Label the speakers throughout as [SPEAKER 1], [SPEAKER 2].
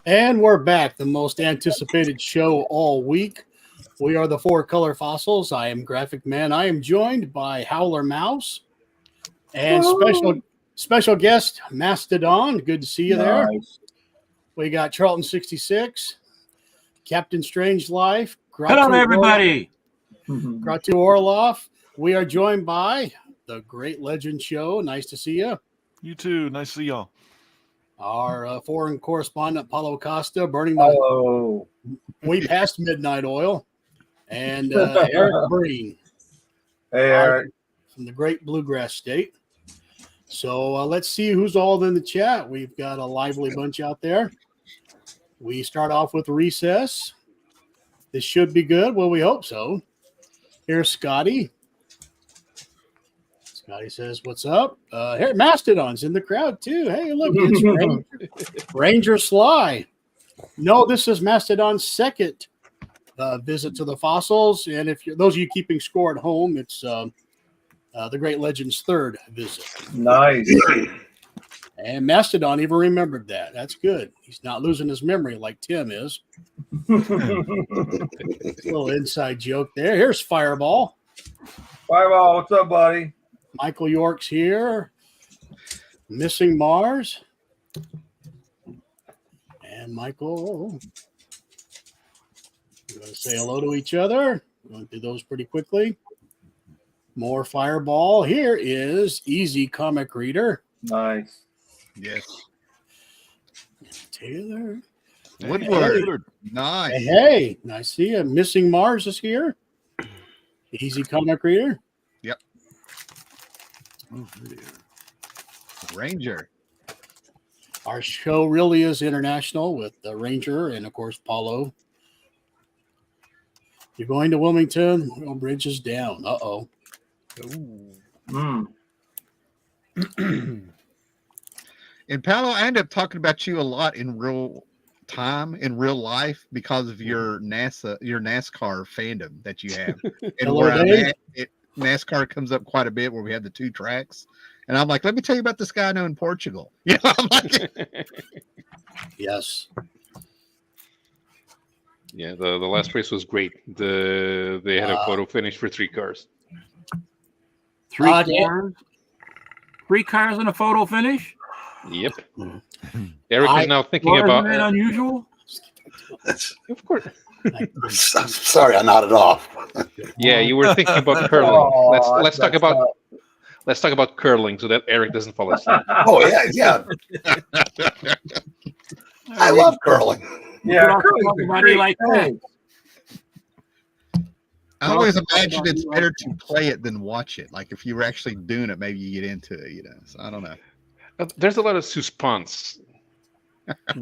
[SPEAKER 1] And we're back, the most anticipated show all week. We are the Four Color Fossils. I am Graphic Man. I am joined by Howler Mouse and special guest Mastodon. Good to see you there. We got Charlton 66, Captain Strange Life.
[SPEAKER 2] Hello, everybody.
[SPEAKER 1] Gratu Orloff. We are joined by the Great Legend Show. Nice to see you.
[SPEAKER 3] You too. Nice to see y'all.
[SPEAKER 1] Our foreign correspondent, Paulo Costa, burning the way past midnight oil. And Eric Breen.
[SPEAKER 4] Hey, Eric.
[SPEAKER 1] From the Great Bluegrass State. So let's see who's all in the chat. We've got a lively bunch out there. We start off with Recess. This should be good. Well, we hope so. Here's Scotty. Scotty says, what's up? Here, Mastodon's in the crowd, too. Hey, look, it's Ranger Sly. No, this is Mastodon's second visit to the fossils. And if those of you keeping score at home, it's the Great Legend's third visit.
[SPEAKER 4] Nice.
[SPEAKER 1] And Mastodon even remembered that. That's good. He's not losing his memory like Tim is. Little inside joke there. Here's Fireball.
[SPEAKER 4] Fireball, what's up, buddy?
[SPEAKER 1] Michael York's here. Missing Mars. And Michael. We're going to say hello to each other. We're going to do those pretty quickly. More Fireball. Here is Easy Comic Reader.
[SPEAKER 4] Nice.
[SPEAKER 3] Yes.
[SPEAKER 1] Taylor.
[SPEAKER 3] Woodward. Nice.
[SPEAKER 1] Hey, I see you. Missing Mars is here. Easy Comic Reader.
[SPEAKER 3] Yep. Ranger.
[SPEAKER 1] Our show really is international with the Ranger and, of course, Paulo. You're going to Wilmington. Well, bridge is down. Uh-oh.
[SPEAKER 4] Mm.
[SPEAKER 2] And Paolo, I end up talking about you a lot in real time, in real life, because of your NASCAR fandom that you have. And
[SPEAKER 1] Hello,
[SPEAKER 2] where I'm
[SPEAKER 1] Dave.
[SPEAKER 2] at, NASCAR comes up quite a bit where we have the 2 tracks. And I'm like, let me tell you about this guy I know in Portugal. You know, I'm like,
[SPEAKER 1] Yes.
[SPEAKER 5] Yeah, the last race was great. They had a photo finish for 3 cars.
[SPEAKER 6] Three
[SPEAKER 1] yeah.
[SPEAKER 6] cars? 3 cars in a photo finish?
[SPEAKER 5] Yep. Eric is now thinking
[SPEAKER 6] Well,
[SPEAKER 5] about.
[SPEAKER 6] isn't that unusual?
[SPEAKER 5] Of course.
[SPEAKER 7] Sorry, I nodded off.
[SPEAKER 5] Yeah, you were thinking about curling.
[SPEAKER 4] Oh,
[SPEAKER 5] Let's talk about curling so that Eric doesn't fall asleep.
[SPEAKER 7] Oh yeah. I love curling.
[SPEAKER 4] Yeah,
[SPEAKER 6] Talk
[SPEAKER 4] curling's
[SPEAKER 6] about
[SPEAKER 4] a
[SPEAKER 6] money
[SPEAKER 4] great
[SPEAKER 6] like that.
[SPEAKER 4] thing.
[SPEAKER 2] I always imagine it's better to play it than watch it. Like if you were actually doing it, maybe you get into it, you know. So I don't know.
[SPEAKER 5] There's a lot of suspense. I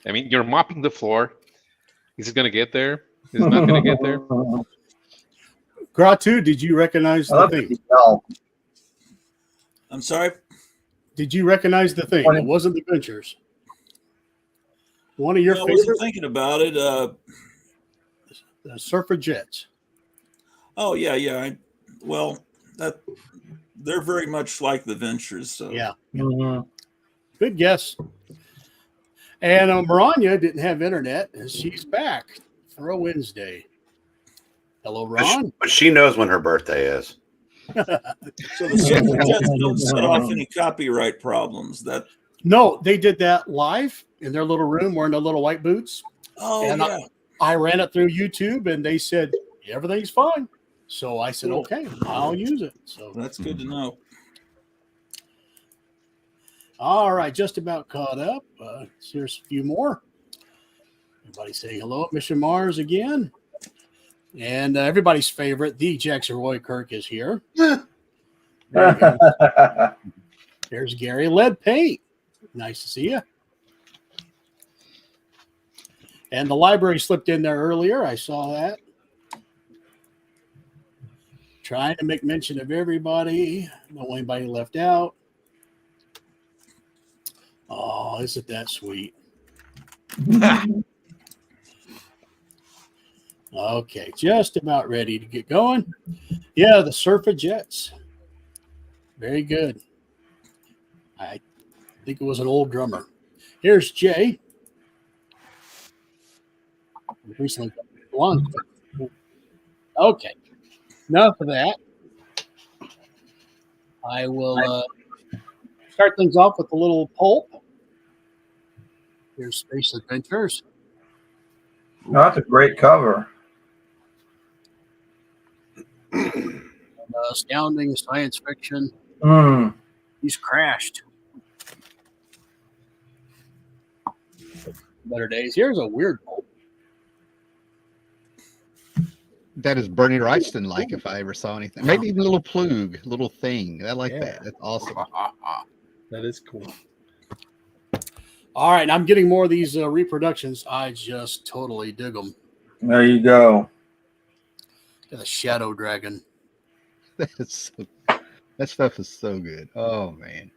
[SPEAKER 5] mean, you're mopping the floor. Is it going to get there? Is it not going to get there?
[SPEAKER 1] Gratu, did you recognize
[SPEAKER 4] I
[SPEAKER 1] the
[SPEAKER 4] love
[SPEAKER 1] thing?
[SPEAKER 4] it. No.
[SPEAKER 8] I'm sorry.
[SPEAKER 1] Did you recognize the thing? It wasn't the Ventures. One of your
[SPEAKER 8] I wasn't
[SPEAKER 1] favorite
[SPEAKER 8] thinking about it.
[SPEAKER 1] the Surfer Jets.
[SPEAKER 8] Oh yeah. They're very much like the Ventures. So
[SPEAKER 1] Yeah.
[SPEAKER 4] Mhm.
[SPEAKER 1] Good guess. And Maranya didn't have internet, and she's back for a Wednesday. Hello, Ron.
[SPEAKER 7] But she knows when her birthday is.
[SPEAKER 8] So the Super Jets don't set off any copyright problems. That
[SPEAKER 1] No, they did that live in their little room wearing their little white boots.
[SPEAKER 8] and
[SPEAKER 1] I ran it through YouTube, and they said everything's fine. So I said,
[SPEAKER 8] Cool.
[SPEAKER 1] okay, I'll use it. So
[SPEAKER 8] that's good to know.
[SPEAKER 1] all right, just about caught up. Here's a few more. Everybody say hello, Mission Mars again. And everybody's favorite, the Jackson Roy Kirk, is here. There's Gary Lead Paint. Nice to see you. And the library slipped in there earlier. I saw that. Trying to make mention of everybody. No anybody left out. Oh, isn't that sweet? Okay, just about ready to get going. Yeah, the Surfer Jets. Very good. I think it was an old drummer. Here's Jay. Recently one. Okay. Enough of that. I will start things off with a little Pulp. Here's Space Adventures.
[SPEAKER 4] No, that's a great cover.
[SPEAKER 1] Astounding science fiction.
[SPEAKER 4] Mm.
[SPEAKER 1] He's crashed. Better days. Here's a weird Pulp.
[SPEAKER 2] That is Bernie Wrightson like if I ever saw anything. Maybe even a little plug, little thing. I like that. That's awesome.
[SPEAKER 9] That is cool.
[SPEAKER 1] All right, I'm getting more of these reproductions. I just totally dig them.
[SPEAKER 4] There you go.
[SPEAKER 1] The Shadow Dragon.
[SPEAKER 2] That stuff is so good. Oh man.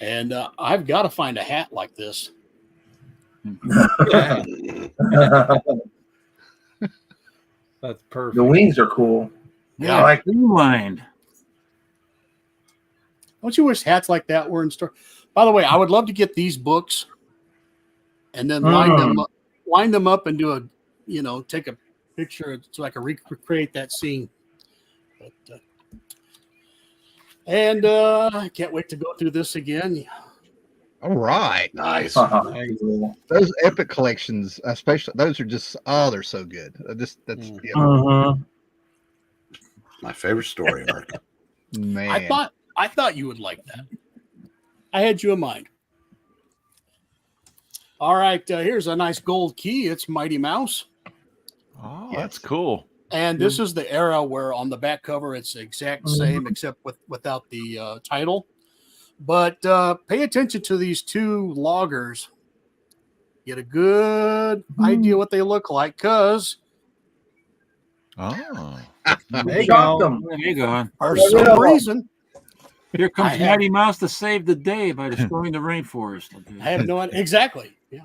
[SPEAKER 1] And I've got to find a hat like this.
[SPEAKER 9] That's perfect.
[SPEAKER 4] The wings are cool.
[SPEAKER 1] Yeah.
[SPEAKER 4] I like
[SPEAKER 6] Streamlined.
[SPEAKER 1] Don't you wish hats like that were in store? By the way, I would love to get these books and then line them up and do a, take a picture so I can recreate that scene. But, I can't wait to go through this again.
[SPEAKER 2] All right.
[SPEAKER 7] Nice.
[SPEAKER 2] Those epic collections, especially those are just they're so good.
[SPEAKER 7] My favorite story arc.
[SPEAKER 2] Man.
[SPEAKER 1] I thought you would like that. I had you in mind. All right, here's a nice gold key. It's Mighty Mouse.
[SPEAKER 3] Oh, that's cool.
[SPEAKER 1] And this is the era where on the back cover it's the exact same except without the title. But pay attention to these two loggers. Get a good idea what they look like, because
[SPEAKER 4] They got them.
[SPEAKER 6] There you go.
[SPEAKER 1] for some reason,
[SPEAKER 6] Here comes
[SPEAKER 1] I have-
[SPEAKER 6] Mighty Mouse to save the day by destroying the rainforest. Okay.
[SPEAKER 1] I have no idea. Exactly. Yeah.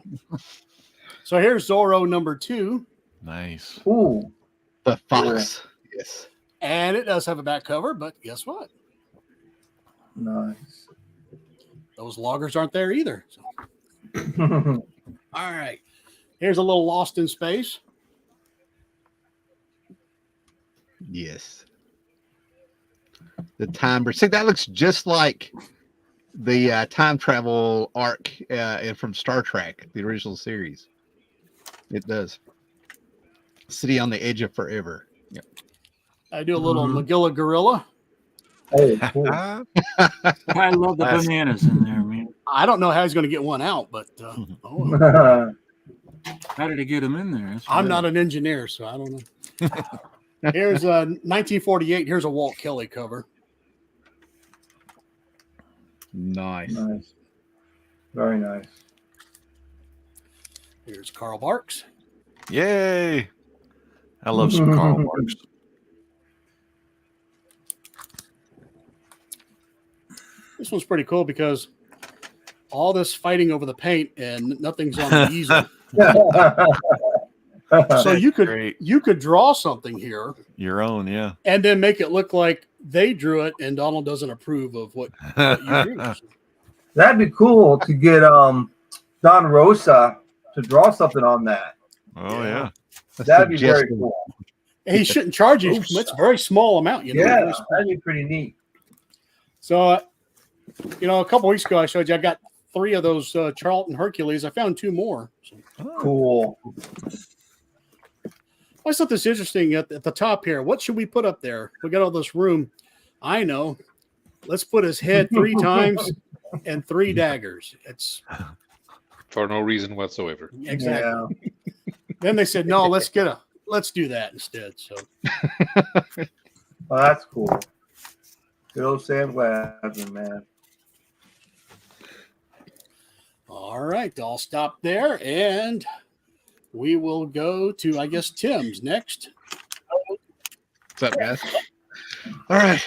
[SPEAKER 1] So here's Zorro number 2.
[SPEAKER 3] Nice.
[SPEAKER 4] Ooh.
[SPEAKER 2] The fox. Yes.
[SPEAKER 1] And it does have a back cover, but guess what?
[SPEAKER 4] Nice.
[SPEAKER 1] Those loggers aren't there either. So. All right. Here's a little Lost in Space.
[SPEAKER 2] Yes. The time. See, that looks just like the time travel arc from Star Trek, the original series. It does. City on the Edge of Forever. Yep.
[SPEAKER 1] I do a little Magilla Gorilla.
[SPEAKER 4] Hey, cool.
[SPEAKER 6] I love the bananas in there, man.
[SPEAKER 1] I don't know how he's going to get one out, but
[SPEAKER 6] How did he get them in there? That's
[SPEAKER 1] I'm
[SPEAKER 6] weird.
[SPEAKER 1] not an engineer, so I don't know. Here's 1948. Here's a Walt Kelly cover.
[SPEAKER 2] Nice.
[SPEAKER 4] Nice. Very nice.
[SPEAKER 1] Here's Carl Barks.
[SPEAKER 3] Yay! I love some Karl Marx.
[SPEAKER 1] This one's pretty cool because all this fighting over the paint and nothing's on the easel. So
[SPEAKER 3] Great.
[SPEAKER 1] you could draw something here
[SPEAKER 3] Your own, yeah.
[SPEAKER 1] and then make it look like they drew it and Donald doesn't approve of what you drew.
[SPEAKER 4] That'd be cool to get Don Rosa to draw something on that.
[SPEAKER 3] Oh, yeah.
[SPEAKER 4] That'd be very cool.
[SPEAKER 1] And he shouldn't charge you. It's a very small amount, you know.
[SPEAKER 4] Yeah,
[SPEAKER 1] Very small.
[SPEAKER 4] that'd be pretty neat.
[SPEAKER 1] So, a couple weeks ago, I showed you I got 3 of those Charlton Hercules. I found 2 more. So,
[SPEAKER 4] Cool.
[SPEAKER 1] I thought this interesting at the top here. What should we put up there? We got all this room. I know. Let's put his head 3 times and 3 daggers. It's
[SPEAKER 5] For no reason whatsoever.
[SPEAKER 1] exactly.
[SPEAKER 4] Yeah.
[SPEAKER 1] Then they said, no, let's do that instead. So
[SPEAKER 4] Oh, that's cool. Good old Sam Glasman, man.
[SPEAKER 1] all right, I'll stop there and we will go to, I guess, Tim's next.
[SPEAKER 2] What's up, guys? All right.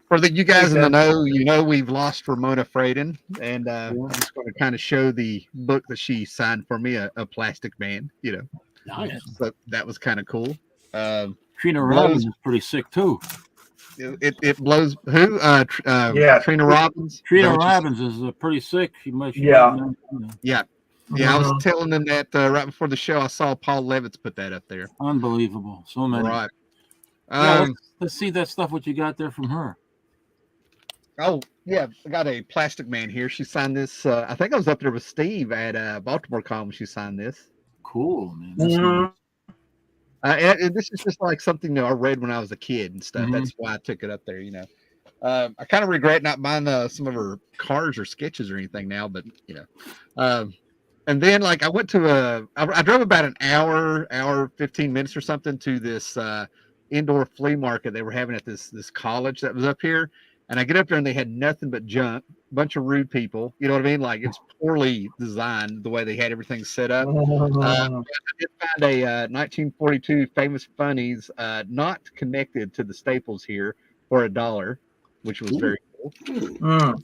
[SPEAKER 2] For you guys in the know, you know we've lost Ramona Fradon, and I'm just going to kind of show the book that she signed for me, a plastic man,
[SPEAKER 1] Nice.
[SPEAKER 2] So that was kind of cool.
[SPEAKER 6] Trina Robbins is pretty sick too.
[SPEAKER 2] It blows who?
[SPEAKER 4] Yeah.
[SPEAKER 2] Trina Robbins.
[SPEAKER 6] Trina
[SPEAKER 2] Is that what you-
[SPEAKER 6] Robbins is pretty sick. She might.
[SPEAKER 4] Yeah.
[SPEAKER 2] Yeah, I was telling them that right before the show. I saw Paul Levitz put that up there.
[SPEAKER 6] Unbelievable. So many.
[SPEAKER 2] Right.
[SPEAKER 6] Yeah, let's see that stuff. What you got there from her?
[SPEAKER 2] Oh, yeah, I got a plastic man here. She signed this. I think I was up there with Steve at Baltimore Con when she signed this.
[SPEAKER 6] Cool, man. That's
[SPEAKER 4] Mhm.
[SPEAKER 2] And this is just like something that I read when I was a kid and stuff.
[SPEAKER 6] Mhm.
[SPEAKER 2] That's why I took it up there, I kind of regret not buying some of her cards or sketches or anything now, but, and then like I went to I drove about an hour, 15 minutes or something to this indoor flea market they were having at this college that was up here. And I get up there and they had nothing but junk, bunch of rude people. You know what I mean? Like it's poorly designed the way they had everything set up. I did find a 1942 Famous Funnies not connected to the Staples here for $1, which was very cool.
[SPEAKER 4] Mm.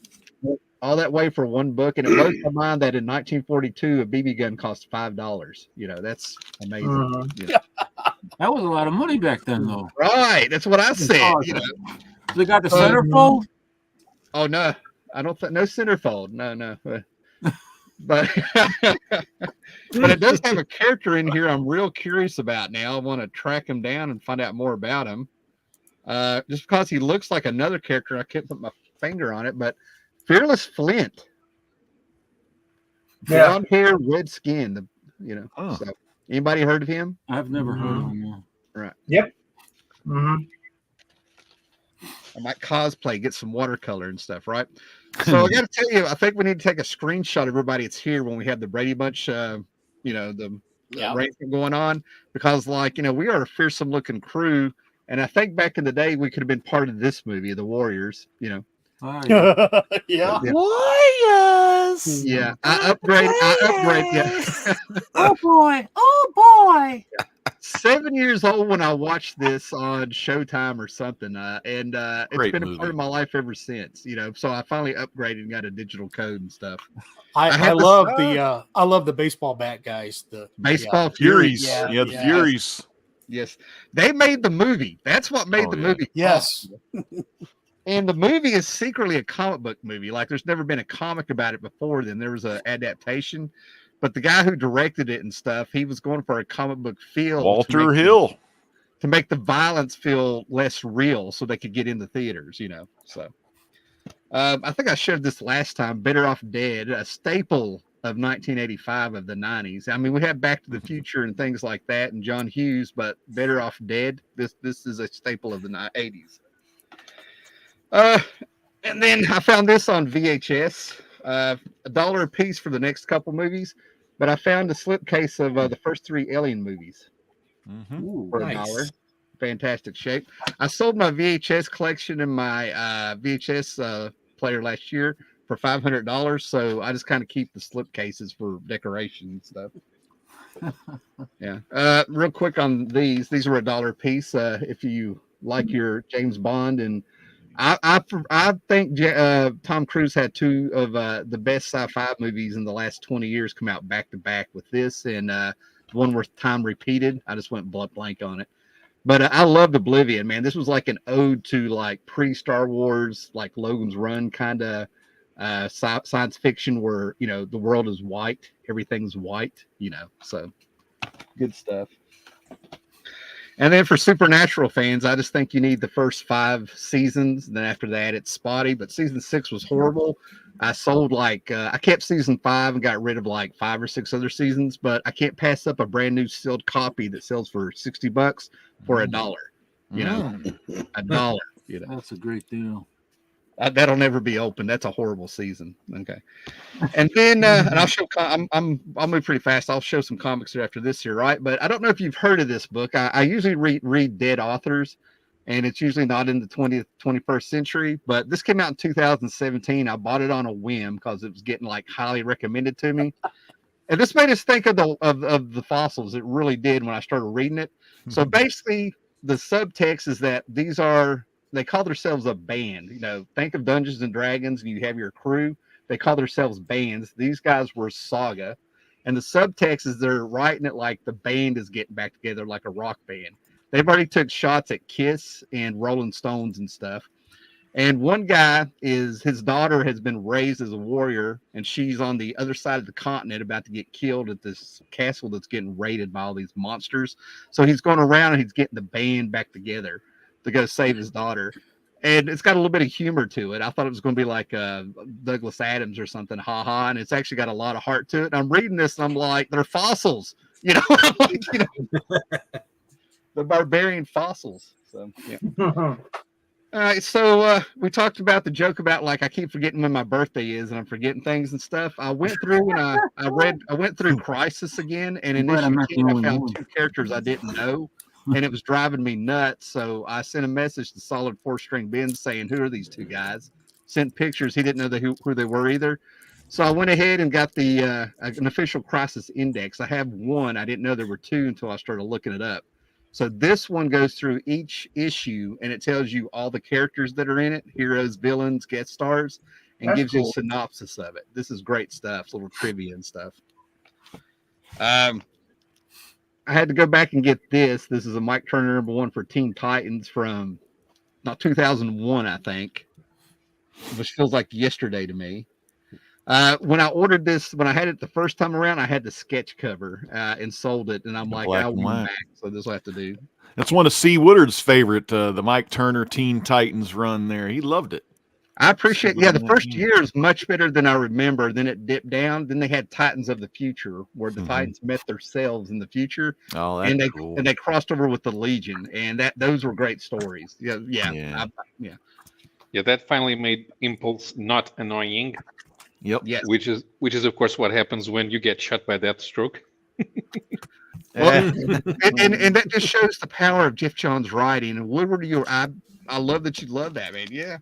[SPEAKER 2] All that way for one book. And it blows my mind that in 1942, a BB gun cost $5. That's amazing.
[SPEAKER 4] Mhm.
[SPEAKER 6] That was a lot of money back then, though.
[SPEAKER 2] Right. That's what I said.
[SPEAKER 6] They got the centerfold.
[SPEAKER 2] Oh no, I don't think no centerfold. No. But it does have a character in here I'm real curious about now. I want to track him down and find out more about him. Just because he looks like another character, I can't put my finger on it, but Fearless Flint.
[SPEAKER 4] Yeah.
[SPEAKER 2] Blonde hair, red skin,
[SPEAKER 3] Oh.
[SPEAKER 2] So, anybody heard of him?
[SPEAKER 6] I've never heard of him.
[SPEAKER 4] Mhm.
[SPEAKER 2] I might cosplay, get some watercolor and stuff, right? So I got to tell you, I think we need to take a screenshot of everybody that's here when we have the Brady Bunch, the arrangement going on, because like, we are a fearsome looking crew. And I think back in the day, we could have been part of this movie, The Warriors,
[SPEAKER 6] Oh, yeah.
[SPEAKER 1] Yeah.
[SPEAKER 3] Warriors.
[SPEAKER 2] Yeah, I upgrade. Yeah.
[SPEAKER 6] Oh boy! Oh boy!
[SPEAKER 2] 7 years old when I watched this on Showtime or something, and it's
[SPEAKER 3] Great
[SPEAKER 2] been a
[SPEAKER 3] movie.
[SPEAKER 2] part of my life ever since. So I finally upgraded and got a digital code and stuff.
[SPEAKER 1] I love the baseball bat guys. The
[SPEAKER 2] Baseball
[SPEAKER 3] Furies.
[SPEAKER 1] Yeah,
[SPEAKER 3] Yeah, the
[SPEAKER 1] yeah.
[SPEAKER 3] Furies.
[SPEAKER 2] Yes, they made the movie. That's what made the movie.
[SPEAKER 1] Yes.
[SPEAKER 2] And the movie is secretly a comic book movie. Like, there's never been a comic about it before. Then there was an adaptation, but the guy who directed it and stuff, he was going for a comic book feel.
[SPEAKER 3] Walter Hill.
[SPEAKER 2] To make the violence feel less real, so they could get in the theaters. So I think I showed this last time. Better Off Dead, a staple of 1985 of the 90s. I mean, we had Back to the Future and things like that, and John Hughes, but Better Off Dead. This is a staple of the 80s. And then I found this on VHS, $1 a piece for the next couple movies, but I found a slipcase of the first 3 Alien movies for $1. Fantastic shape. I sold my VHS collection and my VHS player last year for $500, so I just kind of keep the slipcases for decoration and stuff. Yeah. Real quick on these were $1 a piece. If you like your James Bond, and I think Tom Cruise had 2 of the best sci-fi movies in the last 20 years come out back to back with this, and one where time repeated. I just went blank on it. But I loved Oblivion, man. This was like an ode to like pre-Star Wars, like Logan's Run kind of science fiction, where the world is white, everything's white, so good stuff. And then for Supernatural fans, I just think you need the first 5 seasons. And then after that, it's spotty. But season 6 was horrible. I sold I kept season 5 and got rid of like 5 or 6 other seasons. But I can't pass up a brand new sealed copy that sells for $60 for $1. $1.
[SPEAKER 6] That's a great deal.
[SPEAKER 2] That'll never be open. That's a horrible season. Okay. And then and I'll show. I'll move pretty fast. I'll show some comics after this here, right? But I don't know if you've heard of this book. I usually read dead authors, and it's usually not in the 21st century. But this came out in 2017. I bought it on a whim because it was getting like highly recommended to me. And this made us think of the fossils. It really did when I started reading it. So basically, the subtext is that they call themselves a band. Think of Dungeons and Dragons, and you have your crew. They call themselves bands. These guys were Saga, and the subtext is they're writing it like the band is getting back together, like a rock band. They've already took shots at Kiss and Rolling Stones and stuff. And one guy his daughter has been raised as a warrior, and she's on the other side of the continent about to get killed at this castle that's getting raided by all these monsters. So he's going around and he's getting the band back together to go save his daughter. And it's got a little bit of humor to it. I thought it was going to be like Douglas Adams or something, ha. And it's actually got a lot of heart to it. And I'm reading this and I'm like, they're fossils, the barbarian fossils. So, yeah. All right. So we talked about the joke about like, I keep forgetting when my birthday is and I'm forgetting things and stuff. I went through and I went through Crisis again. And in issue 10, I found 2 characters I didn't know. And it was driving me nuts. So I sent a message to Solid 4-String Ben saying, who are these 2 guys? Sent pictures. He didn't know who they were either. So I went ahead and got an official Crisis Index. I have 1. I didn't know there were 2 until I started looking it up. So this one goes through each issue, and it tells you all the characters that are in it, heroes, villains, guest stars, and gives you a synopsis of it. This is great stuff, little trivia and stuff. I had to go back and get this. This is a Mike Turner #1 for Teen Titans from not 2001, I think, which feels like yesterday to me. When I ordered this, when I had it the first time around, I had the sketch cover and sold it, and I'm like, I'll be back. So this will have to do.
[SPEAKER 3] That's one of C. Woodard's favorite, the Mike Turner Teen Titans run there. He loved it.
[SPEAKER 2] I appreciate. Yeah, the first year is much better than I remember. Then it dipped down. Then they had Titans of the Future, where the Titans met themselves in the future.
[SPEAKER 3] Oh, that's cool.
[SPEAKER 2] And they crossed over with the Legion, and those were great stories. Yeah.
[SPEAKER 5] That finally made Impulse not annoying.
[SPEAKER 3] Yep.
[SPEAKER 2] Yes.
[SPEAKER 5] Which is of course what happens when you get shot by Deathstroke.
[SPEAKER 2] Well, and that just shows the power of Jeff Johns' writing. And Woodward, I love that you love that, man. Yeah.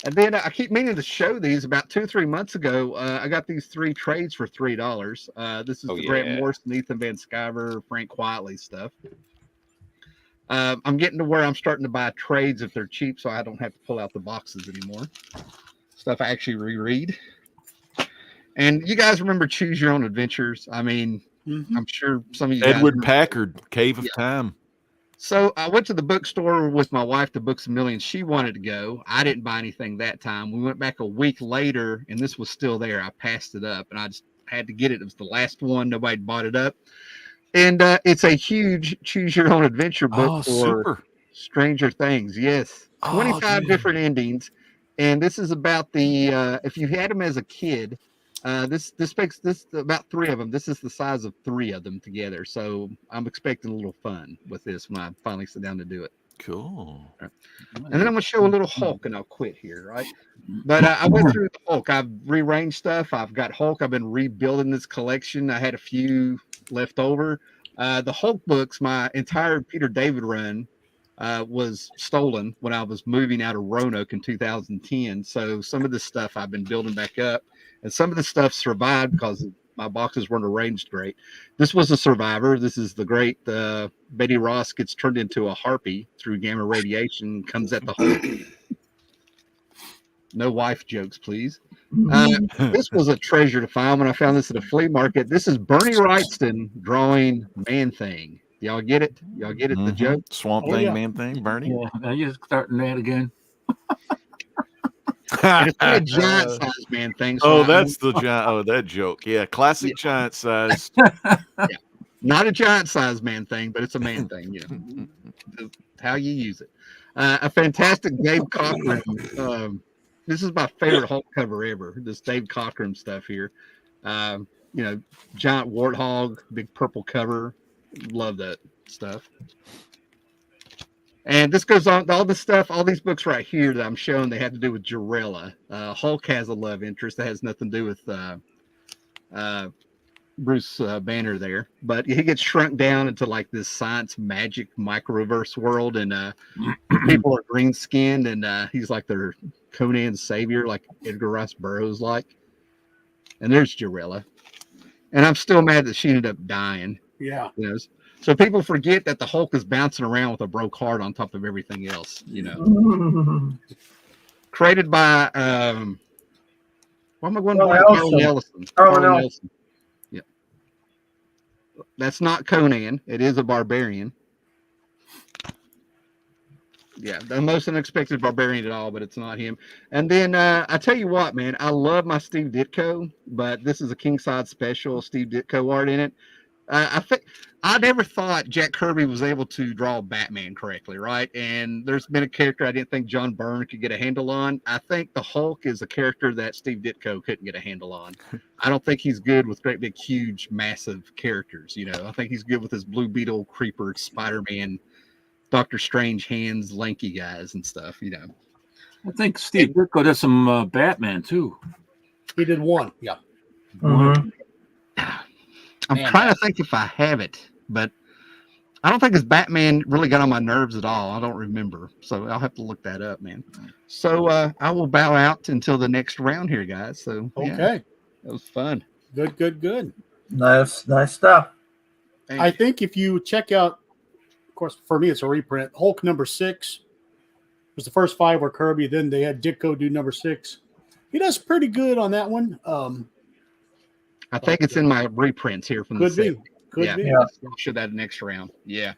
[SPEAKER 2] And then I keep meaning to show these. About 2 or 3 months ago, I got these 3 trades for $3. This is the Grant Morrison, Ethan Van Sciver, Frank Quitely stuff. I'm getting to where I'm starting to buy trades if they're cheap, so I don't have to pull out the boxes anymore. Stuff I actually reread. And you guys remember Choose Your Own Adventures? I mean, I'm sure some of you
[SPEAKER 3] Edward
[SPEAKER 2] guys
[SPEAKER 3] Packard, Cave of Time.
[SPEAKER 2] So I went to the bookstore with my wife to Books a Million. She wanted to go. I didn't buy anything that time. We went back a week later, and this was still there. I passed it up, and I just had to get it. It was the last one. Nobody bought it up. And it's a huge Choose Your Own Adventure book for Stranger Things. Yes. 25 different endings. And this is about the, if you had them as a kid, this makes this about 3 of them. This is the size of 3 of them together. So I'm expecting a little fun with this when I finally sit down to do it.
[SPEAKER 3] Cool.
[SPEAKER 2] Right. And then I'm going to show a little Hulk and I'll quit here, right? But I went through the Hulk. I've rearranged stuff. I've got Hulk. I've been rebuilding this collection. I had a few left over. The Hulk books, my entire Peter David run was stolen when I was moving out of Roanoke in 2010. So some of this stuff I've been building back up, and some of the stuff survived because my boxes weren't arranged great. This was a survivor. This is the great Betty Ross gets turned into a harpy through gamma radiation, comes at the Hulk. No wife jokes, please. This was a treasure to find when I found this at a flea market. This is Bernie Wrightston drawing Man Thing. Y'all get it? Y'all get it? The joke?
[SPEAKER 3] Swamp Thing, Man Thing, Bernie.
[SPEAKER 6] Yeah, now you're starting that again.
[SPEAKER 2] And it's not a giant size Man Thing. So
[SPEAKER 3] that's the giant. Oh, that joke. Yeah, classic giant size.
[SPEAKER 2] Not a giant size Man Thing, but it's a Man Thing. You know how you use it. A fantastic Dave Cockrum. This is my favorite Hulk cover ever. This Dave Cockrum stuff here. You know, giant warthog, big purple cover. Love that stuff. And this goes on, all this stuff, all these books right here that I'm showing, they have to do with Jarella. Hulk has a love interest that has nothing to do with Bruce Banner there. But he gets shrunk down into like this science magic microverse world, and people are green skinned, and he's like their Conan's savior, like Edgar Rice Burroughs like. And there's Jarella. And I'm still mad that she ended up dying.
[SPEAKER 1] Yeah.
[SPEAKER 2] You know, so people forget that the Hulk is bouncing around with a broke heart on top of everything else, you know. Created by what am I going to Carl Nelson. Yeah. That's not Conan. It is a barbarian. Yeah, the most unexpected barbarian at all, but it's not him. And then I tell you what, man, I love my Steve Ditko, but this is a king size special, Steve Ditko art in it. I never thought Jack Kirby was able to draw Batman correctly, right? And there's been a character I didn't think John Byrne could get a handle on. I think the Hulk is a character that Steve Ditko couldn't get a handle on. I don't think he's good with great big, huge, massive characters. You know, I think he's good with his Blue Beetle, Creeper, Spider-Man, Doctor Strange hands, lanky guys and stuff. You know,
[SPEAKER 6] I think Steve Ditko did some Batman too.
[SPEAKER 1] He did one. Yeah.
[SPEAKER 4] Mm-hmm.
[SPEAKER 2] I'm trying to think if I have it, but I don't think his Batman really got on my nerves at all. I don't remember. So I'll have to look that up, man. So I will bow out until the next round here, guys. So
[SPEAKER 1] okay.
[SPEAKER 2] That was fun.
[SPEAKER 1] Good.
[SPEAKER 4] Nice stuff.
[SPEAKER 1] I think if you check out, of course, for me, it's a reprint. Hulk #6 was the first 5 were Kirby. Then they had Ditko do #6. He does pretty good on that one.
[SPEAKER 2] I think it's in my reprints here from the set.
[SPEAKER 1] Could be.
[SPEAKER 2] I'll show that next round. Yeah.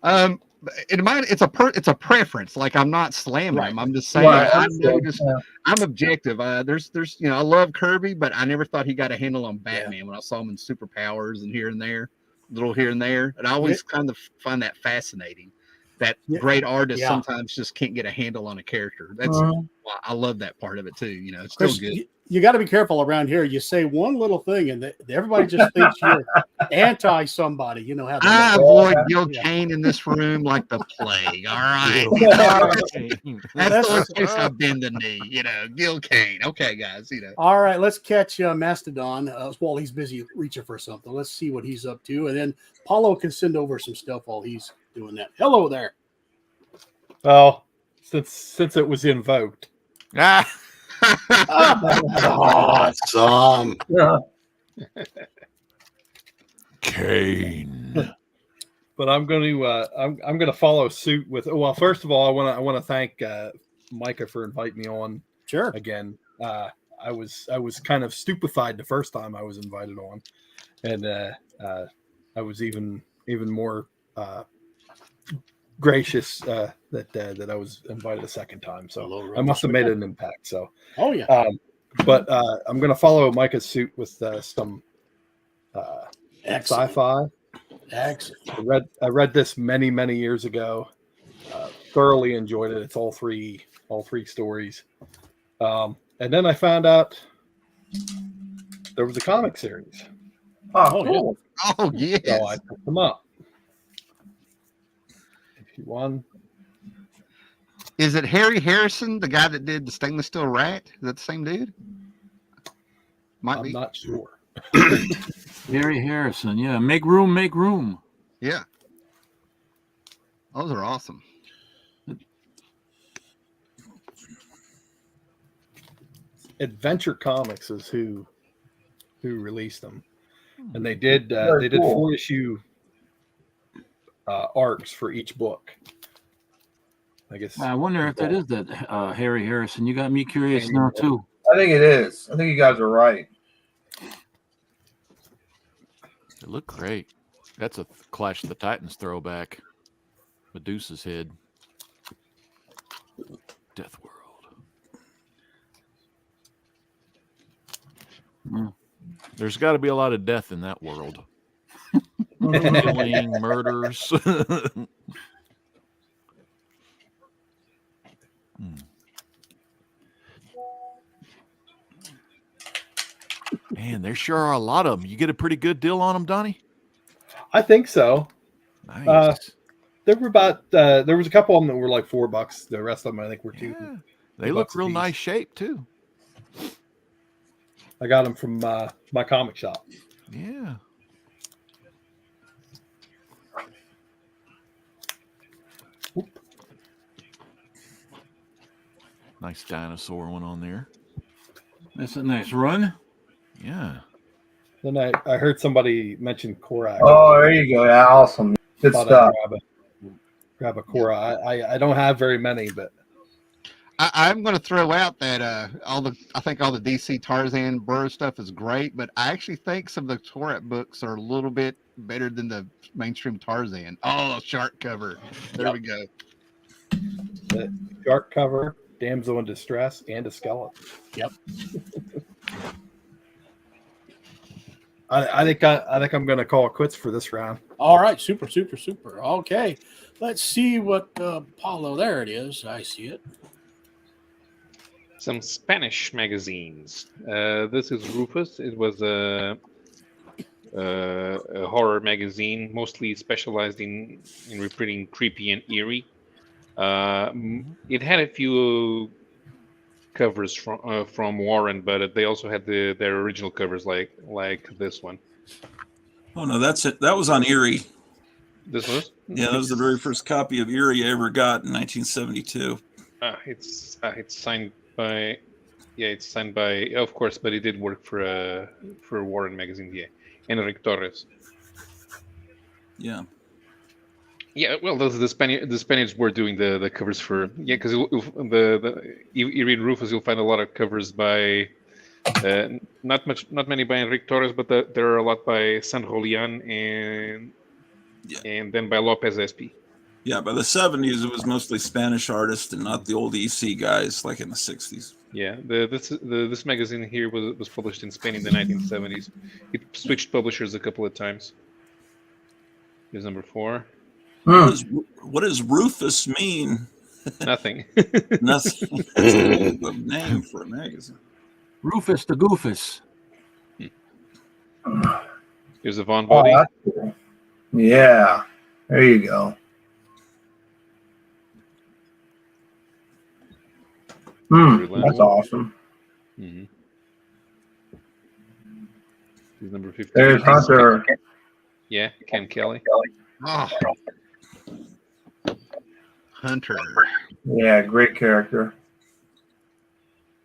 [SPEAKER 2] It's a preference. Like I'm not slamming him. I'm just saying I'm objective. There's I love Kirby, but I never thought he got a handle on Batman when I saw him in Superpowers and here and there, little here and there. And I always kind of find that fascinating. That great artists sometimes just can't get a handle on a character. That's I love that part of it too. You know, it's still good.
[SPEAKER 1] You got to be careful around here. You say one little thing, and everybody just thinks anti somebody. You know how they
[SPEAKER 2] I
[SPEAKER 1] are.
[SPEAKER 2] avoid Gil
[SPEAKER 1] Yeah.
[SPEAKER 2] Kane in this room like the plague. All right. That's the place I've been the knee. Gil Kane. Okay, guys.
[SPEAKER 1] All right, let's catch Mastodon while he's busy reaching for something. Let's see what he's up to, and then Paulo can send over some stuff while he's doing that. Hello there.
[SPEAKER 9] Well, since it was invoked.
[SPEAKER 7] Awesome.
[SPEAKER 3] Kane.
[SPEAKER 9] But I'm going to I'm going to follow suit with. Well, first of all, I want to thank Micah for inviting me on.
[SPEAKER 1] Sure.
[SPEAKER 9] Again, I was kind of stupefied the first time I was invited on, and I was even more gracious that I was invited a second time. So I must have made an impact. So.
[SPEAKER 1] Oh yeah.
[SPEAKER 9] But I'm going to follow Micah's suit with some sci-fi.
[SPEAKER 1] Excellent.
[SPEAKER 9] I read this many years ago. Thoroughly enjoyed it. It's all three stories. And then I found out there was a comic series.
[SPEAKER 4] Oh,
[SPEAKER 1] cool.
[SPEAKER 2] Oh, yes.
[SPEAKER 9] So I picked them up. If you want.
[SPEAKER 2] Is it Harry Harrison, the guy that did the stainless steel rat? Is that the same dude? Might be.
[SPEAKER 9] I'm not sure.
[SPEAKER 6] Harry Harrison, yeah. Make room, make room.
[SPEAKER 2] Yeah. Those are awesome.
[SPEAKER 9] Adventure Comics is who released them, and they did
[SPEAKER 4] Very cool.
[SPEAKER 9] 4-issue arcs for each book. I guess.
[SPEAKER 6] I wonder if that is that Harry Harrison. You got me curious now too.
[SPEAKER 4] I think it is. I think you guys are right.
[SPEAKER 3] It looked great. That's a Clash of the Titans throwback. Medusa's head. Death World. There's got to be a lot of death in that world. Killing, murders. Man, there sure are a lot of them. You get a pretty good deal on them, Donnie?
[SPEAKER 9] I think so.
[SPEAKER 3] Nice.
[SPEAKER 9] There were about there was a couple of them that were like $4. The rest of them I think were $2.
[SPEAKER 3] Yeah. They look real nice shape too.
[SPEAKER 9] I got them from my comic shop.
[SPEAKER 3] Yeah.
[SPEAKER 9] Oop.
[SPEAKER 3] Nice dinosaur one on there.
[SPEAKER 6] That's a nice run.
[SPEAKER 3] Yeah.
[SPEAKER 9] Then I heard somebody mention Korak.
[SPEAKER 4] Oh, there you go. Yeah, awesome. Good
[SPEAKER 9] Thought
[SPEAKER 4] stuff.
[SPEAKER 9] I'd grab a Korak. I don't have very many, but
[SPEAKER 2] I'm going to throw out that I think all the DC Tarzan Burroughs stuff is great, but I actually think some of the Tourette books are a little bit better than the mainstream Tarzan. Oh, shark cover. There we go.
[SPEAKER 9] the shark cover, damsel in distress, and a skeleton.
[SPEAKER 1] Yep.
[SPEAKER 9] I think I'm going to call it quits for this round.
[SPEAKER 1] All right. Super. Okay. Let's see what Paulo. There it is. I see it.
[SPEAKER 5] Some Spanish magazines. This is Rufus. It was a horror magazine, mostly specialized in reprinting creepy and eerie. It had a few covers from Warren, but they also had their original covers, like this one.
[SPEAKER 8] Oh no, that's it. That was on Eerie.
[SPEAKER 5] This was?
[SPEAKER 8] Yeah, that was the very first copy of Eerie I ever got in 1972.
[SPEAKER 5] It's signed by. Yeah, it's signed by, of course, but it did work for Warren magazine. Yeah, Enrique Torres.
[SPEAKER 8] Yeah.
[SPEAKER 5] Yeah, well, the Spaniards were doing the covers for, because you read Rufus, you'll find a lot of covers by not many by Enrique Torres, but there are a lot by San Julian and then by Lopez Espi.
[SPEAKER 8] Yeah, by the 70s it was mostly Spanish artists and not the old EC guys like in the 60s.
[SPEAKER 5] Yeah, this magazine here was published in Spain in the 1970s. It switched publishers a couple of times. Here's number 4.
[SPEAKER 8] What does Rufus mean?
[SPEAKER 5] Nothing.
[SPEAKER 8] Nothing. That's a name for a magazine.
[SPEAKER 6] Rufus the Goofus.
[SPEAKER 5] Here's the Von
[SPEAKER 4] Oh,
[SPEAKER 5] body.
[SPEAKER 4] that's cool. Yeah. There you go. That's awesome.
[SPEAKER 5] Mm-hmm. He's number 15.
[SPEAKER 4] There's Hunter.
[SPEAKER 5] Yeah, Ken Kelly.
[SPEAKER 2] Oh. Hunter.
[SPEAKER 4] Yeah, great character.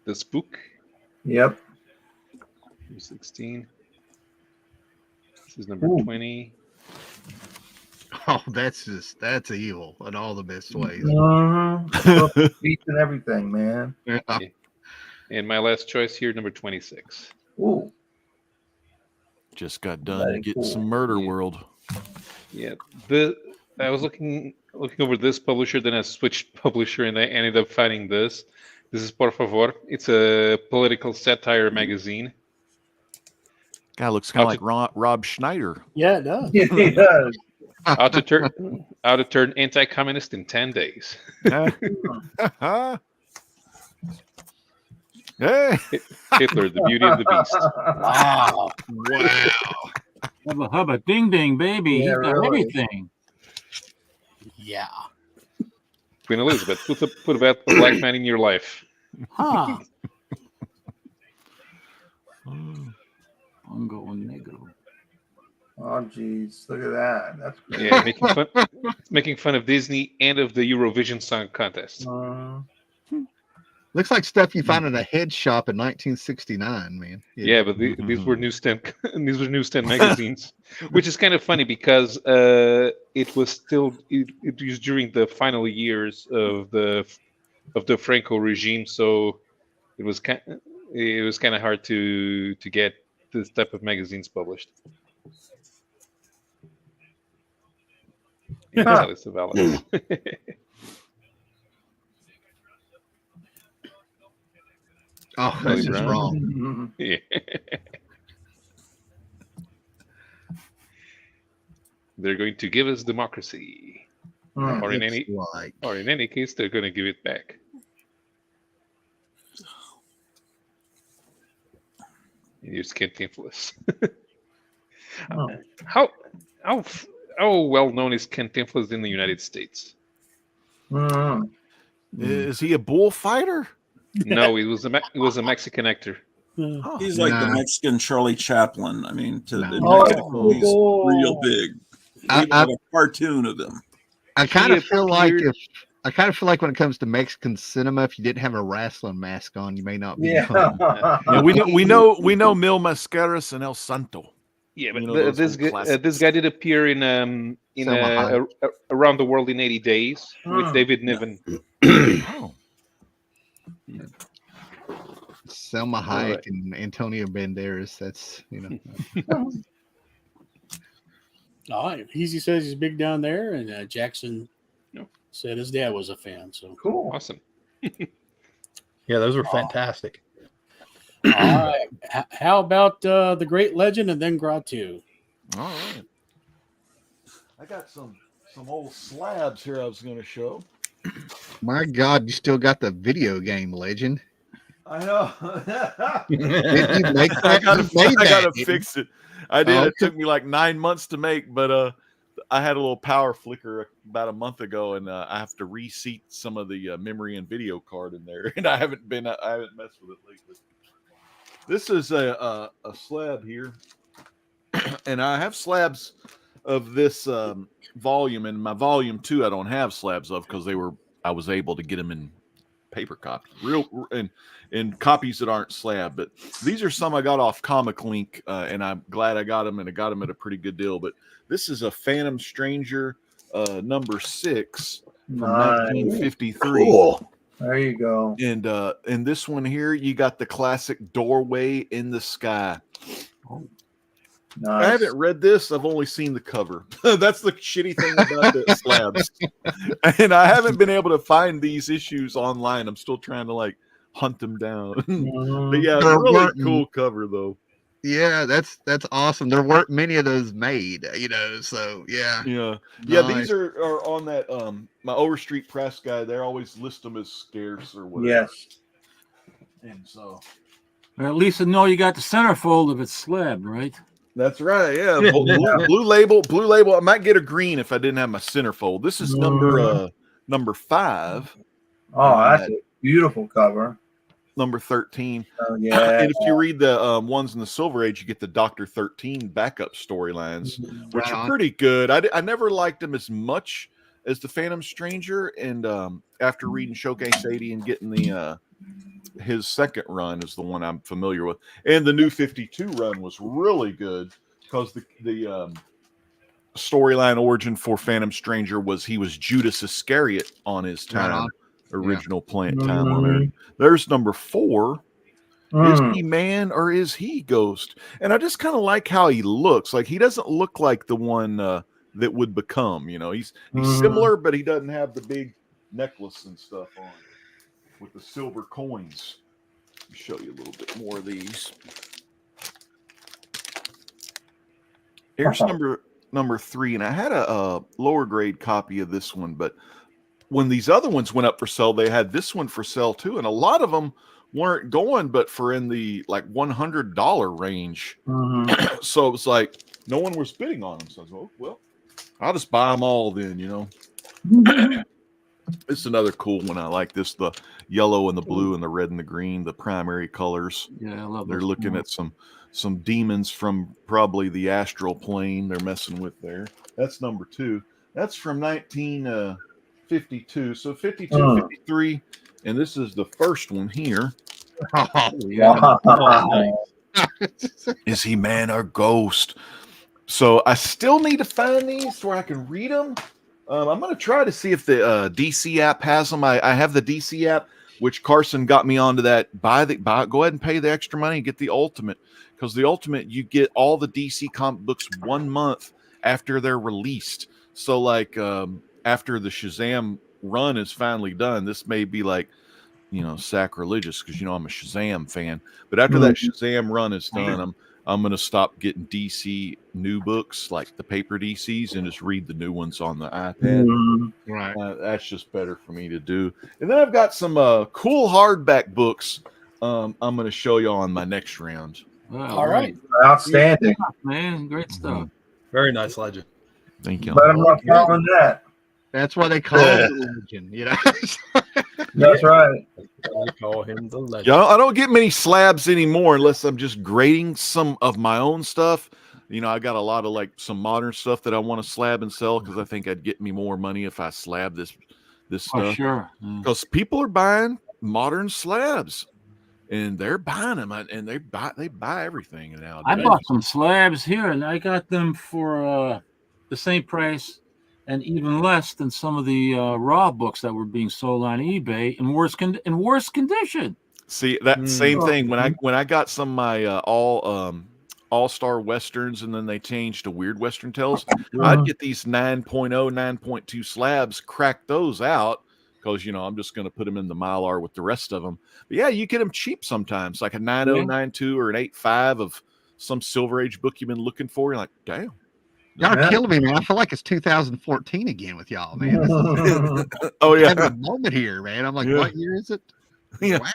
[SPEAKER 5] The Spook.
[SPEAKER 4] Yep.
[SPEAKER 5] 16. This is number 20.
[SPEAKER 2] Oh, that's evil in all the best ways.
[SPEAKER 4] Beats and everything, man.
[SPEAKER 2] Yeah.
[SPEAKER 5] And my last choice here, number 26.
[SPEAKER 4] Ooh.
[SPEAKER 3] Just got done getting some Murder World.
[SPEAKER 5] Yeah, I was looking over this publisher, then I switched publisher, and I ended up finding this. This is Por Favor. It's a political satire magazine.
[SPEAKER 3] Guy looks kind of like Rob Schneider.
[SPEAKER 1] Yeah, it does.
[SPEAKER 4] Yeah, he does.
[SPEAKER 5] How to turn anti-communist in 10 days.
[SPEAKER 3] Hey.
[SPEAKER 5] Hitler, the Beauty and the Beast.
[SPEAKER 1] Wow.
[SPEAKER 6] Hubba hubba ding ding, baby.
[SPEAKER 4] Yeah,
[SPEAKER 6] He's got
[SPEAKER 4] really.
[SPEAKER 6] everything.
[SPEAKER 1] Yeah.
[SPEAKER 5] Queen Elizabeth, put about a black man in your life.
[SPEAKER 1] Huh.
[SPEAKER 6] I'm going negro.
[SPEAKER 4] Oh, geez. Look at that. That's great.
[SPEAKER 5] Yeah, making fun of Disney and of the Eurovision Song Contest.
[SPEAKER 2] Looks like stuff you found in a head shop in 1969, man.
[SPEAKER 5] Yeah, but these were newsstand magazines, which is kind of funny because it was during the final years of the Franco regime, so it was kind of hard to get this type of magazines published. González Zavala.
[SPEAKER 2] Oh, that's just wrong.
[SPEAKER 5] Yeah. They're going to give us democracy, or in any case, they're going to give it back. Here's Cantinflas. How well known is Cantinflas in the United States?
[SPEAKER 3] Is he a bullfighter?
[SPEAKER 5] No, he was a Mexican actor.
[SPEAKER 8] He's like the Mexican Charlie Chaplin. I mean, in
[SPEAKER 1] Oh,
[SPEAKER 8] Mexico, he's real big. We have a cartoon of him.
[SPEAKER 2] I kind of feel like when it comes to Mexican cinema, if you didn't have a wrestling mask on, you may not be.
[SPEAKER 3] Yeah, we know Mil Mascaras and El Santo.
[SPEAKER 5] Yeah, but this guy did appear in Around the World in 80 Days with David Niven.
[SPEAKER 3] Oh.
[SPEAKER 2] Selma Hayek and Antonio Banderas. That's
[SPEAKER 1] All right. Easy says he's big down there, and Jackson said his dad was a fan. So
[SPEAKER 4] cool.
[SPEAKER 5] Awesome.
[SPEAKER 9] Yeah, those were fantastic.
[SPEAKER 1] All right. How about the Great Legend and then Gratu?
[SPEAKER 3] All right. I got some old slabs here I was going to show.
[SPEAKER 2] My God, you still got the video game Legend.
[SPEAKER 3] I know.
[SPEAKER 2] Did you make that?
[SPEAKER 3] I gotta fix it. I did. It took me like 9 months to make, but I had a little power flicker about a month ago, and I have to reseat some of the memory and video card in there, and I haven't messed with it lately. This is a slab here, and I have slabs of this volume. In my volume 2, I don't have slabs of because I was able to get them in paper copies, and copies that aren't slab. But these are some I got off Comic Link, and I'm glad I got them, and I got them at a pretty good deal. But this is a Phantom Stranger number 6 from 1953.
[SPEAKER 7] Cool.
[SPEAKER 4] There you go.
[SPEAKER 2] And in this one here, you got the classic doorway in the sky.
[SPEAKER 4] Oh, nice.
[SPEAKER 2] I haven't read this. I've only seen the cover. That's the shitty thing about the slabs. And I haven't been able to find these issues online. I'm still trying to hunt them down. But yeah, really cool cover though. Yeah, that's awesome. There weren't many of those made, so yeah. Yeah. Yeah, nice. These are on that my Overstreet Press guy. They always list them as scarce or whatever.
[SPEAKER 4] Yes.
[SPEAKER 6] And so, or at least I know you got the centerfold if it's slab, right?
[SPEAKER 3] That's right. Yeah, blue label. Blue label. I might get a green if I didn't have my centerfold. This is number 5.
[SPEAKER 4] Oh, that's a beautiful cover.
[SPEAKER 3] Number 13.
[SPEAKER 4] Oh, yeah.
[SPEAKER 3] And if you read the ones in the Silver Age, you get the Dr. 13 backup storylines, which are pretty good. I never liked them as much as the Phantom Stranger, and after reading Showcase 80 and getting the his second run is the one I'm familiar with, and the new 52 run was really good because the storyline origin for Phantom Stranger was he was Judas Iscariot on his time. Original plant time on Earth. There's number 4. Is he man or is he ghost? And I just kind of like how he looks. Like he doesn't look like the one that would become. You know, he's similar, but he doesn't have the big necklace and stuff on with the silver coins. Let me show you a little bit more of these. Here's number 3, and I had a lower grade copy of this one, but when these other ones went up for sale, they had this one for sale too, and a lot of them weren't going, but for in the like $100 range. So it was like no one was bidding on them. So I was like, oh, well, I'll just buy them all then, you know. It's another cool one. I like this, the yellow and the blue and the red and the green, the primary colors.
[SPEAKER 6] Yeah, I love.
[SPEAKER 3] They're looking at some demons from probably the astral plane. They're messing with there. That's number 2. That's from 1952. So 52, 53, and this is the first one here. Is he man or ghost? So I still need to find these where I can read them. I'm going to try to see if the DC app has them. I have the DC app, which Carson got me onto that. Go ahead and pay the extra money and get the Ultimate, because the Ultimate, you get all the DC comic books 1 month after they're released. So like after the Shazam run is finally done, this may be like, you know, sacrilegious because, you know, I'm a Shazam fan. But after that Shazam run is done, I'm going to stop getting DC new books, like the paper DCs, and just read the new ones on the iPad.
[SPEAKER 5] Right.
[SPEAKER 3] That's just better for me to do. And then I've got some cool hardback books I'm going to show you on my next round.
[SPEAKER 1] All right.
[SPEAKER 4] Outstanding.
[SPEAKER 6] Man, great stuff.
[SPEAKER 9] Very nice legend.
[SPEAKER 3] Thank you.
[SPEAKER 4] Let them not following that.
[SPEAKER 2] That's why they call it legend, you know.
[SPEAKER 4] That's right.
[SPEAKER 9] They call him the legend.
[SPEAKER 3] Yeah, I don't get many slabs anymore unless I'm just grading some of my own stuff. You know, I got a lot of like some modern stuff that I want to slab and sell because I think I'd get me more money if I slab this stuff.
[SPEAKER 6] Oh, sure.
[SPEAKER 3] Because people are buying modern slabs, and they're buying them, and they buy everything now.
[SPEAKER 6] I bought some slabs here, and I got them for the same price and even less than some of the raw books that were being sold on eBay in worse condition.
[SPEAKER 3] See, that same thing when I got some of my all-star westerns, and then they changed to weird western tales. I'd get these 9.0, 9.2 slabs, crack those out because, you know, I'm just going to put them in the Mylar with the rest of them. But yeah, you get them cheap sometimes, like a 9.0, 9.2 or an 8.5 of some Silver Age book you've been looking for. You're like, damn.
[SPEAKER 2] Y'all are killing me, man. I feel like it's 2014 again with y'all, man.
[SPEAKER 3] Oh yeah,
[SPEAKER 2] having a moment here, man. I'm like, what year is it?
[SPEAKER 3] Yeah.
[SPEAKER 2] Wow.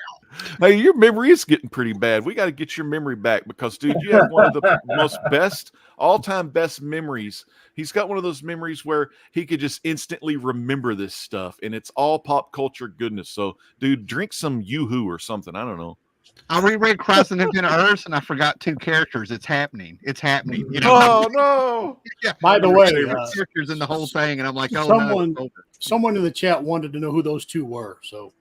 [SPEAKER 3] Hey, your memory is getting pretty bad. We got to get your memory back because, dude, you have one of the all-time best memories. He's got one of those memories where he could just instantly remember this stuff, and it's all pop culture goodness. So, dude, drink some Yoo-hoo or something. I don't know.
[SPEAKER 2] I reread Crossing Infinite Earths, and I forgot 2 characters. It's happening. It's happening. You know?
[SPEAKER 3] Oh no!
[SPEAKER 2] Yeah.
[SPEAKER 1] By the way,
[SPEAKER 2] characters in the whole thing, and I'm like,
[SPEAKER 1] oh, someone in the chat wanted to know who those 2 were. So,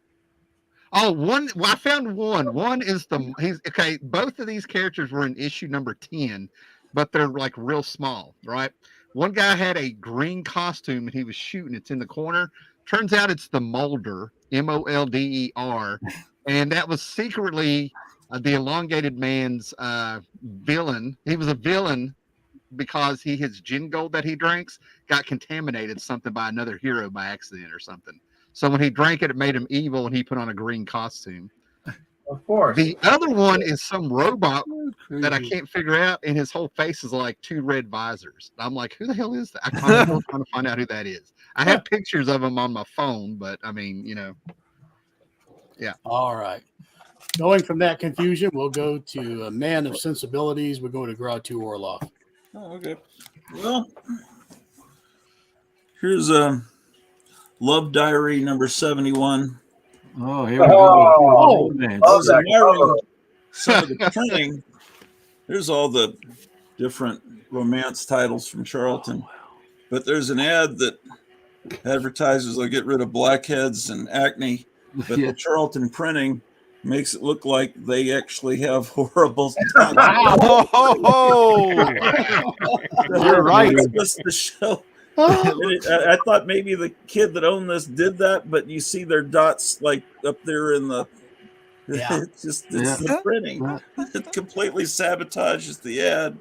[SPEAKER 2] one. Well, I found one. One is he's okay. Both of these characters were in issue number 10, but they're like real small, right? One guy had a green costume, and he was shooting. It's in the corner. Turns out it's the Molder, Molder. And that was secretly the elongated man's villain. He was a villain because his gin gold that he drinks got contaminated something by another hero by accident or something. So when he drank it, it made him evil, and he put on a green costume.
[SPEAKER 4] Of course.
[SPEAKER 2] The other one is some robot that I can't figure out, and his whole face is like 2 red visors. I'm like, who the hell is that? I'm trying to find out who that is. I have pictures of him on my phone, but I mean, you know. Yeah.
[SPEAKER 1] All right. Going from that confusion, we'll go to a man of sensibilities. We're going to Gratu Orloff.
[SPEAKER 8] Oh, okay. Well, here's a Love Diary number 71.
[SPEAKER 6] Oh, here we go.
[SPEAKER 4] Oh,
[SPEAKER 6] Man.
[SPEAKER 4] love that cover.
[SPEAKER 8] Some of the printing. There's all the different romance titles from Charlton. But there's an ad that advertises they'll get rid of blackheads and acne. But the Charlton printing makes it look like they actually have horrible.
[SPEAKER 3] Oh, you're right.
[SPEAKER 8] It's just to show. I thought maybe the kid that owned this did that, but you see their dots like up there in the.
[SPEAKER 1] Yeah.
[SPEAKER 8] It's the printing. It completely sabotages the ad.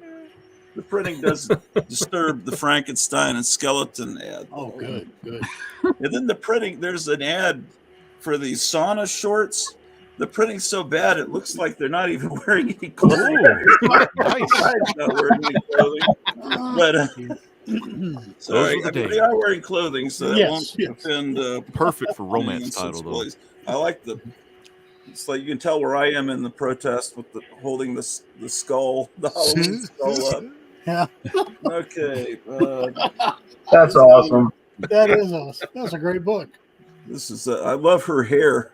[SPEAKER 8] The printing doesn't disturb the Frankenstein and skeleton ad.
[SPEAKER 1] Oh, good.
[SPEAKER 8] And then the printing, there's an ad for these sauna shorts. The printing's so bad, it looks like they're not even wearing any clothing.
[SPEAKER 3] Nice.
[SPEAKER 8] Not wearing any clothing. But sorry, they are wearing clothing, so that won't offend.
[SPEAKER 3] Perfect for romance title, though.
[SPEAKER 8] I like the. It's like you can tell where I am in the protest with the holding the skull, the Halloween skull up.
[SPEAKER 1] Yeah.
[SPEAKER 8] Okay.
[SPEAKER 4] That's awesome.
[SPEAKER 1] That is awesome. That's a great book.
[SPEAKER 8] This is. I love her hair.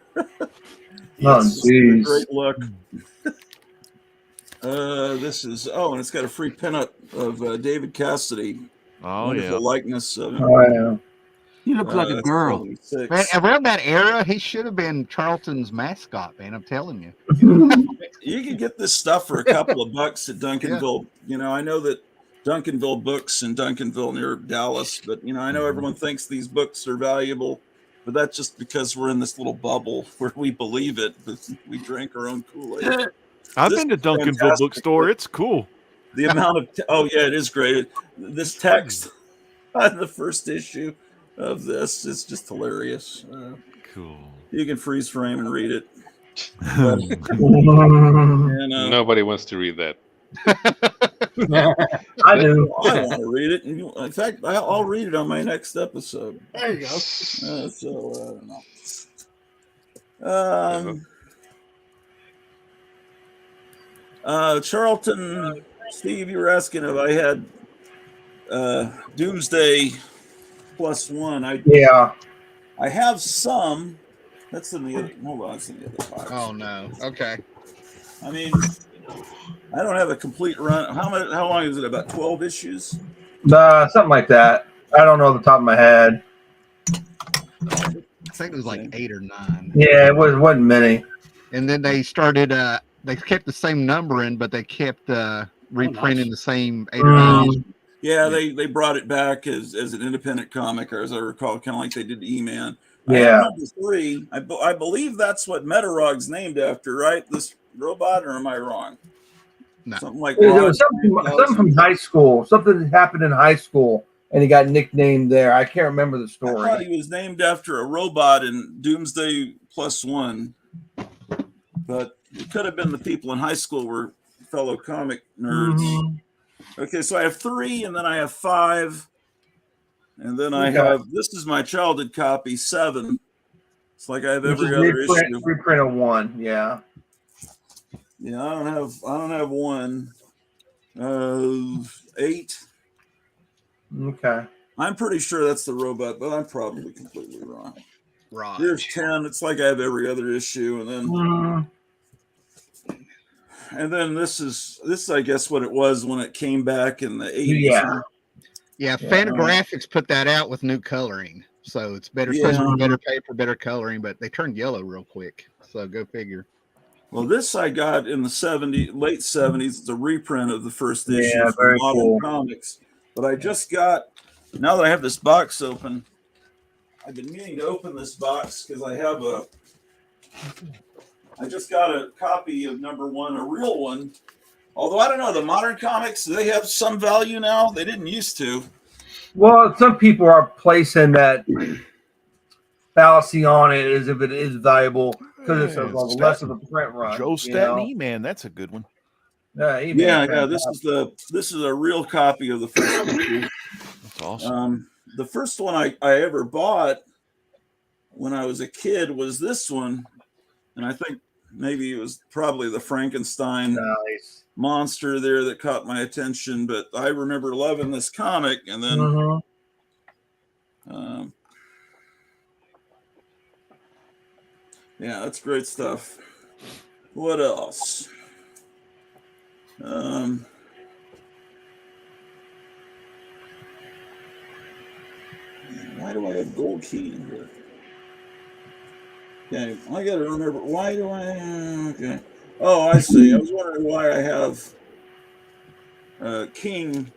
[SPEAKER 4] Oh, geez.
[SPEAKER 8] Great look. This is. Oh, and it's got a free pinup of David Cassidy.
[SPEAKER 3] Oh,
[SPEAKER 8] Wonderful
[SPEAKER 3] yeah.
[SPEAKER 8] likeness of him.
[SPEAKER 4] Oh, yeah.
[SPEAKER 6] You look like a girl.
[SPEAKER 2] Man, around that era, he should have been Charlton's mascot, man. I'm telling you.
[SPEAKER 8] You can get this stuff for a couple of bucks at Duncanville. You know, I know that Duncanville Books in Duncanville near Dallas, but you know, I know everyone thinks these books are valuable, but that's just because we're in this little bubble where we believe it, but we drink our own Kool-Aid.
[SPEAKER 3] I've been to Duncanville bookstore. It's cool.
[SPEAKER 8] The amount of yeah, it is great. This text on the first issue of this is just hilarious.
[SPEAKER 3] Cool.
[SPEAKER 8] You can freeze frame and read it.
[SPEAKER 5] Nobody wants to read that.
[SPEAKER 4] I do.
[SPEAKER 8] I want to read it. And in fact, I'll read it on my next episode.
[SPEAKER 1] There you go.
[SPEAKER 8] So I don't know. Charlton, Steve, you were asking if I had Doomsday +1. I have some. That's in the other. Hold on, it's in the other box.
[SPEAKER 2] Oh no. Okay.
[SPEAKER 8] I mean, I don't have a complete run. How long is it? About 12 issues?
[SPEAKER 4] Something like that. I don't know off the top of my head.
[SPEAKER 2] I think it was like 8 or 9.
[SPEAKER 4] Yeah, it wasn't many.
[SPEAKER 2] And then they started. They kept the same numbering, but they kept reprinting the same 8 or 9 issues.
[SPEAKER 8] Yeah, they brought it back as an independent comic, or as I recall, kind of like they did E-Man.
[SPEAKER 4] Yeah.
[SPEAKER 8] Number 3, I believe that's what Metarog's named after, right? This robot, or am I wrong?
[SPEAKER 2] No.
[SPEAKER 8] Something like
[SPEAKER 4] There was something from high school. Something that happened in high school, and he got nicknamed there. I can't remember the
[SPEAKER 8] I
[SPEAKER 4] story.
[SPEAKER 8] thought he was named after a robot in Doomsday +1, but it could have been the people in high school were fellow comic nerds.
[SPEAKER 4] Mm-hmm.
[SPEAKER 8] Okay, so I have 3, and then I have 5, and then I have, this is my childhood copy, 7. It's like I have every other issue.
[SPEAKER 4] Reprint of 1, yeah.
[SPEAKER 8] Yeah, I don't have 1. 8.
[SPEAKER 4] Okay.
[SPEAKER 8] I'm pretty sure that's the robot, but I'm probably completely wrong.
[SPEAKER 2] Right.
[SPEAKER 8] Here's 10. It's like I have every other issue, and then and then this is I guess what it was when it came back in the 80s.
[SPEAKER 2] Yeah, Fantagraphics put that out with new coloring, so it's better, supposed to be better paper, better coloring, but they turned yellow real quick. So go figure.
[SPEAKER 8] Well, this I got in the late 70s. It's a reprint of the first issue
[SPEAKER 4] Yeah,
[SPEAKER 8] from
[SPEAKER 4] very
[SPEAKER 8] Modern
[SPEAKER 4] cool.
[SPEAKER 8] Comics. But I just got, now that I have this box open, I've been meaning to open this box because I just got a copy of number 1, a real one. Although I don't know, the Modern Comics, do they have some value now? They didn't used to.
[SPEAKER 4] Well, some people are placing that fallacy on it as if it is valuable because it's less of a print run.
[SPEAKER 3] Joe Staten E-Man, that's a good one.
[SPEAKER 8] Yeah. This is a real copy of the first issue.
[SPEAKER 3] That's awesome.
[SPEAKER 8] The first one I ever bought when I was a kid was this one, and I think maybe it was probably the Frankenstein
[SPEAKER 4] Nice.
[SPEAKER 8] monster there that caught my attention. But I remember loving this comic, and then yeah, that's great stuff. What else? Why do I have gold key in here? Okay, I gotta remember. Why do I? Okay. Oh, I see. I was wondering why I have King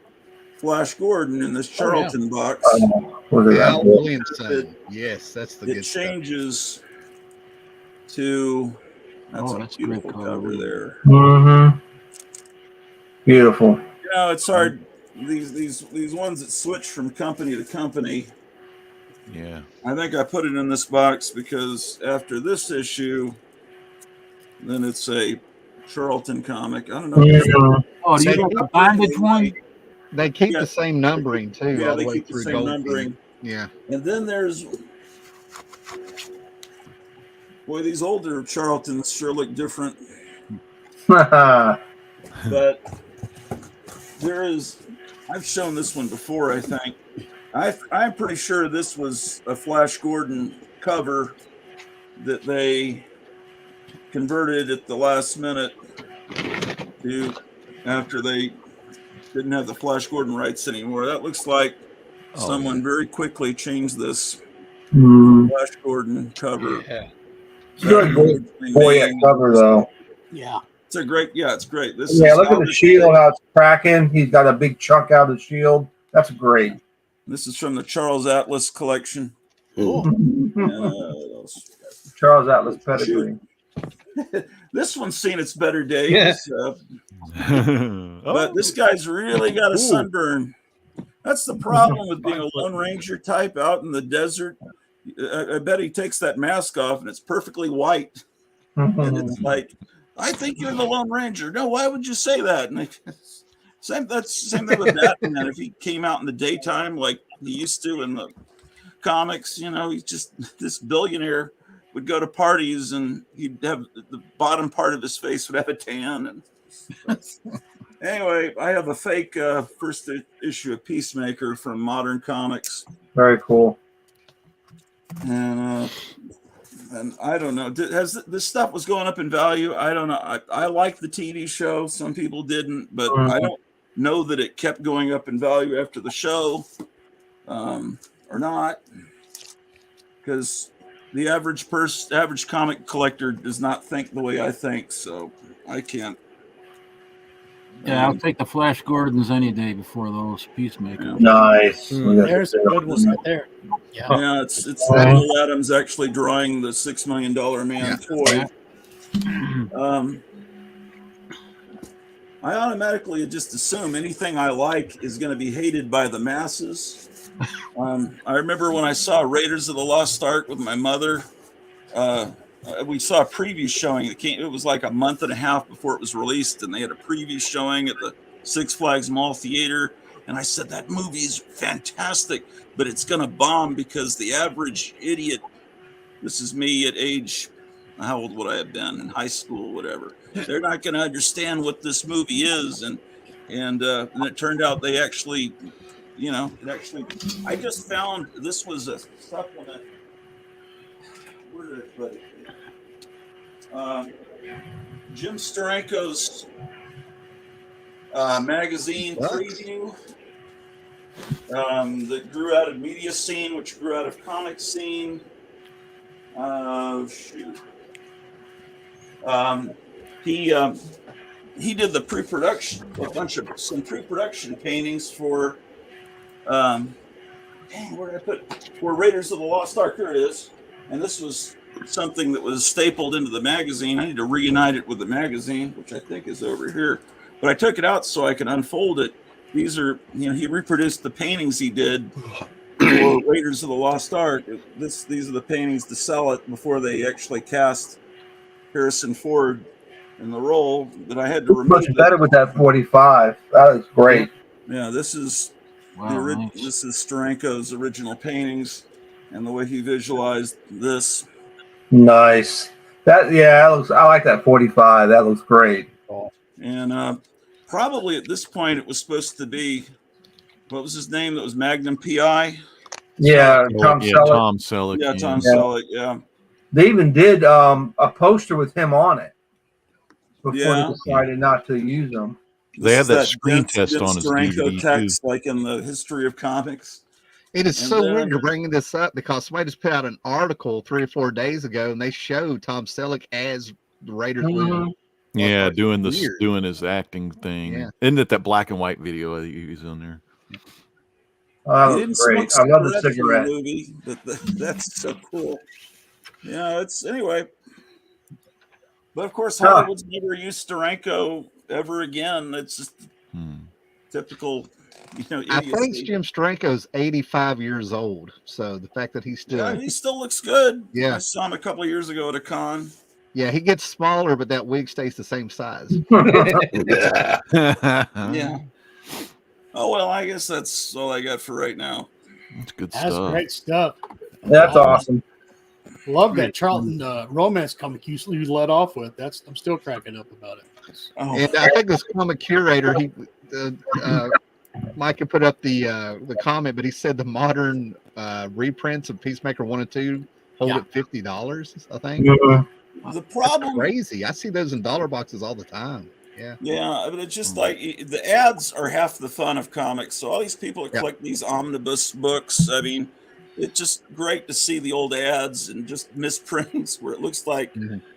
[SPEAKER 8] Flash Gordon in this Charlton box.
[SPEAKER 2] Al Williamson. Yes, that's the
[SPEAKER 8] It
[SPEAKER 2] good stuff.
[SPEAKER 8] changes to. That's a
[SPEAKER 6] that's
[SPEAKER 8] beautiful
[SPEAKER 6] great
[SPEAKER 8] cover there.
[SPEAKER 4] Beautiful.
[SPEAKER 8] You know, it's hard. These ones that switch from company to company.
[SPEAKER 3] Yeah.
[SPEAKER 8] I think I put it in this box because after this issue, then it's a Charlton comic. I don't know.
[SPEAKER 6] Oh, do you got the bondage one?
[SPEAKER 2] They keep the same numbering too.
[SPEAKER 8] Yeah,
[SPEAKER 2] all
[SPEAKER 8] they
[SPEAKER 2] the way
[SPEAKER 8] keep the
[SPEAKER 2] through
[SPEAKER 8] same
[SPEAKER 2] Gold
[SPEAKER 8] numbering.
[SPEAKER 2] Key. Yeah.
[SPEAKER 8] And then there's, boy, these older Charltons sure look different. But there is, I've shown this one before, I think. I'm pretty sure this was a Flash Gordon cover that they converted at the last minute to after they didn't have the Flash Gordon rights anymore. That looks like someone very quickly changed this Flash Gordon cover.
[SPEAKER 9] Yeah.
[SPEAKER 4] It's a good boy cover though.
[SPEAKER 1] Yeah.
[SPEAKER 8] It's a great, it's great. This
[SPEAKER 4] look at the shield, how it's cracking. He's got a big chunk out of the shield. That's great.
[SPEAKER 8] This is from the Charles Atlas collection.
[SPEAKER 4] Charles Atlas pedigree.
[SPEAKER 8] This one's seen its better days. But this guy's really got a sunburn. That's the problem with being a Lone Ranger type out in the desert. I bet he takes that mask off and it's perfectly white. And it's like, I think you're the Lone Ranger. No, why would you say that? And same thing with Batman. If he came out in the daytime like he used to in the comics, he's just this billionaire would go to parties and he'd have the bottom part of his face would have a tan. And anyway, I have a fake first issue of Peacemaker from Modern Comics.
[SPEAKER 4] Very cool.
[SPEAKER 8] And I don't know. This stuff was going up in value? I don't know. I like the TV show. Some people didn't, but I don't know that it kept going up in value after the show or not, because the average comic collector does not think the way I think, so I can't.
[SPEAKER 6] Yeah, I'll take the Flash Gordons any day before those Peacemakers.
[SPEAKER 4] Nice.
[SPEAKER 1] There's a good one right there.
[SPEAKER 8] Yeah, it's Neil Adams actually drawing the $6 Million Man toy. I automatically just assume anything I like is going to be hated by the masses. I remember when I saw Raiders of the Lost Ark with my mother. We saw a preview showing. It was like a month and a half before it was released, and they had a preview showing at the Six Flags Mall Theater. And I said, that movie is fantastic, but it's going to bomb because the average idiot, this is me at age, how old would I have been in high school, whatever. They're not going to understand what this movie is. And it turned out they actually, I just found this was a supplement. Where did I put it? Jim Steranko's magazine preview that grew out of Media Scene, which grew out of Comic Scene. He did the pre-production, some pre-production paintings for where did I put for Raiders of the Lost Ark? Here it is. And this was something that was stapled into the magazine. I need to reunite it with the magazine, which I think is over here. But I took it out so I could unfold it. These are, he reproduced the paintings he did for Raiders of the Lost Ark. These are the paintings to sell it before they actually cast Harrison Ford in the role. That I had to remove.
[SPEAKER 4] Much better with that 45. That is great.
[SPEAKER 8] Yeah, this is
[SPEAKER 6] Wow,
[SPEAKER 8] this is Steranko's original paintings, and the way he visualized this.
[SPEAKER 4] Nice. That looks. I like that 45. That looks great.
[SPEAKER 8] And probably at this point it was supposed to be, what was his name? That was Magnum PI.
[SPEAKER 4] Yeah, Tom Selleck.
[SPEAKER 3] Tom Selleck.
[SPEAKER 8] Yeah, Tom Selleck. Yeah.
[SPEAKER 4] They even did a poster with him on it before
[SPEAKER 8] Yeah.
[SPEAKER 4] they decided not to use them.
[SPEAKER 3] They have
[SPEAKER 8] This
[SPEAKER 3] that
[SPEAKER 8] is
[SPEAKER 3] screen test
[SPEAKER 8] Vince
[SPEAKER 3] on his
[SPEAKER 8] Steranko
[SPEAKER 3] DVD
[SPEAKER 8] text,
[SPEAKER 3] too.
[SPEAKER 8] like in the history of comics.
[SPEAKER 2] It is
[SPEAKER 8] And
[SPEAKER 2] so
[SPEAKER 8] then-
[SPEAKER 2] weird you're bringing this up because somebody just put out an article 3 or 4 days ago, and they showed Tom Selleck as the Raiders.
[SPEAKER 4] Mhm.
[SPEAKER 3] Yeah, doing
[SPEAKER 2] Weird.
[SPEAKER 3] doing his acting thing.
[SPEAKER 2] Yeah.
[SPEAKER 3] Isn't it that black and white video he's on there?
[SPEAKER 4] Oh,
[SPEAKER 8] He
[SPEAKER 4] that
[SPEAKER 8] didn't
[SPEAKER 4] was great.
[SPEAKER 8] smoke
[SPEAKER 4] I love the
[SPEAKER 8] cigarettes in
[SPEAKER 4] cigarette.
[SPEAKER 8] movie, but that's so cool. Yeah, it's anyway. But of course, Hollywood's never used Steranko ever again. It's just typical,
[SPEAKER 2] I think
[SPEAKER 8] idiocy.
[SPEAKER 2] Jim Steranko's 85 years old, so the fact that he's still
[SPEAKER 8] Yeah, he still looks good.
[SPEAKER 2] Yeah.
[SPEAKER 8] I saw him a couple of years ago at a con.
[SPEAKER 2] yeah, he gets smaller, but that wig stays the same size.
[SPEAKER 7] Yeah.
[SPEAKER 8] Yeah. Oh well, I guess that's all I got for right now.
[SPEAKER 3] That's good
[SPEAKER 1] That's
[SPEAKER 3] stuff.
[SPEAKER 1] great stuff.
[SPEAKER 4] That's awesome.
[SPEAKER 1] Love that Charlton romance comic you let off with. I'm still cracking up about it.
[SPEAKER 8] Oh,
[SPEAKER 2] And I think this comic curator, Mike could put up the comment, but he said the modern reprints of Peacemaker 1 and 2 hold at $50, I think.
[SPEAKER 4] Mhm.
[SPEAKER 8] the
[SPEAKER 2] That's
[SPEAKER 8] problem,
[SPEAKER 2] crazy. I see those in dollar boxes all the time. Yeah.
[SPEAKER 8] yeah, but it's just like the ads are half the fun of comics. So all these people that
[SPEAKER 2] Yeah.
[SPEAKER 8] collect these omnibus books, I mean, it's just great to see the old ads and just misprints where it looks like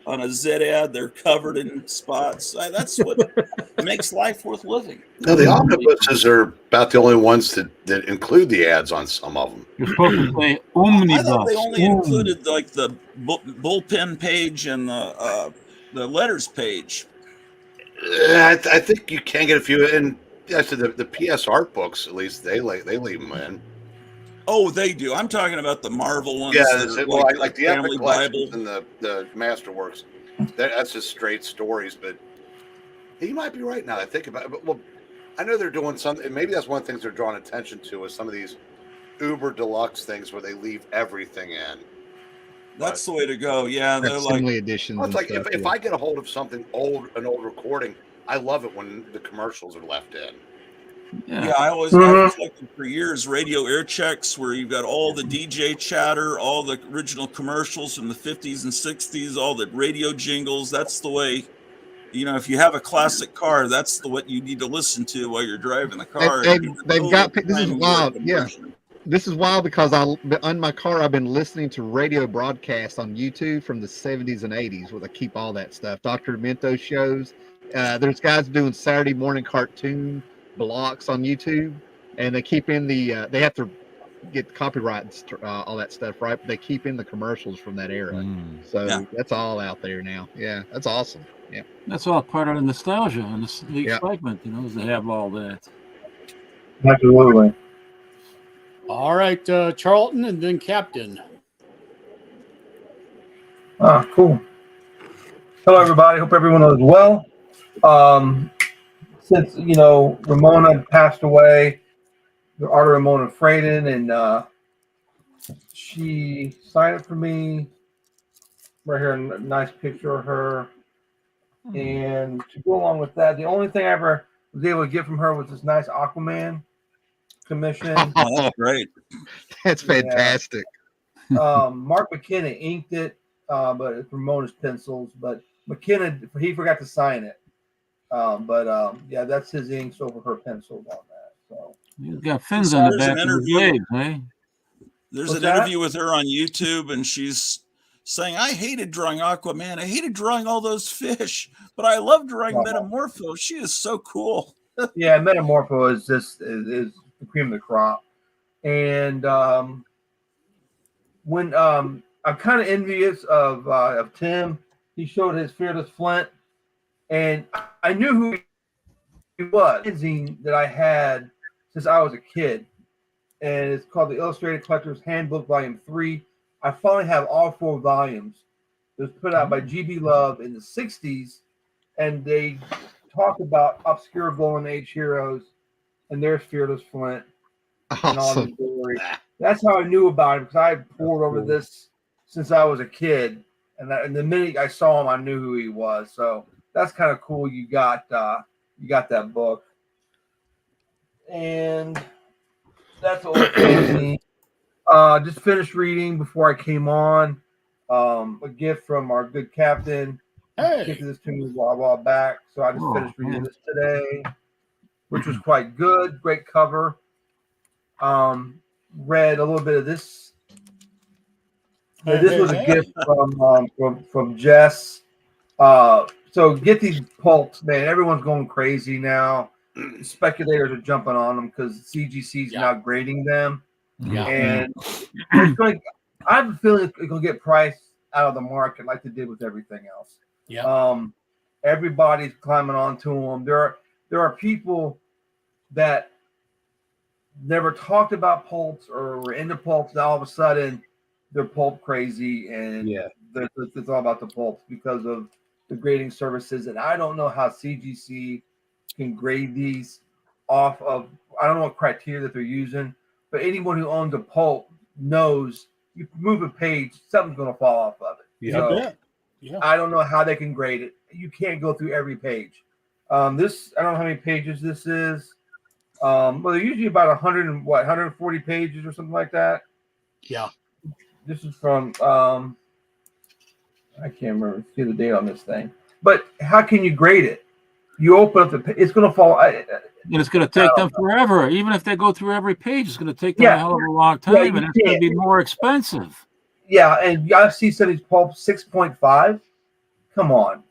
[SPEAKER 8] on a Z ad they're covered in spots. That's what makes life worth living.
[SPEAKER 7] No, the omnibuses are about the only ones that include the ads on some of them.
[SPEAKER 6] You're supposed to say
[SPEAKER 8] I
[SPEAKER 6] omnibus.
[SPEAKER 8] thought they only included like the bullpen page and the letters page.
[SPEAKER 7] I think you can get a few in. Actually, the PS art books, at least they leave them in.
[SPEAKER 8] Oh, they do. I'm talking about the Marvel ones.
[SPEAKER 7] Yeah,
[SPEAKER 8] that are
[SPEAKER 7] like the Epic
[SPEAKER 8] Family
[SPEAKER 7] Collections
[SPEAKER 8] Bible.
[SPEAKER 7] and the Masterworks. That's just straight stories. But you might be right now. I think about it. But, well, I know they're doing something. Maybe that's one of the things they're drawing attention to is some of these uber deluxe things where they leave everything in.
[SPEAKER 8] That's the way to go. Yeah, they're like
[SPEAKER 2] Family editions.
[SPEAKER 7] Well, it's
[SPEAKER 2] and
[SPEAKER 7] like
[SPEAKER 2] stuff,
[SPEAKER 7] if
[SPEAKER 2] yeah.
[SPEAKER 7] I get a hold of something an old recording, I love it when the commercials are left in.
[SPEAKER 8] Yeah, I always I've collected for years radio air checks where you've got all the DJ chatter, all the original commercials from the 50s and 60s, all the radio jingles. That's the way, if you have a classic car, that's what you need to listen to while you're driving the car.
[SPEAKER 2] They've got this is wild. Yeah, this is wild because on my car I've been listening to radio broadcasts on YouTube from the 70s and 80s where they keep all that stuff. Dr. Demento shows. There's guys doing Saturday morning cartoon blocks on YouTube, and they keep in they have to get copyright all that stuff right, but they keep in the commercials from that era. So that's all out there now. Yeah, that's awesome. Yeah,
[SPEAKER 6] That's all part of the nostalgia and the excitement, is to have all that.
[SPEAKER 4] Absolutely.
[SPEAKER 1] All right, Charlton, and then Captain.
[SPEAKER 4] Cool. Hello, everybody. Hope everyone is well. Since Ramona passed away, the art of Ramona Fradon, and she signed it for me. Right here, a nice picture of her. And to go along with that, the only thing I ever was able to get from her was this nice Aquaman commission.
[SPEAKER 8] Oh, that's great.
[SPEAKER 2] That's fantastic.
[SPEAKER 4] Mark McKenna inked it, but it's Ramona's pencils. But McKenna, he forgot to sign it. Yeah, that's his inks over her pencils on that. So
[SPEAKER 6] He's got fins on the back of his legs, eh?
[SPEAKER 8] There's
[SPEAKER 4] What's
[SPEAKER 8] an
[SPEAKER 4] that?
[SPEAKER 8] interview with her on YouTube, and she's saying, I hated drawing Aquaman. I hated drawing all those fish, but I love drawing Metamorpho. She is so cool.
[SPEAKER 4] yeah, Metamorpho is just is the cream of the crop. And when I'm kind of envious of Tim, he showed his Fearless Flint, and I knew who he was. Magazine that I had since I was a kid, and it's called the Illustrated Collector's Handbook, Volume 3. I finally have all 4 volumes. It was put out by GB Love in the 60s, and they talk about obscure Golden Age heroes and their Fearless Flint and all the glory. That's how I knew about it, because I had poured over this since I was a kid, and the minute I saw him, I knew who he was. So that's kind of cool. You got that book, and that's old fancy. Just finished reading before I came on. A gift from our good captain.
[SPEAKER 1] Hey.
[SPEAKER 4] Gifted this to me a while back, so I just finished reading this today, which was quite good. Great cover. Read a little bit of this. This was a gift from Jess. So get these pulps, man. Everyone's going crazy now. Speculators are jumping on them because CGC is now grading them.
[SPEAKER 1] Yeah.
[SPEAKER 4] And I have a feeling it's going to get priced out of the market like they did with everything else.
[SPEAKER 1] Yeah.
[SPEAKER 4] Everybody's climbing onto them. There are people that never talked about pulps or were into pulps. Now all of a sudden they're pulp crazy, and it's all about the pulps because of the grading services. And I don't know how CGC can grade these off of, I don't know what criteria that they're using, but anyone who owns a pulp knows you move a page, something's going to fall off of it.
[SPEAKER 1] Yeah.
[SPEAKER 4] So I don't know how they can grade it. You can't go through every page. This, I don't know how many pages this is. Well, they're usually about 140 pages or something like that.
[SPEAKER 1] Yeah.
[SPEAKER 4] This is from, I can't remember, see the date on this thing. But how can you grade it? You open up it's going to fall.
[SPEAKER 6] And it's going to take them forever. Even if they go through every page, it's going to take them a hell of a long time, and it's going to be more expensive.
[SPEAKER 4] Yeah, and I see some of these pulps 6.5. Come on.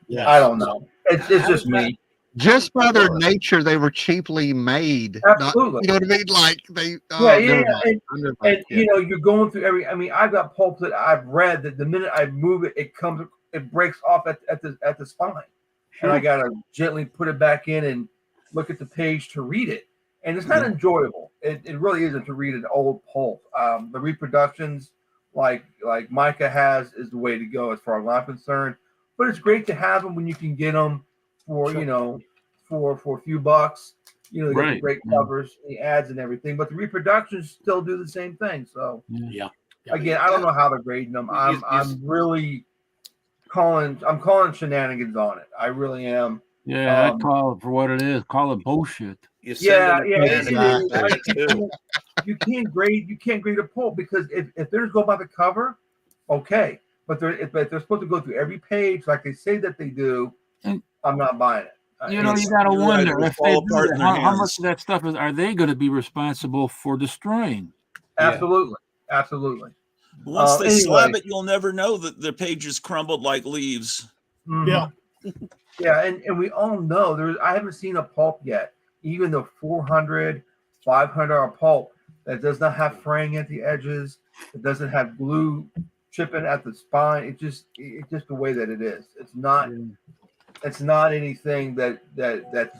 [SPEAKER 1] Yes.
[SPEAKER 4] I don't know. It's just me.
[SPEAKER 2] Just by their nature, they were cheaply made.
[SPEAKER 4] Absolutely.
[SPEAKER 2] You know what I mean? Like they.
[SPEAKER 4] And you know, you're going through every. I mean, I've got pulps that I've read that the minute I move it, it breaks off at the spine, and I gotta gently put it back in and look at the page to read it, and it's not enjoyable. It really isn't to read an old pulp. The reproductions, like Micah has, is the way to go as far as I'm concerned. But it's great to have them when you can get them for for a few bucks. You know, they got the great covers, the ads, and everything. But the reproductions still do the same thing. So again, I don't know how they're grading them. I'm really calling shenanigans on it. I really am.
[SPEAKER 6] Yeah, I call it for what it is. Call it bullshit.
[SPEAKER 4] You can't grade a pulp because if they're go by the cover, okay. But they're supposed to go through every page like they say that they do. I'm not buying it.
[SPEAKER 6] You know, you got to wonder if they do how much of that stuff are they going to be responsible for destroying?
[SPEAKER 4] Absolutely, absolutely.
[SPEAKER 8] Once they slab it, you'll never know that the pages crumbled like leaves.
[SPEAKER 4] Mm-hmm. Yeah, and we all know I haven't seen a pulp yet, even the 400, 500 pulp that does not have fraying at the edges. It doesn't have glue chipping at the spine. It's just the way that it is. It's not anything that's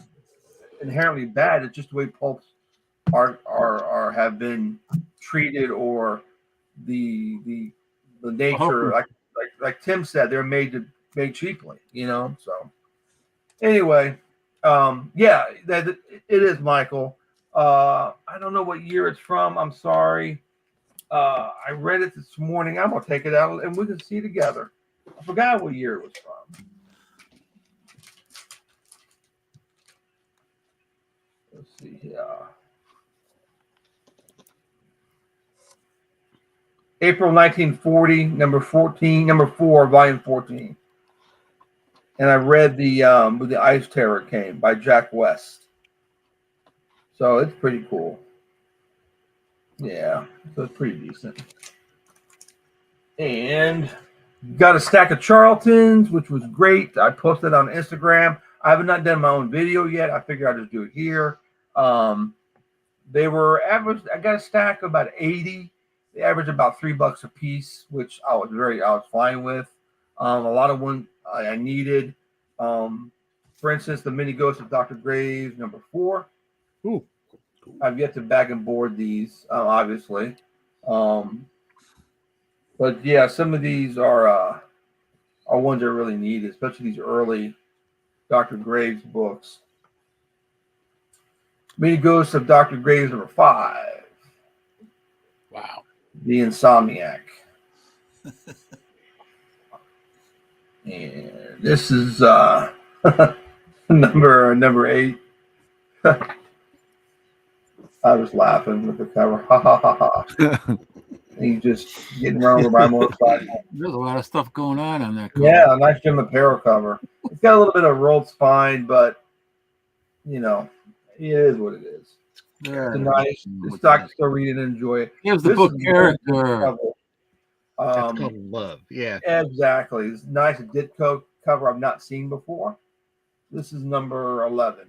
[SPEAKER 4] inherently bad. It's just the way pulps are have been treated, or the nature, like Tim said, they're made cheaply, you know. So anyway, it is Michael. I don't know what year it's from. I'm sorry. I read it this morning. I'm gonna take it out and we can see together. I forgot what year it was from. Let's see here. April 1940, number 4, volume 14. And I read when the Ice Terror Came by Jack West. So it's pretty cool. Yeah, so it's pretty decent. And got a stack of Charltons, which was great. I posted on Instagram. I have not done my own video yet. I figured I'd just do it here. They were average. I got a stack of about 80. They average about $3 a piece, which I was fine with. A lot of ones I needed. For instance, the Mini Ghost of Dr. Graves, number 4.
[SPEAKER 1] Ooh.
[SPEAKER 4] I've yet to bag and board these, obviously. But yeah, some of these are ones I really need, especially these early Dr. Graves books. Mini Ghost of Dr. Graves, number 5.
[SPEAKER 1] Wow.
[SPEAKER 4] The Insomniac. And this is number 8. I was laughing with the cover. Ha ha ha ha. He's just getting run over by a motorcycle.
[SPEAKER 6] There's a lot of stuff going on that cover.
[SPEAKER 4] Yeah, a nice Jim Aparo cover. It's got a little bit of rolled spine, but you know, it is what it is.
[SPEAKER 6] Yeah.
[SPEAKER 4] It's nice. It's I can still read it and enjoy it.
[SPEAKER 6] Here's the book character.
[SPEAKER 2] That's called Love. Yeah.
[SPEAKER 4] Exactly. It's a nice Ditko cover I've not seen before. This is number 11.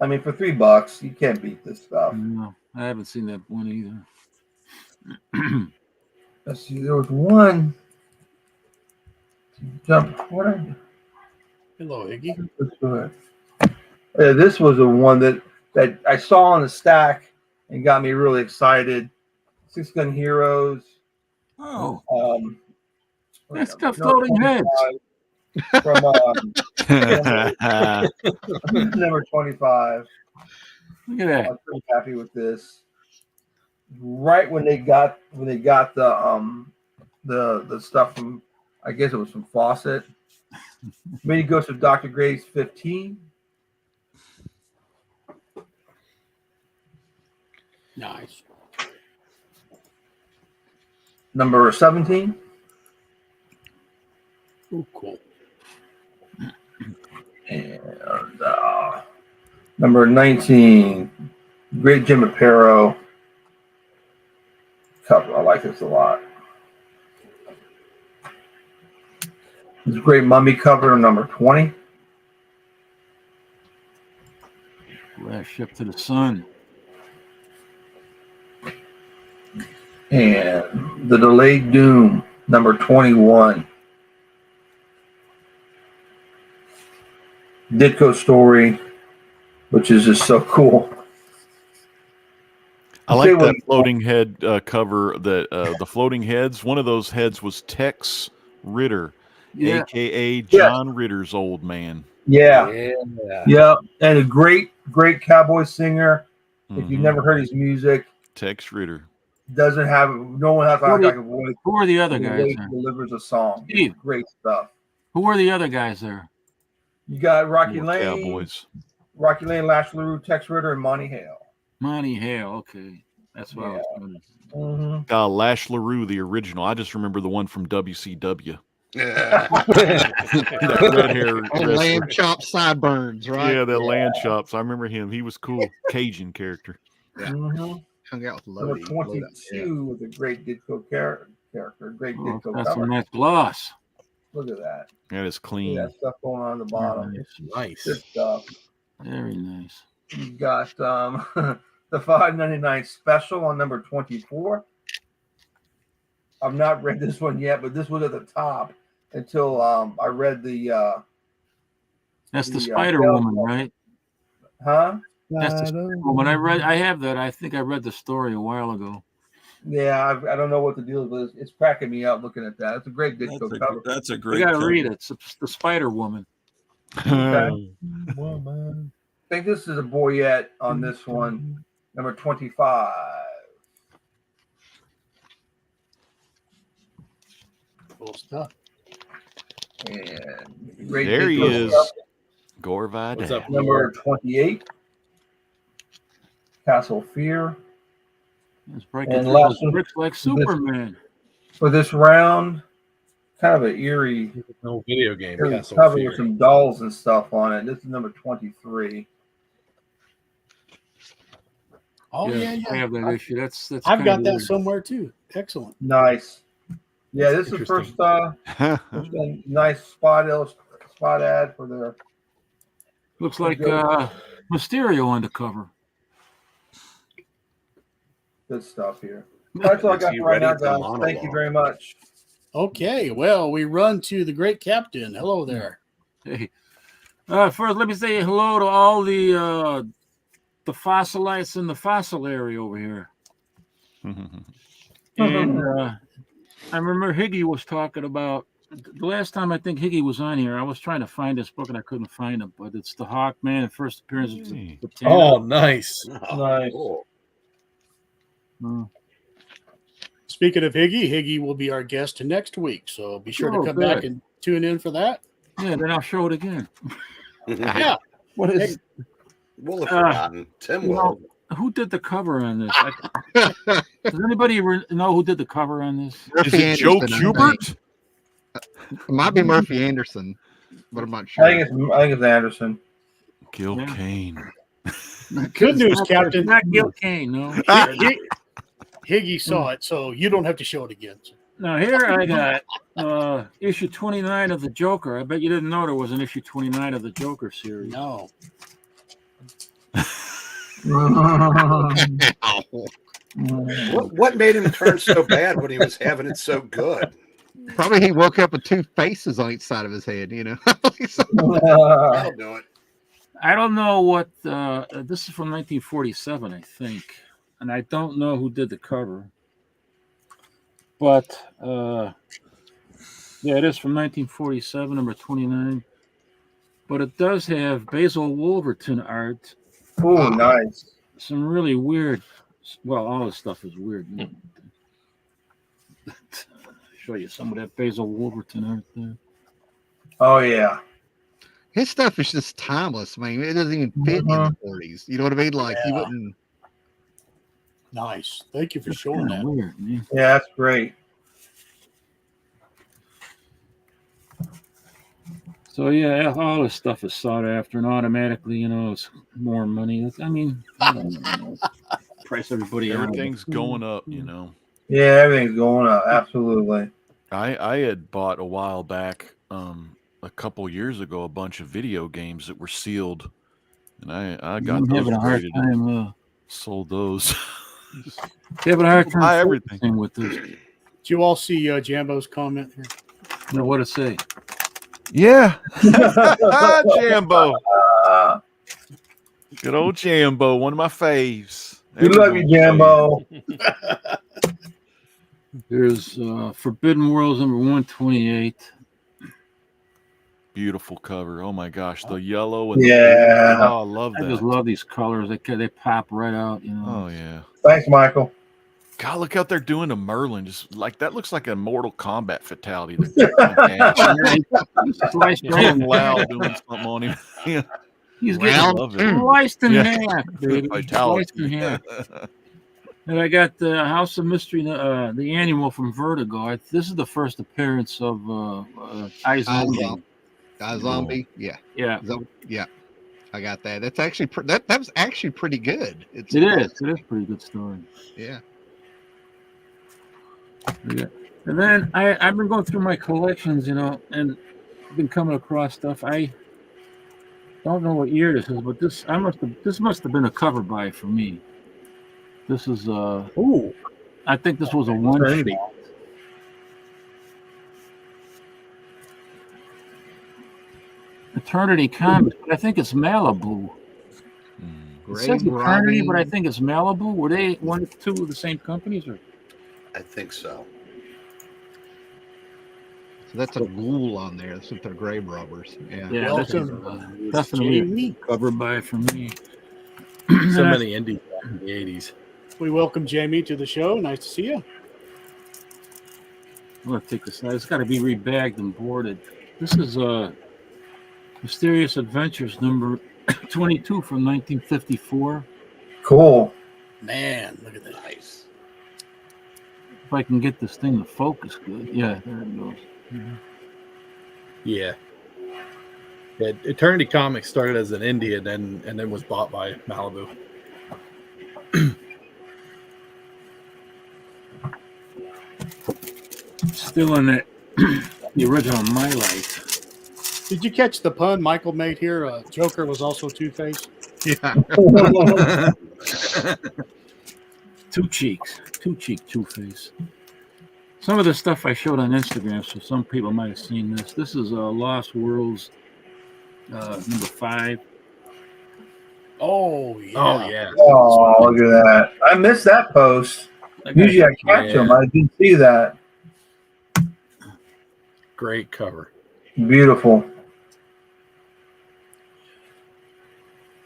[SPEAKER 4] I mean, for $3, you can't beat this stuff.
[SPEAKER 6] No, I haven't seen that one either.
[SPEAKER 4] Let's see. There was one. Jump. What?
[SPEAKER 1] Hello, Iggy.
[SPEAKER 4] This was the one that I saw on the stack and got me really excited. Six Gun Heroes.
[SPEAKER 8] Oh,
[SPEAKER 6] That's got floating heads.
[SPEAKER 4] From number 25.
[SPEAKER 6] Look at that.
[SPEAKER 4] I'm pretty happy with this. Right when they got the stuff from, I guess it was from Fawcett. Mini Ghost of Dr. Graves 15.
[SPEAKER 1] Nice.
[SPEAKER 4] Number 17.
[SPEAKER 1] Oh, cool.
[SPEAKER 4] And number 19, Great Jim Aparo cover. I like this a lot. This great mummy cover, number 20.
[SPEAKER 6] Last ship to the sun.
[SPEAKER 4] And The Delayed Doom, number 21. Ditko story, which is just so cool.
[SPEAKER 3] I like that floating head cover. That the floating heads. One of those heads was Tex Ritter, aka John Ritter's old man.
[SPEAKER 4] Yeah, and a great cowboy singer. If you've never heard his music,
[SPEAKER 3] Tex Ritter
[SPEAKER 4] doesn't have no one has like a voice.
[SPEAKER 6] Who are the other guys?
[SPEAKER 4] Delivers a song.
[SPEAKER 6] Steve.
[SPEAKER 4] Great stuff.
[SPEAKER 6] Who are the other guys there?
[SPEAKER 4] You got Rocky
[SPEAKER 3] More
[SPEAKER 4] Lane,
[SPEAKER 3] Cowboys.
[SPEAKER 4] Rocky Lane, Lash LaRue, Tex Ritter, and Monty Hale.
[SPEAKER 6] Monty Hale. Okay, that's what I was doing.
[SPEAKER 4] Mm-hmm.
[SPEAKER 3] Lash LaRue, the original. I just remember the one from WCW.
[SPEAKER 7] Yeah.
[SPEAKER 3] That red hair wrestler.
[SPEAKER 2] Lamb chop sideburns, right?
[SPEAKER 3] Yeah, that land chops. I remember him. He was cool. Cajun character.
[SPEAKER 2] Yeah.
[SPEAKER 4] Mm-hmm.
[SPEAKER 2] Hung out with
[SPEAKER 4] Number
[SPEAKER 2] Lodi.
[SPEAKER 4] 22 with a great Ditko character. Great
[SPEAKER 6] Oh,
[SPEAKER 4] Ditko
[SPEAKER 6] that's
[SPEAKER 4] cover.
[SPEAKER 6] some nice gloss.
[SPEAKER 4] Look at that.
[SPEAKER 3] That is clean.
[SPEAKER 4] That stuff going on the bottom.
[SPEAKER 9] Nice.
[SPEAKER 4] Good stuff.
[SPEAKER 6] Very nice.
[SPEAKER 4] You got the $5.99 special on number 24. I've not read this one yet, but this was at the top until I read the.
[SPEAKER 6] That's the Spider Woman, right?
[SPEAKER 4] Huh?
[SPEAKER 6] That's the Spider Woman. I have that. I think I read the story a while ago.
[SPEAKER 4] Yeah, I don't know what the deal is, but it's cracking me up looking at that. It's a great Ditko cover.
[SPEAKER 8] That's a
[SPEAKER 6] You
[SPEAKER 8] great.
[SPEAKER 6] got to
[SPEAKER 8] cover.
[SPEAKER 6] read it. It's the Spider Woman.
[SPEAKER 4] Okay. I think this is a boyette on this one, number 25.
[SPEAKER 1] Cool stuff.
[SPEAKER 4] And great
[SPEAKER 3] There he
[SPEAKER 4] Ditko
[SPEAKER 3] is.
[SPEAKER 4] stuff.
[SPEAKER 3] Gore
[SPEAKER 9] What's
[SPEAKER 3] Vidal.
[SPEAKER 9] up?
[SPEAKER 4] Number 28, Castle Fear.
[SPEAKER 6] It's breaking
[SPEAKER 4] And
[SPEAKER 6] through
[SPEAKER 4] last
[SPEAKER 6] those
[SPEAKER 4] one-
[SPEAKER 6] bricks like Superman.
[SPEAKER 4] For this round, kind of an eerie
[SPEAKER 9] No video game. Castle
[SPEAKER 4] cover
[SPEAKER 9] Fear.
[SPEAKER 4] with some dolls and stuff on it. This is number 23.
[SPEAKER 1] Oh
[SPEAKER 6] I
[SPEAKER 1] yeah.
[SPEAKER 6] have that issue. That's
[SPEAKER 1] I've
[SPEAKER 6] kinda
[SPEAKER 1] got that
[SPEAKER 6] weird.
[SPEAKER 1] somewhere too. Excellent.
[SPEAKER 4] Nice. Yeah, this is the
[SPEAKER 9] Interesting.
[SPEAKER 4] first nice spot ad for their.
[SPEAKER 6] Looks like
[SPEAKER 4] Good.
[SPEAKER 6] Mysterio on the cover.
[SPEAKER 4] Good stuff here. That's all I got
[SPEAKER 7] Is he
[SPEAKER 4] for right now,
[SPEAKER 7] ready to
[SPEAKER 4] guys.
[SPEAKER 7] monologue?
[SPEAKER 4] Thank you very much.
[SPEAKER 1] Okay, well, we run to the great captain. Hello there.
[SPEAKER 6] Hey, first let me say hello to all the fossilites in the fossil area over here. And I remember Higgy was talking about the last time I think Higgy was on here. I was trying to find this book and I couldn't find it, but it's the Hawkman, the first appearance of the
[SPEAKER 9] Oh, nice.
[SPEAKER 4] Nice.
[SPEAKER 6] Mm.
[SPEAKER 1] Speaking of Higgy will be our guest next week, so be sure to come back and tune in for that.
[SPEAKER 6] Yeah, then I'll show it again.
[SPEAKER 1] Yeah.
[SPEAKER 6] What is?
[SPEAKER 7] We'll have forgotten. Tim will.
[SPEAKER 6] Who did the cover on this? Does anybody know who did the cover on this?
[SPEAKER 3] Is it Joe Kubert?
[SPEAKER 2] It might be Murphy Anderson, but I'm not sure.
[SPEAKER 4] I think it's Anderson.
[SPEAKER 3] Gil Kane.
[SPEAKER 1] Good news, Captain.
[SPEAKER 6] Not Gil Kane, no.
[SPEAKER 1] Higgy saw it, so you don't have to show it again.
[SPEAKER 6] Now here I got issue 29 of the Joker. I bet you didn't know there was an issue 29 of the Joker series.
[SPEAKER 1] No.
[SPEAKER 7] What made him turn so bad when he was having it so good?
[SPEAKER 2] Probably he woke up with two faces on each side of his head, you know.
[SPEAKER 7] I'll do it.
[SPEAKER 6] I don't know what this is from 1947, I think, and I don't know who did the cover, but yeah, it is from 1947, number 29. But it does have Basil Wolverton art.
[SPEAKER 4] Oh, nice.
[SPEAKER 6] Some really weird. Well, all this stuff is weird. You know? Show you some of that Basil Wolverton art there.
[SPEAKER 4] Oh yeah.
[SPEAKER 2] His stuff is just timeless. I mean, it doesn't even fit in the 40s. You know what I mean? Like he wouldn't.
[SPEAKER 1] Nice. Thank you for showing that.
[SPEAKER 6] Weird, man.
[SPEAKER 4] Yeah, that's great.
[SPEAKER 6] So yeah, all this stuff is sought after, and automatically, you know, it's more money. I mean, I don't know. Price everybody out.
[SPEAKER 3] Everything's going up, you know.
[SPEAKER 4] Yeah, everything's going up. Absolutely.
[SPEAKER 3] I had bought a while back, a couple years ago, a bunch of video games that were sealed, and I got
[SPEAKER 6] I'm
[SPEAKER 3] those
[SPEAKER 6] having a hard
[SPEAKER 3] graded,
[SPEAKER 6] time.
[SPEAKER 3] sold those.
[SPEAKER 6] Having a hard time
[SPEAKER 3] Buy everything
[SPEAKER 6] with this.
[SPEAKER 1] Did you all see Jambo's comment here?
[SPEAKER 6] No, what to say?
[SPEAKER 3] Yeah, Jambo. Good old Jambo, one of my faves.
[SPEAKER 4] We love you, Jambo.
[SPEAKER 6] There's Forbidden Worlds number 128.
[SPEAKER 3] Beautiful cover. Oh my gosh, the yellow and
[SPEAKER 4] Yeah.
[SPEAKER 3] oh, I love
[SPEAKER 6] I
[SPEAKER 3] that.
[SPEAKER 6] just love these colors. They pop right out. You know.
[SPEAKER 3] Oh yeah.
[SPEAKER 4] Thanks, Michael.
[SPEAKER 3] God, look out there doing a Merlin. Just like that looks like a Mortal Kombat fatality. Going loud doing something on him. Yeah.
[SPEAKER 6] He's
[SPEAKER 3] I
[SPEAKER 6] getting
[SPEAKER 3] love it.
[SPEAKER 6] sliced in
[SPEAKER 3] Yeah.
[SPEAKER 6] half, baby.
[SPEAKER 3] Fatality.
[SPEAKER 6] Sliced in half. And I got the House of Mystery, the annual from Vertigo. This is the first appearance of iZombie.
[SPEAKER 2] iZombie, yeah,
[SPEAKER 6] Yeah,
[SPEAKER 2] yeah. I got that. That's actually that was actually pretty good.
[SPEAKER 6] it is. It is a pretty good story.
[SPEAKER 2] Yeah.
[SPEAKER 6] Yeah. And then I've been going through my collections, you know, and been coming across stuff. I don't know what year this is, but this must have been a cover buy for me. This is I think this was a one shot. Eternity Comics, but I think it's Malibu. It says Eternity, but I think it's Malibu. Were they two of the same companies, or?
[SPEAKER 7] I think so.
[SPEAKER 2] So that's a ghoul on there. That's with the grave robbers. Yeah.
[SPEAKER 6] Yeah, that's definitely a cover buy for me.
[SPEAKER 9] So many indies back in the 80s.
[SPEAKER 1] We welcome Jamie to the show. Nice to see you.
[SPEAKER 6] I'm gonna take this. It's got to be rebagged and boarded. This is Mysterious Adventures number 22 from 1954.
[SPEAKER 4] Cool.
[SPEAKER 1] Man, look at that.
[SPEAKER 7] Nice.
[SPEAKER 6] If I can get this thing to focus good. Yeah, there it goes.
[SPEAKER 9] Yeah. Eternity Comics started as an indie and then was bought by Malibu.
[SPEAKER 6] Still in the original My Life.
[SPEAKER 1] Did you catch the pun Michael made here? Joker was also Two-Face.
[SPEAKER 2] Yeah.
[SPEAKER 6] Two-Cheek, Two-Face. Some of the stuff I showed on Instagram, so some people might have seen this. This is Lost Worlds number 5.
[SPEAKER 1] Oh, yeah.
[SPEAKER 9] Oh, yeah.
[SPEAKER 4] Oh, look at that. I missed that post. Usually I catch them. I didn't see that.
[SPEAKER 9] Great cover.
[SPEAKER 4] Beautiful.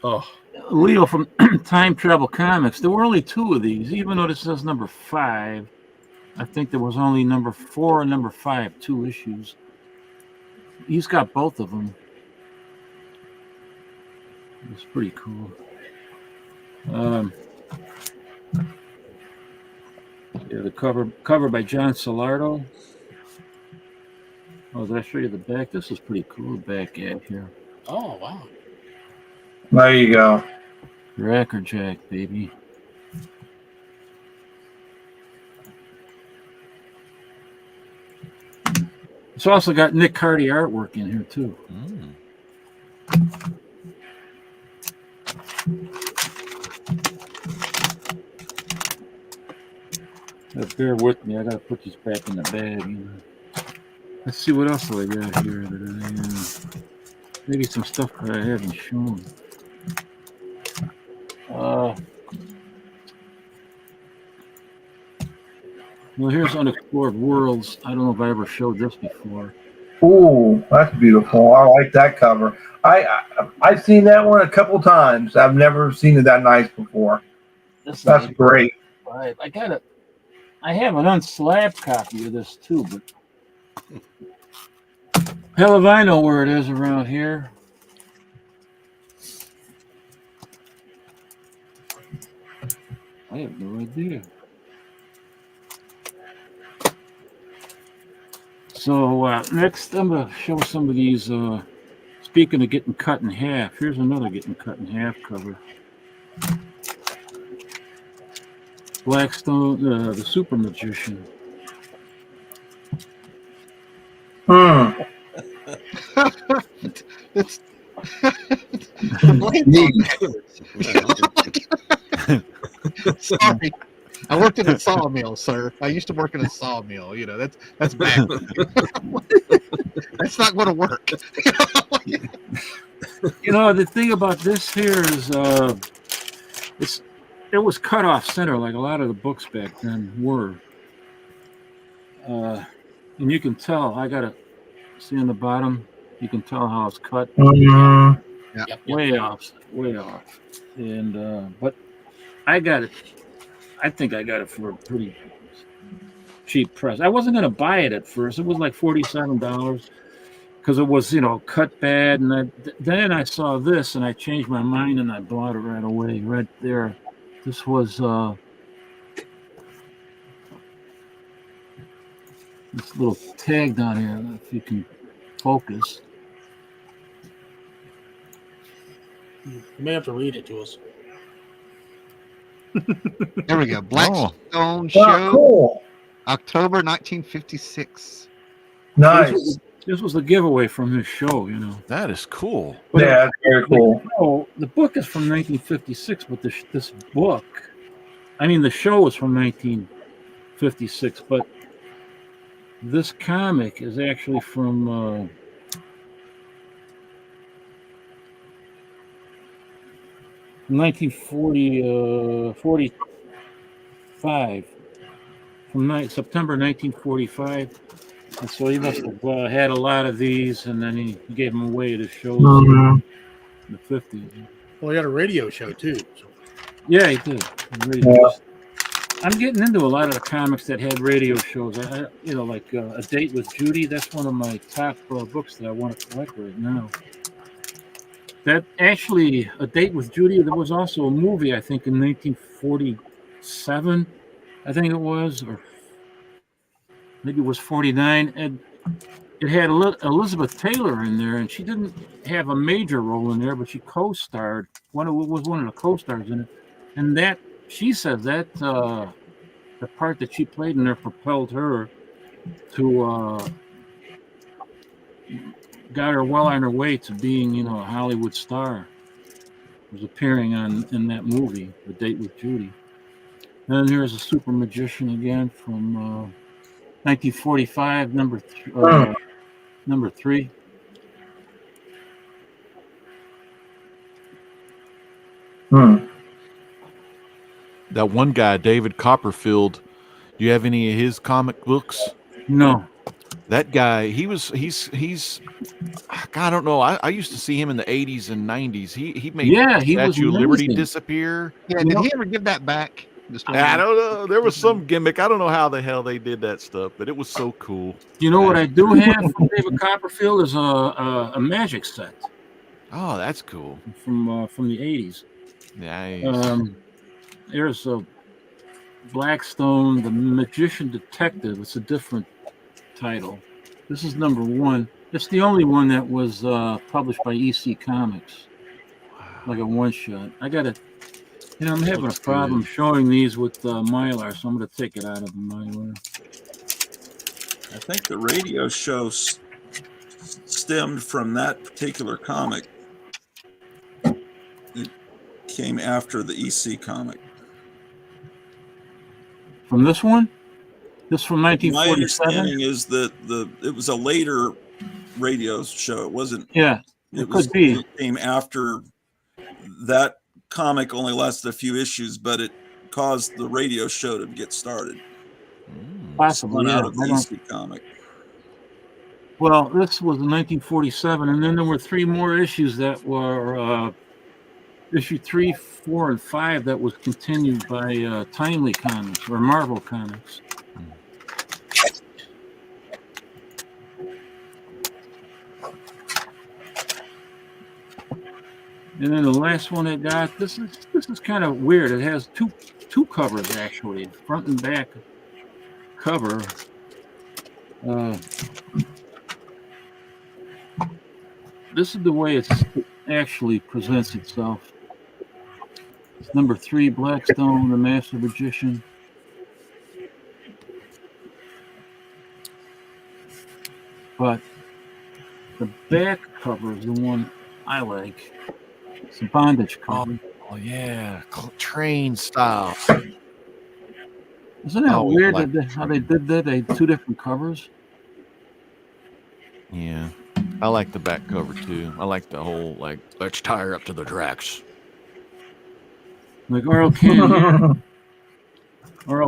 [SPEAKER 9] Oh,
[SPEAKER 6] Leo from Time Travel Comics. There were only 2 of these, even though this says number 5. I think there was only number 4 and number 5, 2 issues. He's got both of them. It's pretty cool. Yeah, the cover by John Solardo. Oh, did I show you the back? This is pretty cool. Back ad here.
[SPEAKER 1] Oh, wow.
[SPEAKER 4] There you go.
[SPEAKER 6] Cracker Jack, baby. It's also got Nick Cardy artwork in here too. Bear with me. I gotta put these back in the bag. You know. Let's see what else I got here. Maybe some stuff that I haven't shown. Well, here's Unexplored Worlds. I don't know if I ever showed this before.
[SPEAKER 4] Ooh, that's beautiful. I like that cover. I've seen that one a couple times. I've never seen it that nice before. That's great.
[SPEAKER 6] I have an unslabbed copy of this too, but hell if I know where it is around here. I have no idea. So next, I'm going to show some of these. Speaking of getting cut in half, here's another getting cut in half cover. Blackstone, the Super Magician.
[SPEAKER 2] It's sorry. I worked in a sawmill, sir. I used to work in a sawmill. You know, that's bad. That's not going to work.
[SPEAKER 6] You know, the thing about this here is it was cut off center like a lot of the books back then were. And you can tell, I got to see on the bottom, you can tell how it's cut.
[SPEAKER 4] Mm-hmm.
[SPEAKER 6] Way off. And, but I got it. I think I got it for a pretty cheap price. I wasn't going to buy it at first. It was like $47 because it was, cut bad. And then I saw this and I changed my mind and I bought it right away, right there. This was this little tag down here, if you can focus.
[SPEAKER 1] You may have to read it to us.
[SPEAKER 2] There we go. Blackstone
[SPEAKER 4] Oh,
[SPEAKER 2] Show,
[SPEAKER 4] cool.
[SPEAKER 2] October 1956.
[SPEAKER 4] Nice.
[SPEAKER 6] This was the giveaway from this show,
[SPEAKER 3] That is cool.
[SPEAKER 6] But
[SPEAKER 4] Yeah, that's very cool.
[SPEAKER 6] the book is from 1956, but this book, the show is from 1956, but this comic is actually from 1945, from September 1945. And so he must have had a lot of these, and then he gave them away to shows in the 50s.
[SPEAKER 1] Well, he had a radio show too. So.
[SPEAKER 6] Yeah, he did.
[SPEAKER 4] Yeah.
[SPEAKER 6] I'm getting into a lot of the comics that had radio shows. Like A Date with Judy. That's one of my top books that I want to collect right now. That actually, A Date with Judy, there was also a movie, I think, in 1947, I think it was, or maybe it was 49, and it had Elizabeth Taylor in there, and she didn't have a major role in there, but she co-starred. Was one of the co-stars in it, and that she said that the part that she played in there propelled her to got her well on her way to being, a Hollywood star. Was appearing in that movie, A Date with Judy. And then here's a Super Magician again from 1945, number 3.
[SPEAKER 3] That one guy, David Copperfield. Do you have any of his comic books?
[SPEAKER 6] No.
[SPEAKER 3] That guy, he's I don't know. I used to see him in the 80s and 90s. He made
[SPEAKER 6] he was
[SPEAKER 3] Statue of Liberty
[SPEAKER 6] amazing.
[SPEAKER 3] disappear.
[SPEAKER 2] Yeah, did he ever give that back? Just
[SPEAKER 3] I don't know. There was some gimmick. I don't know how the hell they did that stuff, but it was so cool.
[SPEAKER 6] You know what I do have from David Copperfield is a magic set
[SPEAKER 3] Oh, that's cool.
[SPEAKER 6] from the 80s.
[SPEAKER 3] Nice.
[SPEAKER 6] There's a Blackstone, The Magician Detective. It's a different title. This is number 1. It's the only one that was published by EC Comics, like a one-shot. I got to, I'm having a problem showing these with Mylar, so I'm going to take it out of the Mylar.
[SPEAKER 8] I think the radio show stemmed from that particular comic. It came after the EC comic.
[SPEAKER 6] From this one? This from
[SPEAKER 8] My
[SPEAKER 6] 1947?
[SPEAKER 8] understanding is that it was a later radio show. It wasn't.
[SPEAKER 6] Yeah, it could be.
[SPEAKER 8] It came after that comic. Only lasted a few issues, but it caused the radio show to get started.
[SPEAKER 6] Possibly,
[SPEAKER 8] out of the EC comic.
[SPEAKER 6] Well, this was in 1947, and then there were 3 more issues that were issue 3, 4, and 5 that was continued by Timely Comics or Marvel Comics. And then the last one I got, this is kind of weird. It has two covers actually, front and back cover. This is the way it actually presents itself. It's number 3, Blackstone, the Master Magician. But the back cover is the one I like. It's a bondage cover.
[SPEAKER 3] Oh yeah, train style.
[SPEAKER 6] Isn't that weird how they did that? They had 2 different covers.
[SPEAKER 3] Yeah, I like the back cover too. I like the whole let's tie her up to the tracks.
[SPEAKER 6] Like Earl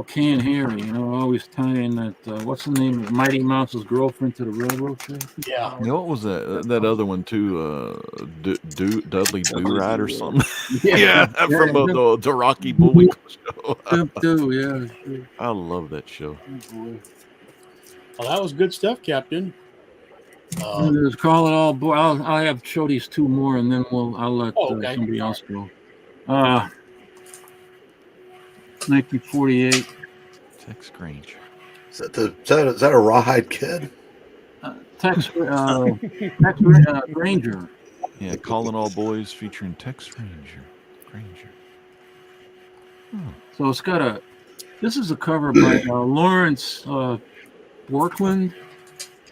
[SPEAKER 6] Can Harry, always tying that. What's the name of Mighty Mouse's girlfriend to the railroad track?
[SPEAKER 1] Yeah.
[SPEAKER 3] You know what was that other one too? Dudley Do-Right or something? Yeah, from the Rocky Bully show.
[SPEAKER 6] Yeah, sure.
[SPEAKER 3] I love that show.
[SPEAKER 6] Oh, boy.
[SPEAKER 1] Well, that was good stuff, Captain.
[SPEAKER 6] Just call it all, boy. I'll have show these 2 more, and then I'll let somebody else go. 1948.
[SPEAKER 3] Tex Granger.
[SPEAKER 7] Is that a rawhide kid?
[SPEAKER 6] Tex Granger.
[SPEAKER 3] Yeah, Calling All Boys featuring Tex Granger. Oh.
[SPEAKER 6] So it's got this is a cover by Lawrence Borkland.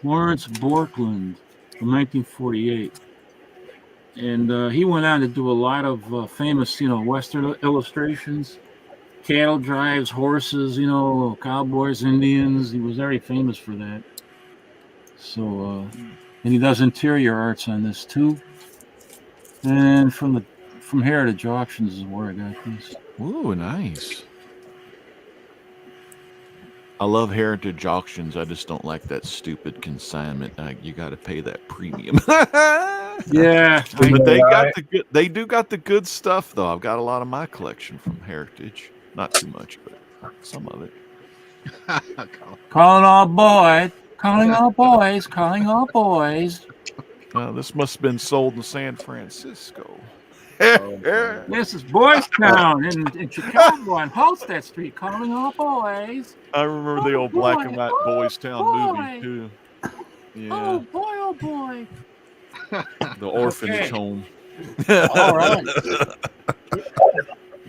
[SPEAKER 6] Lawrence Borkland from 1948. And he went on to do a lot of famous, Western illustrations. Cattle drives, horses, cowboys, Indians. He was very famous for that. So, and he does interior arts on this too. And from Heritage Auctions is where I got these.
[SPEAKER 3] Ooh, nice. I love Heritage Auctions. I just don't like that stupid consignment. You got to pay that premium.
[SPEAKER 6] Yeah,
[SPEAKER 3] but they do got the good stuff though. I've got a lot of my collection from Heritage. Not too much, but some of it.
[SPEAKER 6] Calling all boys. Calling all boys. Calling all boys.
[SPEAKER 3] This must have been sold in San Francisco.
[SPEAKER 6] This is Boys Town in Chicago on Halstead Street. Calling all boys.
[SPEAKER 3] I remember the old black and white Boys Town movie too. Yeah.
[SPEAKER 6] Oh boy, oh boy.
[SPEAKER 3] The orphanage home.
[SPEAKER 1] All right.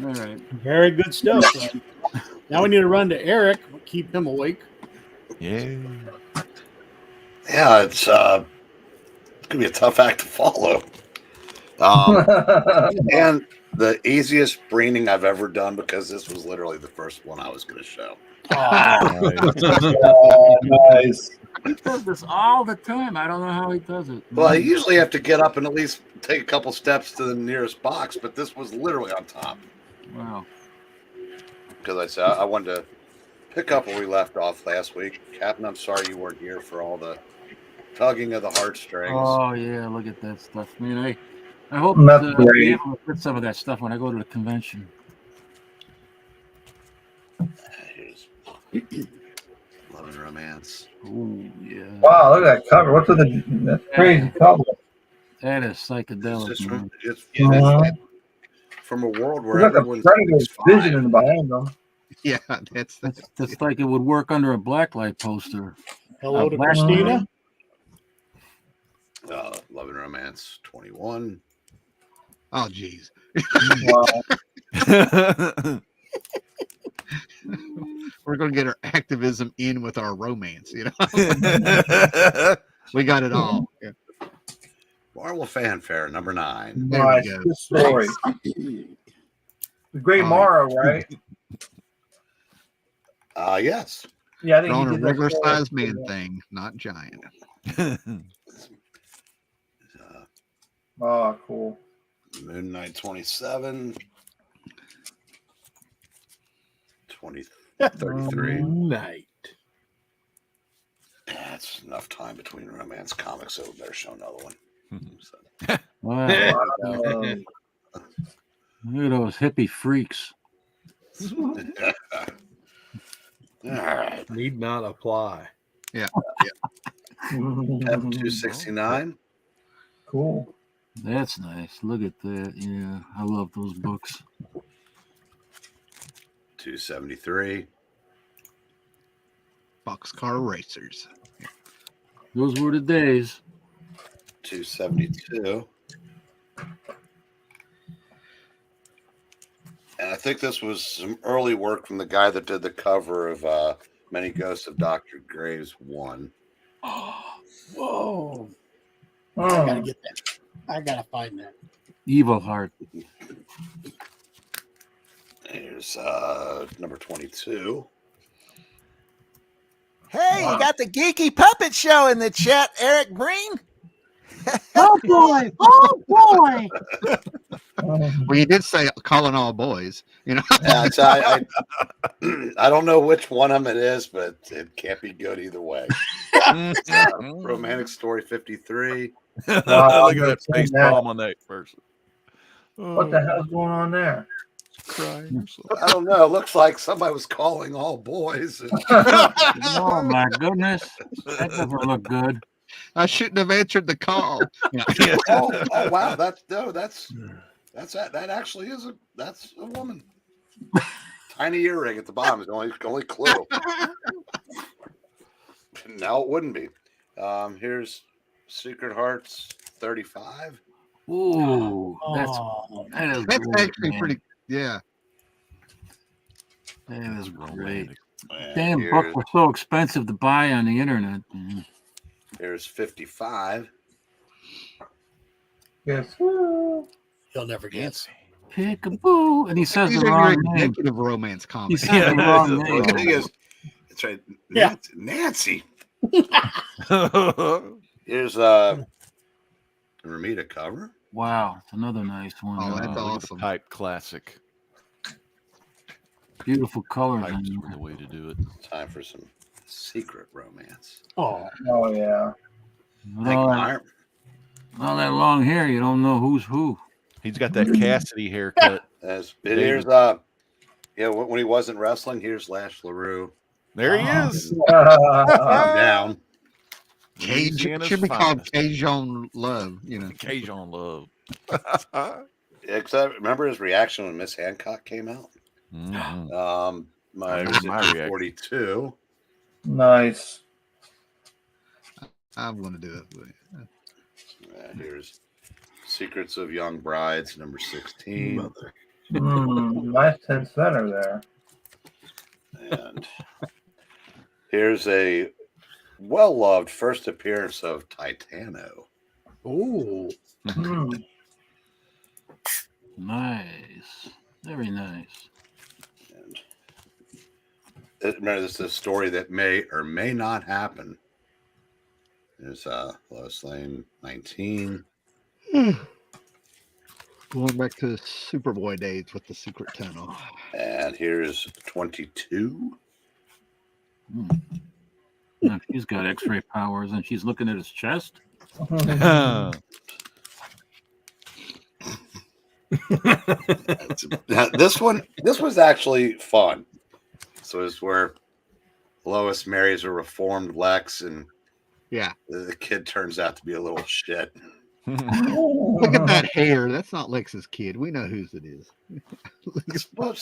[SPEAKER 6] All right.
[SPEAKER 1] Very good stuff. Now we need to run to Eric. Keep him awake.
[SPEAKER 3] Yeah.
[SPEAKER 7] Yeah, it's gonna be a tough act to follow. And the easiest braining I've ever done, because this was literally the first one I was going to show.
[SPEAKER 4] Nice.
[SPEAKER 6] He does this all the time. I don't know how he does it.
[SPEAKER 7] Well, I usually have to get up and at least take a couple steps to the nearest box, but this was literally on top.
[SPEAKER 6] Wow.
[SPEAKER 7] Because I said I wanted to pick up where we left off last week. Captain, I'm sorry you weren't here for all the tugging of the heartstrings.
[SPEAKER 6] Oh yeah, look at that stuff. I mean, I hope
[SPEAKER 4] That's
[SPEAKER 6] I'll be
[SPEAKER 4] great.
[SPEAKER 6] able to fit some of that stuff when I go to the convention.
[SPEAKER 7] Love and romance.
[SPEAKER 6] Oh yeah.
[SPEAKER 4] Wow, look at that cover. What's with the that's crazy cover?
[SPEAKER 6] That is
[SPEAKER 7] It's
[SPEAKER 6] psychedelic,
[SPEAKER 7] just
[SPEAKER 6] man.
[SPEAKER 7] from a world where
[SPEAKER 4] There's like a
[SPEAKER 7] everyone's
[SPEAKER 4] predator's
[SPEAKER 7] 6'5".
[SPEAKER 4] vision behind them.
[SPEAKER 2] Yeah, that's
[SPEAKER 6] That's like it would work under a blacklight poster.
[SPEAKER 1] Hello to
[SPEAKER 6] Black-
[SPEAKER 1] Christina.
[SPEAKER 7] Love and romance 21.
[SPEAKER 2] oh geez.
[SPEAKER 4] Wow.
[SPEAKER 2] We're gonna get our activism in with our romance, you know. We got it all. Yeah.
[SPEAKER 7] Marvel Fanfare number 9.
[SPEAKER 2] There we
[SPEAKER 4] Nice.
[SPEAKER 2] go.
[SPEAKER 4] Good story. The Great
[SPEAKER 2] Oh,
[SPEAKER 4] Mara, right?
[SPEAKER 7] Yes.
[SPEAKER 4] Yeah, I think
[SPEAKER 2] They're
[SPEAKER 4] he
[SPEAKER 2] on a
[SPEAKER 4] did that
[SPEAKER 2] regular
[SPEAKER 4] story.
[SPEAKER 2] sized man thing, not giant.
[SPEAKER 4] Oh, cool.
[SPEAKER 7] Moon Knight 27. 33.
[SPEAKER 9] Night.
[SPEAKER 7] That's enough time between romance comics, so we better show another one.
[SPEAKER 6] Wow.
[SPEAKER 4] Um,
[SPEAKER 6] Look at those hippie freaks.
[SPEAKER 7] All right.
[SPEAKER 9] Need not apply.
[SPEAKER 7] F269.
[SPEAKER 4] cool.
[SPEAKER 6] That's nice. Look at that. Yeah, I love those books.
[SPEAKER 7] 273.
[SPEAKER 2] Boxcar racers.
[SPEAKER 6] Those were the days.
[SPEAKER 7] 272. And I think this was some early work from the guy that did the cover of Many Ghosts of Dr. Graves 1.
[SPEAKER 1] Whoa. I gotta
[SPEAKER 4] Oh,
[SPEAKER 1] get that. I gotta find that.
[SPEAKER 6] Evil Heart.
[SPEAKER 7] Here's number 22.
[SPEAKER 10] Hey, you got the Geeky Puppet Show in the chat, Eric Breen.
[SPEAKER 1] Oh boy! Oh boy!
[SPEAKER 2] Well, you did say calling all boys, you know.
[SPEAKER 7] Yeah, so I don't know which one of them it is, but it can't be good either way. Romantic Story 53.
[SPEAKER 4] Wow,
[SPEAKER 3] Look at that
[SPEAKER 4] I've
[SPEAKER 3] face
[SPEAKER 4] seen that.
[SPEAKER 3] palm on that person.
[SPEAKER 4] what the hell's going on there?
[SPEAKER 3] Crying.
[SPEAKER 7] I don't know. It looks like somebody was calling all boys.
[SPEAKER 6] Oh my goodness. That doesn't look good.
[SPEAKER 2] I shouldn't have answered the call.
[SPEAKER 7] Oh, wow. That actually is that's a woman. Tiny earring at the bottom is the only clue. No, it wouldn't be. Here's Secret Hearts 35.
[SPEAKER 6] Ooh, that is
[SPEAKER 2] That's
[SPEAKER 6] great,
[SPEAKER 2] actually
[SPEAKER 6] man.
[SPEAKER 2] pretty. Yeah.
[SPEAKER 6] That is great.
[SPEAKER 3] Romantic.
[SPEAKER 7] And
[SPEAKER 6] Damn, books were so expensive to buy on the internet. Man.
[SPEAKER 7] Here's 55.
[SPEAKER 4] Yes.
[SPEAKER 1] You'll never guess.
[SPEAKER 6] Peekaboo. And he says
[SPEAKER 2] These
[SPEAKER 6] the
[SPEAKER 2] are your
[SPEAKER 6] wrong name.
[SPEAKER 2] executive romance
[SPEAKER 6] He
[SPEAKER 2] comics.
[SPEAKER 6] says the wrong name.
[SPEAKER 7] Look at it. That's right.
[SPEAKER 1] Yeah.
[SPEAKER 7] Nancy. Here's Ramita cover.
[SPEAKER 6] Wow, it's another nice one.
[SPEAKER 2] Oh, that's
[SPEAKER 6] Wow.
[SPEAKER 2] awesome.
[SPEAKER 3] Type classic.
[SPEAKER 6] Beautiful colors. on
[SPEAKER 3] Type's
[SPEAKER 6] there.
[SPEAKER 3] the way to do it.
[SPEAKER 7] Time for some secret romance.
[SPEAKER 1] Oh,
[SPEAKER 4] Oh, yeah.
[SPEAKER 6] With
[SPEAKER 7] Thank
[SPEAKER 6] all,
[SPEAKER 7] you,
[SPEAKER 6] that,
[SPEAKER 7] Myron.
[SPEAKER 6] all that long hair, you don't know who's who.
[SPEAKER 3] He's got that Cassidy haircut.
[SPEAKER 7] Here's when he wasn't wrestling, here's Lash LaRue.
[SPEAKER 3] There he is.
[SPEAKER 7] Down.
[SPEAKER 2] Cage
[SPEAKER 3] Louisiana's
[SPEAKER 2] should be called
[SPEAKER 3] finest.
[SPEAKER 2] Cajun Love, you know.
[SPEAKER 3] Cajun love.
[SPEAKER 7] Except remember his reaction when Miss Hancock came out.
[SPEAKER 3] Mhm.
[SPEAKER 7] My
[SPEAKER 3] I remember my reaction.
[SPEAKER 7] 42.
[SPEAKER 4] Nice.
[SPEAKER 2] I'm going to do it.
[SPEAKER 7] Here's Secrets of Young Brides, number 16.
[SPEAKER 4] Nice 10 center there.
[SPEAKER 7] And here's a well-loved first appearance of Titano.
[SPEAKER 1] ooh.
[SPEAKER 4] Hmm.
[SPEAKER 6] Nice. Very nice.
[SPEAKER 7] And remember, this is a story that may or may not happen. There's Lois Lane 19.
[SPEAKER 2] Going back to Superboy days with the secret tunnel.
[SPEAKER 7] And here's 22.
[SPEAKER 6] Now, she's got X-ray powers, and she's looking at his chest.
[SPEAKER 7] This was actually fun. So it's where Lois marries a reformed Lex, and
[SPEAKER 2] Yeah.
[SPEAKER 7] the kid turns out to be a little shit.
[SPEAKER 2] Look at that hair. That's not Lex's kid. We know whose it is.
[SPEAKER 7] Well,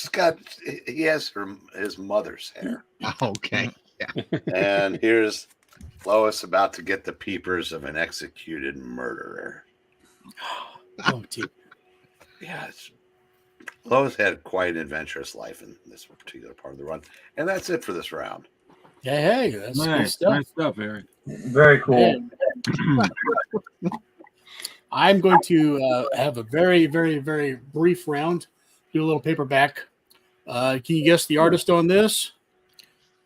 [SPEAKER 7] he has his mother's hair.
[SPEAKER 2] Okay. Yeah.
[SPEAKER 7] And here's Lois about to get the peepers of an executed murderer.
[SPEAKER 1] Oh, dear.
[SPEAKER 7] Yeah, Lois had quite an adventurous life in this particular part of the run. And that's it for this round.
[SPEAKER 1] Hey, that's good
[SPEAKER 6] Nice,
[SPEAKER 1] stuff.
[SPEAKER 6] nice stuff, Eric.
[SPEAKER 4] Very cool.
[SPEAKER 1] I'm going to have a very, very, very brief round. Do a little paperback. Can you guess the artist on this?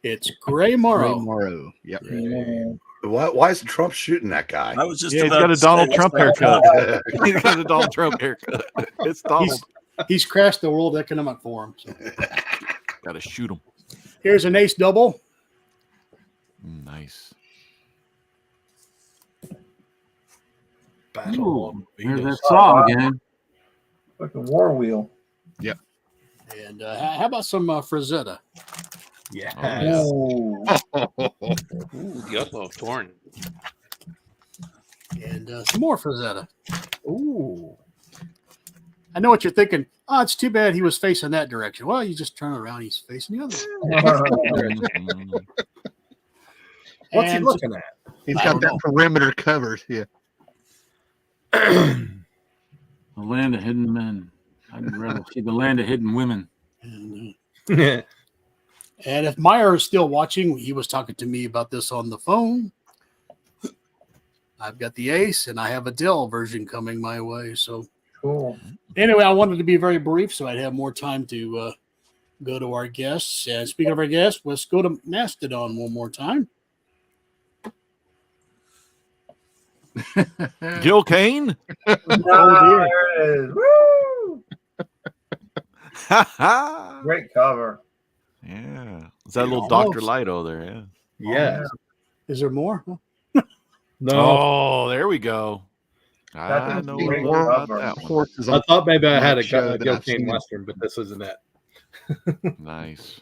[SPEAKER 1] It's Gray Morrow.
[SPEAKER 2] Gray Morrow. Yep.
[SPEAKER 7] Why is Trump shooting that guy?
[SPEAKER 8] I was just
[SPEAKER 3] Yeah, he's
[SPEAKER 8] about
[SPEAKER 3] got
[SPEAKER 8] to
[SPEAKER 3] a
[SPEAKER 8] say,
[SPEAKER 3] Donald
[SPEAKER 8] what's
[SPEAKER 3] Trump
[SPEAKER 8] that
[SPEAKER 3] haircut.
[SPEAKER 8] about?
[SPEAKER 3] He's got a Donald Trump haircut. It's Donald.
[SPEAKER 1] He's crashed the World Economic Forum. So.
[SPEAKER 3] Got to shoot him.
[SPEAKER 1] Here's an ace double.
[SPEAKER 3] Nice.
[SPEAKER 9] Battle of
[SPEAKER 6] Ooh, there's
[SPEAKER 9] Venus.
[SPEAKER 6] that song again.
[SPEAKER 4] Like a war wheel.
[SPEAKER 1] And how about some Frazetta?
[SPEAKER 9] Yeah.
[SPEAKER 4] Oh,
[SPEAKER 5] Ooh, the Outlaw of Torn.
[SPEAKER 1] And some more Frazetta.
[SPEAKER 9] Ooh.
[SPEAKER 1] I know what you're thinking. Oh, it's too bad he was facing that direction. Well, you just turn around, he's facing the other.
[SPEAKER 9] What's he
[SPEAKER 1] And
[SPEAKER 9] looking at?
[SPEAKER 2] He's
[SPEAKER 1] I
[SPEAKER 2] got
[SPEAKER 1] don't
[SPEAKER 2] that
[SPEAKER 1] know.
[SPEAKER 2] perimeter covered. Yeah.
[SPEAKER 6] The land of hidden men. I'd rather see the land of hidden women.
[SPEAKER 1] And if Meyer is still watching, he was talking to me about this on the phone. I've got the ace, and I have a Dell version coming my way. So
[SPEAKER 4] cool.
[SPEAKER 1] anyway, I wanted to be very brief so I'd have more time to go to our guests. And speaking of our guests, let's go to Mastodon one more time.
[SPEAKER 3] Gil Kane?
[SPEAKER 1] Oh, dear.
[SPEAKER 4] There it is. Woo!
[SPEAKER 3] Yeah.
[SPEAKER 4] Great cover.
[SPEAKER 3] Is that a little
[SPEAKER 1] Almost.
[SPEAKER 3] Dr. Lido there? Yeah.
[SPEAKER 9] Yes.
[SPEAKER 1] Is there more?
[SPEAKER 9] No.
[SPEAKER 3] Oh, there we go. I
[SPEAKER 4] That's
[SPEAKER 3] know
[SPEAKER 4] a great
[SPEAKER 3] more about
[SPEAKER 4] cover.
[SPEAKER 3] that one.
[SPEAKER 2] Horses
[SPEAKER 9] I
[SPEAKER 2] on
[SPEAKER 9] thought maybe I had a
[SPEAKER 2] show that
[SPEAKER 9] Gil
[SPEAKER 2] I've
[SPEAKER 9] Kane
[SPEAKER 2] seen.
[SPEAKER 9] Western, but this isn't it.
[SPEAKER 3] Nice.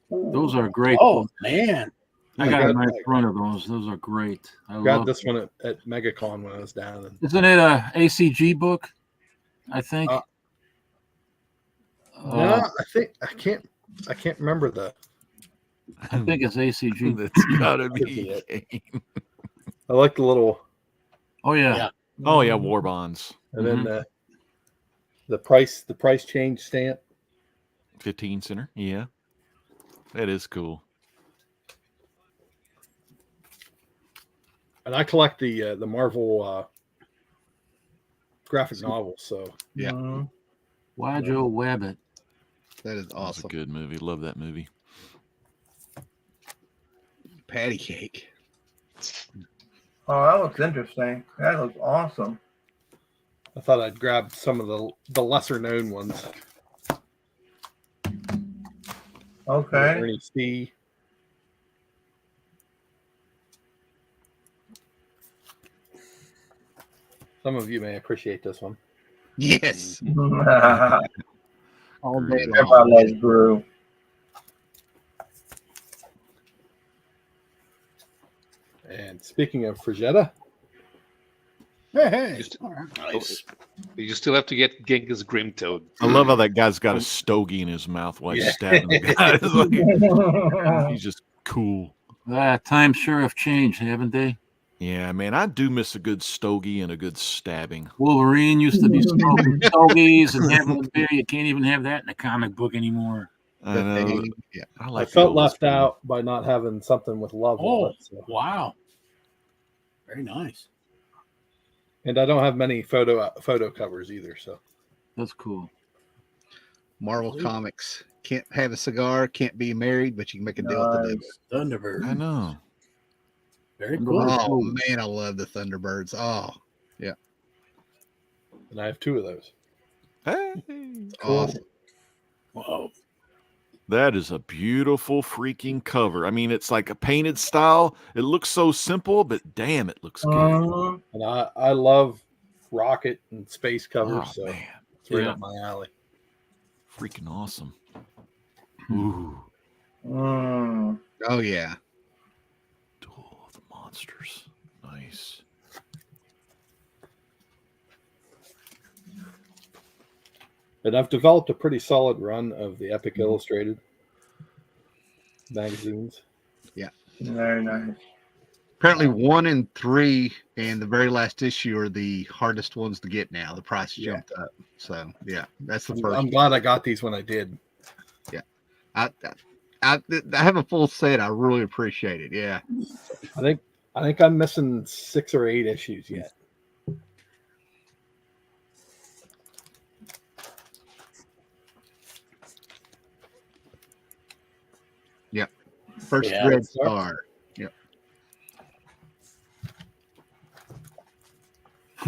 [SPEAKER 6] Those are great.
[SPEAKER 1] Oh, man.
[SPEAKER 6] I got a nice run of those. Those are great. I
[SPEAKER 9] Got
[SPEAKER 6] love
[SPEAKER 9] this one at MegaCon when I was down. And
[SPEAKER 6] Isn't it a ACG book? I think.
[SPEAKER 9] no, I think I can't remember
[SPEAKER 6] I think it's ACG.
[SPEAKER 3] That's gotta
[SPEAKER 9] Could
[SPEAKER 3] be
[SPEAKER 9] be
[SPEAKER 3] Kane.
[SPEAKER 9] I like the little
[SPEAKER 6] Oh yeah.
[SPEAKER 1] Yeah.
[SPEAKER 3] Oh yeah, war bonds.
[SPEAKER 9] and then the price change stamp.
[SPEAKER 3] 15 center. Yeah. That is cool.
[SPEAKER 9] And I collect the Marvel graphic novels, so
[SPEAKER 2] Yeah.
[SPEAKER 4] Mhm.
[SPEAKER 6] Wajo Wabbit.
[SPEAKER 2] That is
[SPEAKER 3] That's a
[SPEAKER 2] awesome.
[SPEAKER 3] good movie. Love that movie.
[SPEAKER 2] Patty cake.
[SPEAKER 4] Oh, that looks interesting. That looks awesome.
[SPEAKER 9] I thought I'd grab some of the lesser known ones.
[SPEAKER 4] Okay.
[SPEAKER 9] Ernie C. Some of you may appreciate this one.
[SPEAKER 2] Yes.
[SPEAKER 6] All day long.
[SPEAKER 4] Everybody likes Brew.
[SPEAKER 9] And speaking of Frazetta,
[SPEAKER 1] Hey.
[SPEAKER 5] Just-
[SPEAKER 1] All right.
[SPEAKER 7] Nice.
[SPEAKER 5] You still have to get Genghis Grimtoad.
[SPEAKER 3] I love how that guy's got a stogie in his mouth while he's
[SPEAKER 9] Yeah.
[SPEAKER 3] stabbing the guy. It's like, he's just cool.
[SPEAKER 6] Times sure have changed, haven't they?
[SPEAKER 3] Yeah, man, I do miss a good stogie and a good stabbing.
[SPEAKER 6] Wolverine used to be smoking stogies and having a beer. You can't even have that in a comic book anymore.
[SPEAKER 3] I know.
[SPEAKER 2] Yeah.
[SPEAKER 3] I
[SPEAKER 9] I
[SPEAKER 3] like the
[SPEAKER 9] felt
[SPEAKER 3] old
[SPEAKER 9] left
[SPEAKER 3] school.
[SPEAKER 9] out by not having something with love
[SPEAKER 1] Oh,
[SPEAKER 9] on it. So.
[SPEAKER 1] wow. Very nice.
[SPEAKER 9] And I don't have many photo covers either. So
[SPEAKER 6] That's cool.
[SPEAKER 2] Marvel Comics. Can't have a cigar, can't be married, but you can make a deal with the devil.
[SPEAKER 1] Thunderbird.
[SPEAKER 3] I know.
[SPEAKER 1] Very cool.
[SPEAKER 2] Oh man, I love the Thunderbirds. Oh,
[SPEAKER 9] and I have two of those.
[SPEAKER 3] Hey,
[SPEAKER 2] awesome.
[SPEAKER 1] Whoa.
[SPEAKER 3] that is a beautiful freaking cover. I mean, it's like a painted style. It looks so simple, but damn, it looks good.
[SPEAKER 4] Mhm.
[SPEAKER 9] And I love rocket and space covers,
[SPEAKER 3] Oh,
[SPEAKER 9] so
[SPEAKER 3] man.
[SPEAKER 9] it's right
[SPEAKER 6] Yeah.
[SPEAKER 9] up my alley.
[SPEAKER 3] freaking awesome. Ooh.
[SPEAKER 2] Oh yeah.
[SPEAKER 3] Duel of the Monsters. Nice.
[SPEAKER 9] And I've developed a pretty solid run of the Epic Illustrated magazines.
[SPEAKER 2] Yeah.
[SPEAKER 4] Very nice.
[SPEAKER 2] Apparently 1 and 3 and the very last issue are the hardest ones to get now. The price jumped up. So yeah, that's the first.
[SPEAKER 9] I'm glad I got these when I did.
[SPEAKER 2] Yeah. I have a full set. I really appreciate it. Yeah.
[SPEAKER 9] I think I'm missing 6 or 8 issues yet.
[SPEAKER 2] Yep. First
[SPEAKER 1] Yeah,
[SPEAKER 2] Red Star. Yep.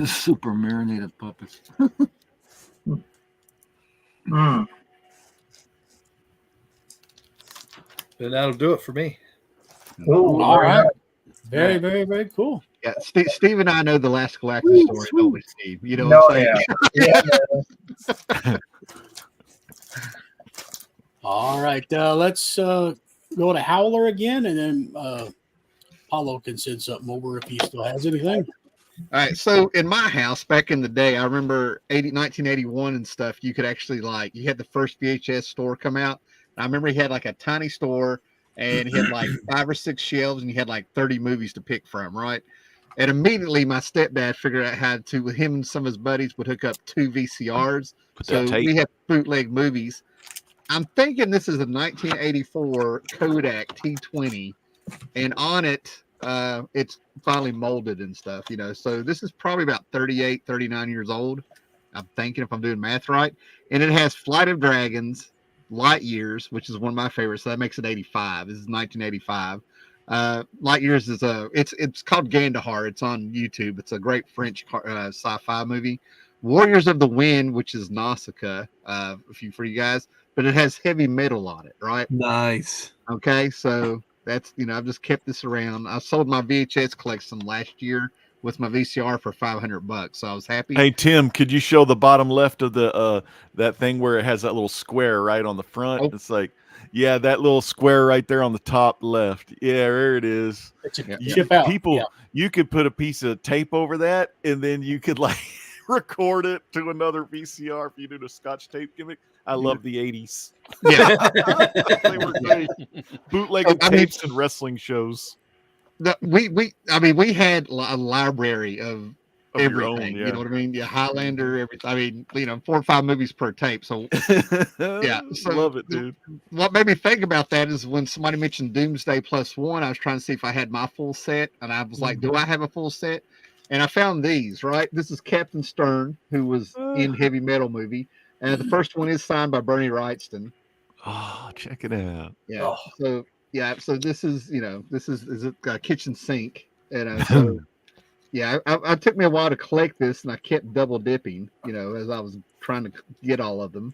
[SPEAKER 6] Super marinated puppets.
[SPEAKER 4] Mm.
[SPEAKER 9] And that'll do it for me.
[SPEAKER 4] Ooh,
[SPEAKER 1] All
[SPEAKER 4] very
[SPEAKER 1] right.
[SPEAKER 4] nice.
[SPEAKER 1] Very, very, very cool.
[SPEAKER 2] Yeah. Steve and I know the Last Galactic story, don't we, Steve? You know
[SPEAKER 4] No,
[SPEAKER 2] what I'm saying?
[SPEAKER 4] yeah.
[SPEAKER 1] All right. Let's go to Howler again, and then Paulo can send something over if he still has anything.
[SPEAKER 2] All right. So in my house back in the day, I remember 1981 and stuff. You could actually you had the first VHS store come out. I remember he had like a tiny store and he had like 5 or 6 shelves and you had like 30 movies to pick from, right? And immediately my stepdad figured out how to, with him and some of his buddies, would hook up 2 VCRs. So we had bootleg movies. I'm thinking this is a 1984 Kodak T20, and on it, it's finally molded and stuff, So this is probably about 38, 39 years old. I'm thinking if I'm doing math right. And it has Flight of Dragons, Light Years, which is one of my favorites. So that makes it 85. This is 1985. Light Years is it's called Gandahar. It's on YouTube. It's a great French sci-fi movie. Warriors of the Wind, which is Nausicaa, for you guys, but it has heavy metal on it, right?
[SPEAKER 9] Nice.
[SPEAKER 2] Okay, so that's I've just kept this around. I sold my VHS collection last year with my VCR for $500, so I was happy.
[SPEAKER 3] Hey Tim, could you show the bottom left of the that thing where it has that little square right on the front?
[SPEAKER 2] Oh.
[SPEAKER 3] It's like, yeah, that little square right there on the top left. Yeah, there it is.
[SPEAKER 1] It's a
[SPEAKER 3] You-
[SPEAKER 1] chip out.
[SPEAKER 3] People,
[SPEAKER 1] Yeah.
[SPEAKER 3] you could put a piece of tape over that, and then you could record it to another VCR if you did a Scotch tape gimmick. I love the 80s.
[SPEAKER 2] Yeah.
[SPEAKER 3] They were great. Bootlegging tapes and wrestling shows.
[SPEAKER 2] We had a library of
[SPEAKER 3] Of your
[SPEAKER 2] everything.
[SPEAKER 3] own, yeah.
[SPEAKER 2] You know what I mean? Yeah, Highlander, everything. 4 or 5 movies per tape. So yeah, so
[SPEAKER 3] love it, dude.
[SPEAKER 2] what made me think about that is when somebody mentioned Doomsday +1, I was trying to see if I had my full set, and I was like, do I have a full set? And I found these, right? This is Captain Stern, who was in Heavy Metal movie. And the first one is signed by Bernie Wrightson.
[SPEAKER 3] Oh, check it out.
[SPEAKER 2] Yeah. So so this is a kitchen sink. So yeah, I took me a while to collect this, and I kept double dipping, as I was trying to get all of them.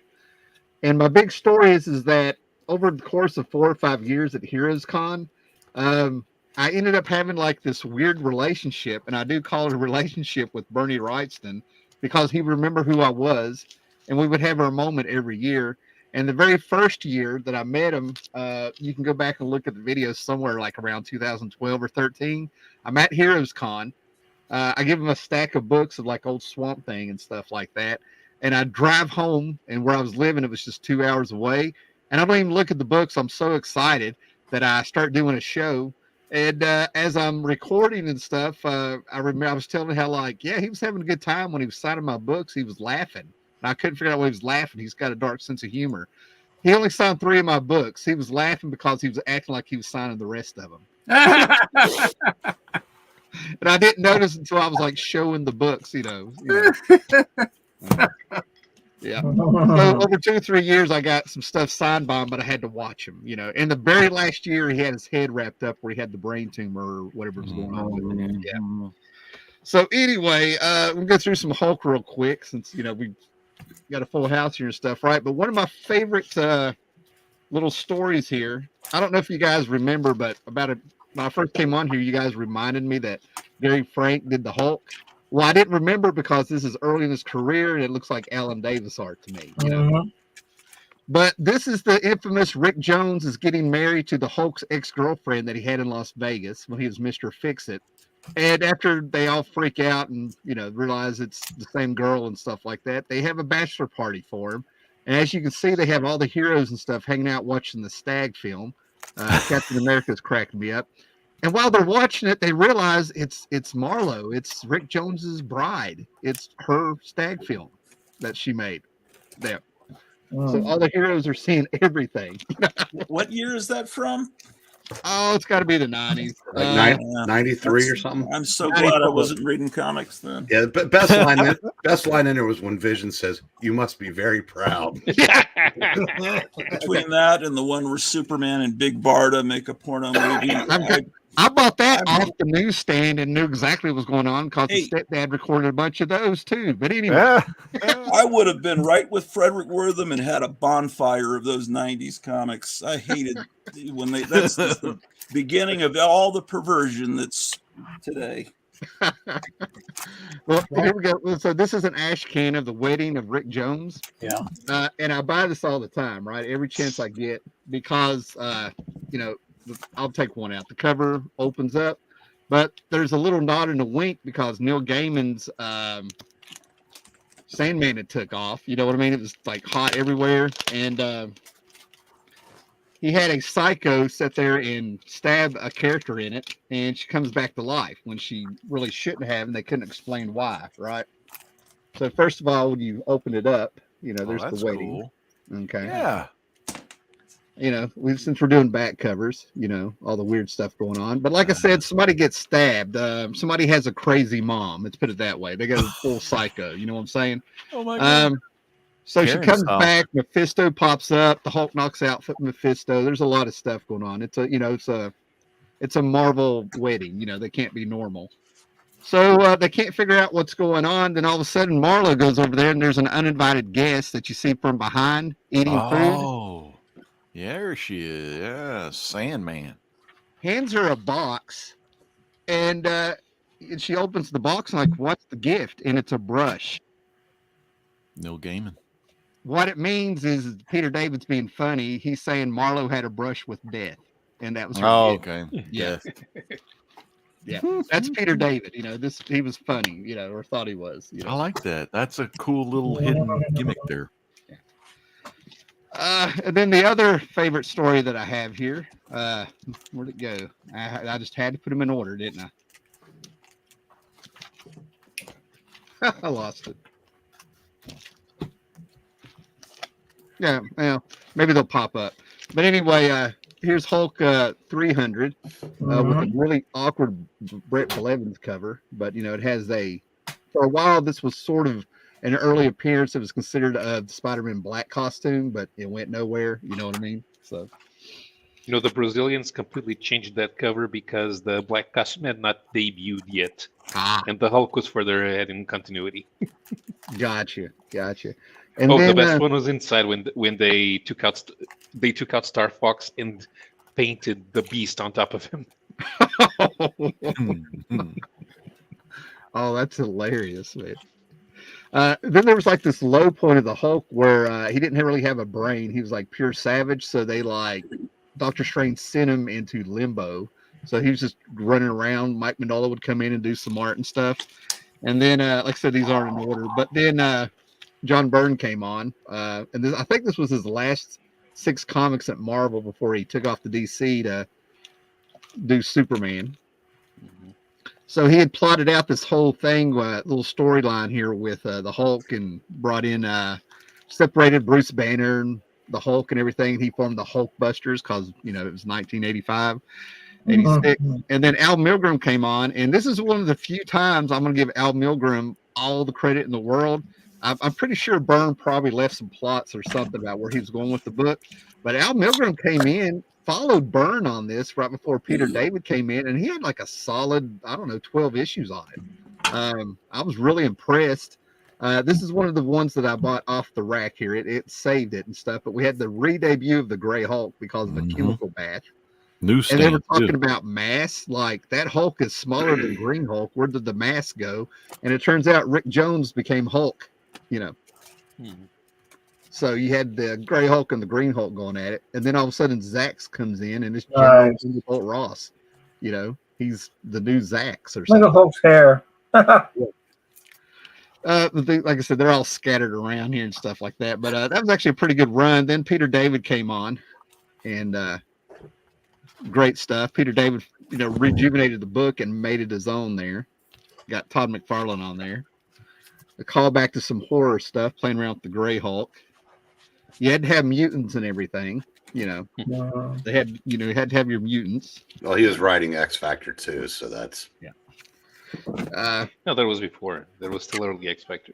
[SPEAKER 2] And my big story is that over the course of 4 or 5 years at Heroes Con, I ended up having like this weird relationship, and I do call it a relationship with Bernie Wrightson because he remembered who I was, and we would have our moment every year. And the very first year that I met him, you can go back and look at the videos somewhere like around 2012 or 13. I'm at Heroes Con. I give him a stack of books of like old Swamp Thing and stuff like that. And I drive home, and where I was living, it was just 2 hours away. And I don't even look at the books. I'm so excited that I start doing a show. And as I'm recording and stuff, I remember I was telling how he was having a good time when he was signing my books. He was laughing. And I couldn't figure out why he was laughing. He's got a dark sense of humor. He only signed 3 of my books. He was laughing because he was acting like he was signing the rest of them. And I didn't notice until I was showing the books, Yeah. So over 2 or 3 years, I got some stuff signed by him, but I had to watch him, And the very last year, he had his head wrapped up where he had the brain tumor or whatever was going on with him. Yeah. So anyway, we'll go through some Hulk real quick since, we got a full house here and stuff, right? But one of my favorite little stories here, I don't know if you guys remember, but when I first came on here, you guys reminded me that Gary Frank did the Hulk. Well, I didn't remember because this is early in his career, and it looks like Alan Davis art to me. But this is the infamous Rick Jones is getting married to the Hulk's ex-girlfriend that he had in Las Vegas when he was Mr. Fix-It. And after they all freak out and, realize it's the same girl and stuff like that, they have a bachelor party for him. And as you can see, they have all the heroes and stuff hanging out watching the Stag film. Captain America's cracking me up. And while they're watching it, they realize it's Marlo. It's Rick Jones's bride. It's her Stag film that she made there. So all the heroes are seeing everything.
[SPEAKER 8] What year is that from?
[SPEAKER 2] Oh, it's got to be the 90s.
[SPEAKER 7] Like 93 or something.
[SPEAKER 8] I'm so glad I wasn't reading comics then.
[SPEAKER 7] Yeah, but best line in there was when Vision says, "You must be very proud."
[SPEAKER 8] Between that and the one where Superman and Big Barda make a porno movie.
[SPEAKER 2] I bought that off the newsstand and knew exactly what was going on because the stepdad recorded a bunch of those too. But anyway,
[SPEAKER 8] I would have been right with Frederick Wortham and had a bonfire of those 90s comics. I hated when that's the beginning of all the perversion that's today.
[SPEAKER 2] Well, here we go. So this is an ash can of the wedding of Rick Jones.
[SPEAKER 1] Yeah.
[SPEAKER 2] And I buy this all the time, right? Every chance I get because, I'll take one out. The cover opens up, but there's a little nod and a wink because Neil Gaiman's Sandman had took off. You know what I mean? It was like hot everywhere. And he had a psycho sit there and stab a character in it, and she comes back to life when she really shouldn't have, and they couldn't explain why, right? So first of all, when you open it up, there's the wedding. Cool. Okay.
[SPEAKER 3] Yeah.
[SPEAKER 2] Since we're doing back covers, all the weird stuff going on. But like I said, somebody gets stabbed. Somebody has a crazy mom. Let's put it that way. They got a full psycho. You know what I'm saying?
[SPEAKER 3] Oh my God.
[SPEAKER 2] So she comes back. Mephisto pops up. The Hulk knocks out Mephisto. There's a lot of stuff going on. It's a Marvel wedding. They can't be normal. So they can't figure out what's going on. Then all of a sudden, Marlo goes over there, and there's an uninvited guest that you see from behind eating food.
[SPEAKER 3] Yeah, there she is. Yeah, Sandman.
[SPEAKER 2] Hands her a box, and she opens the box and like, what's the gift? And it's a brush.
[SPEAKER 3] Neil Gaiman. What
[SPEAKER 2] it means is Peter David's being funny. He's saying Marlo had a brush with death, and that was her gift.
[SPEAKER 3] Okay.
[SPEAKER 2] Yeah. Yeah, that's Peter David. He was funny, or thought he was.
[SPEAKER 3] I like that. That's a cool little hidden gimmick there.
[SPEAKER 2] And then the other favorite story that I have here, where'd it go? I just had to put them in order, didn't I? I lost it. Yeah, well, maybe they'll pop up. But anyway, here's Hulk 300 with a really awkward Brett Blevins cover. But, it has for a while, this was sort of an early appearance. It was considered a Spider-Man black costume, but it went nowhere. You know what I mean? So,
[SPEAKER 5] the Brazilians completely changed that cover because the black costume had not debuted yet, and the Hulk was further ahead in continuity.
[SPEAKER 2] Gotcha. And
[SPEAKER 5] then,
[SPEAKER 2] the
[SPEAKER 5] best one was inside when they took out Star Fox and painted the Beast on top of him.
[SPEAKER 2] Oh, that's hilarious, man. Then there was like this low point of the Hulk where he didn't really have a brain. He was like pure savage. So they Dr. Strange sent him into limbo. So he was just running around. Mike Mignola would come in and do some art and stuff. And then, like I said, these aren't in order. But then John Byrne came on. And I think this was his last 6 comics at Marvel before he took off to DC to do Superman. So he had plotted out this whole thing, little storyline here with the Hulk, and brought in, separated Bruce Banner and the Hulk and everything. He formed the Hulk Busters because, it was 1985, 86. And then Al Milgrom came on. And this is one of the few times I'm going to give Al Milgrom all the credit in the world. I'm pretty sure Byrne probably left some plots or something about where he was going with the book. But Al Milgrom came in, followed Byrne on this right before Peter David came in, and he had like a solid, 12 issues on it. I was really impressed. This is one of the ones that I bought off the rack here. It saved it and stuff, but we had the re-debut of the Gray Hulk because of a chemical bath. And they were talking about mass. Like, that Hulk is smaller than Green Hulk. Where did the mass go? And it turns out Rick Jones became Hulk, So you had the Gray Hulk and the Green Hulk going at it, and then all of a sudden Zax comes in, and it's General
[SPEAKER 4] Nice.
[SPEAKER 2] Holt Ross. You know, he's the new Zax or
[SPEAKER 4] Look
[SPEAKER 2] something.
[SPEAKER 4] at Hulk's hair.
[SPEAKER 2] Like I said, they're all scattered around here and stuff like that. But that was actually a pretty good run. Then Peter David came on, and great stuff. Peter David, rejuvenated the book and made it his own. There, got Todd McFarlane on there. A callback to some horror stuff, playing around with the Gray Hulk. You had to have mutants and everything. They had, you had to have your mutants.
[SPEAKER 7] Well, he was writing X Factor too, so that's
[SPEAKER 5] No, that was before. There was still early X Factor.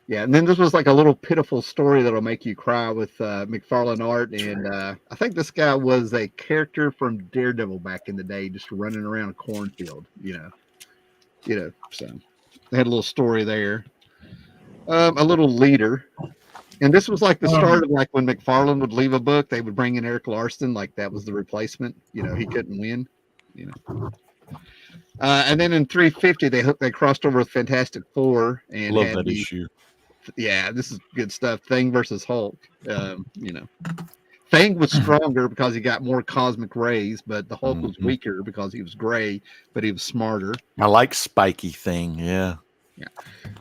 [SPEAKER 2] Yeah, and then this was like a little pitiful story that'll make you cry with McFarlane art, and I think this guy was a character from Daredevil back in the day, just running around a cornfield. So they had a little story there. A little leader. And this was like the start of like when McFarlane would leave a book, they would bring in Eric Larson, like that was the replacement. He couldn't win. And then in 350, they crossed over with Fantastic Four and
[SPEAKER 3] Love
[SPEAKER 2] had
[SPEAKER 3] that issue.
[SPEAKER 2] Yeah, this is good stuff. Thing versus Hulk. Thing was stronger because he got more cosmic rays, but the Hulk was weaker because he was gray, but he was smarter.
[SPEAKER 3] I like Spiky Thing. Yeah.
[SPEAKER 2] Yeah.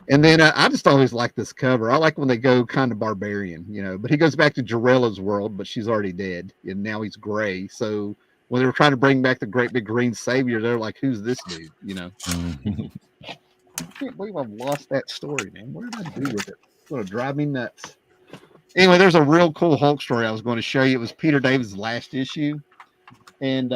[SPEAKER 2] And then I just always like this cover. I like when they go kind of barbarian, but he goes back to Jarella's world, but she's already dead. And now he's gray. So when they were trying to bring back the great big green savior, they're like, who's this dude? I can't believe I've lost that story, man. What did I do with it? It's going to drive me nuts. Anyway, there's a real cool Hulk story I was going to show you. It was Peter David's last issue. And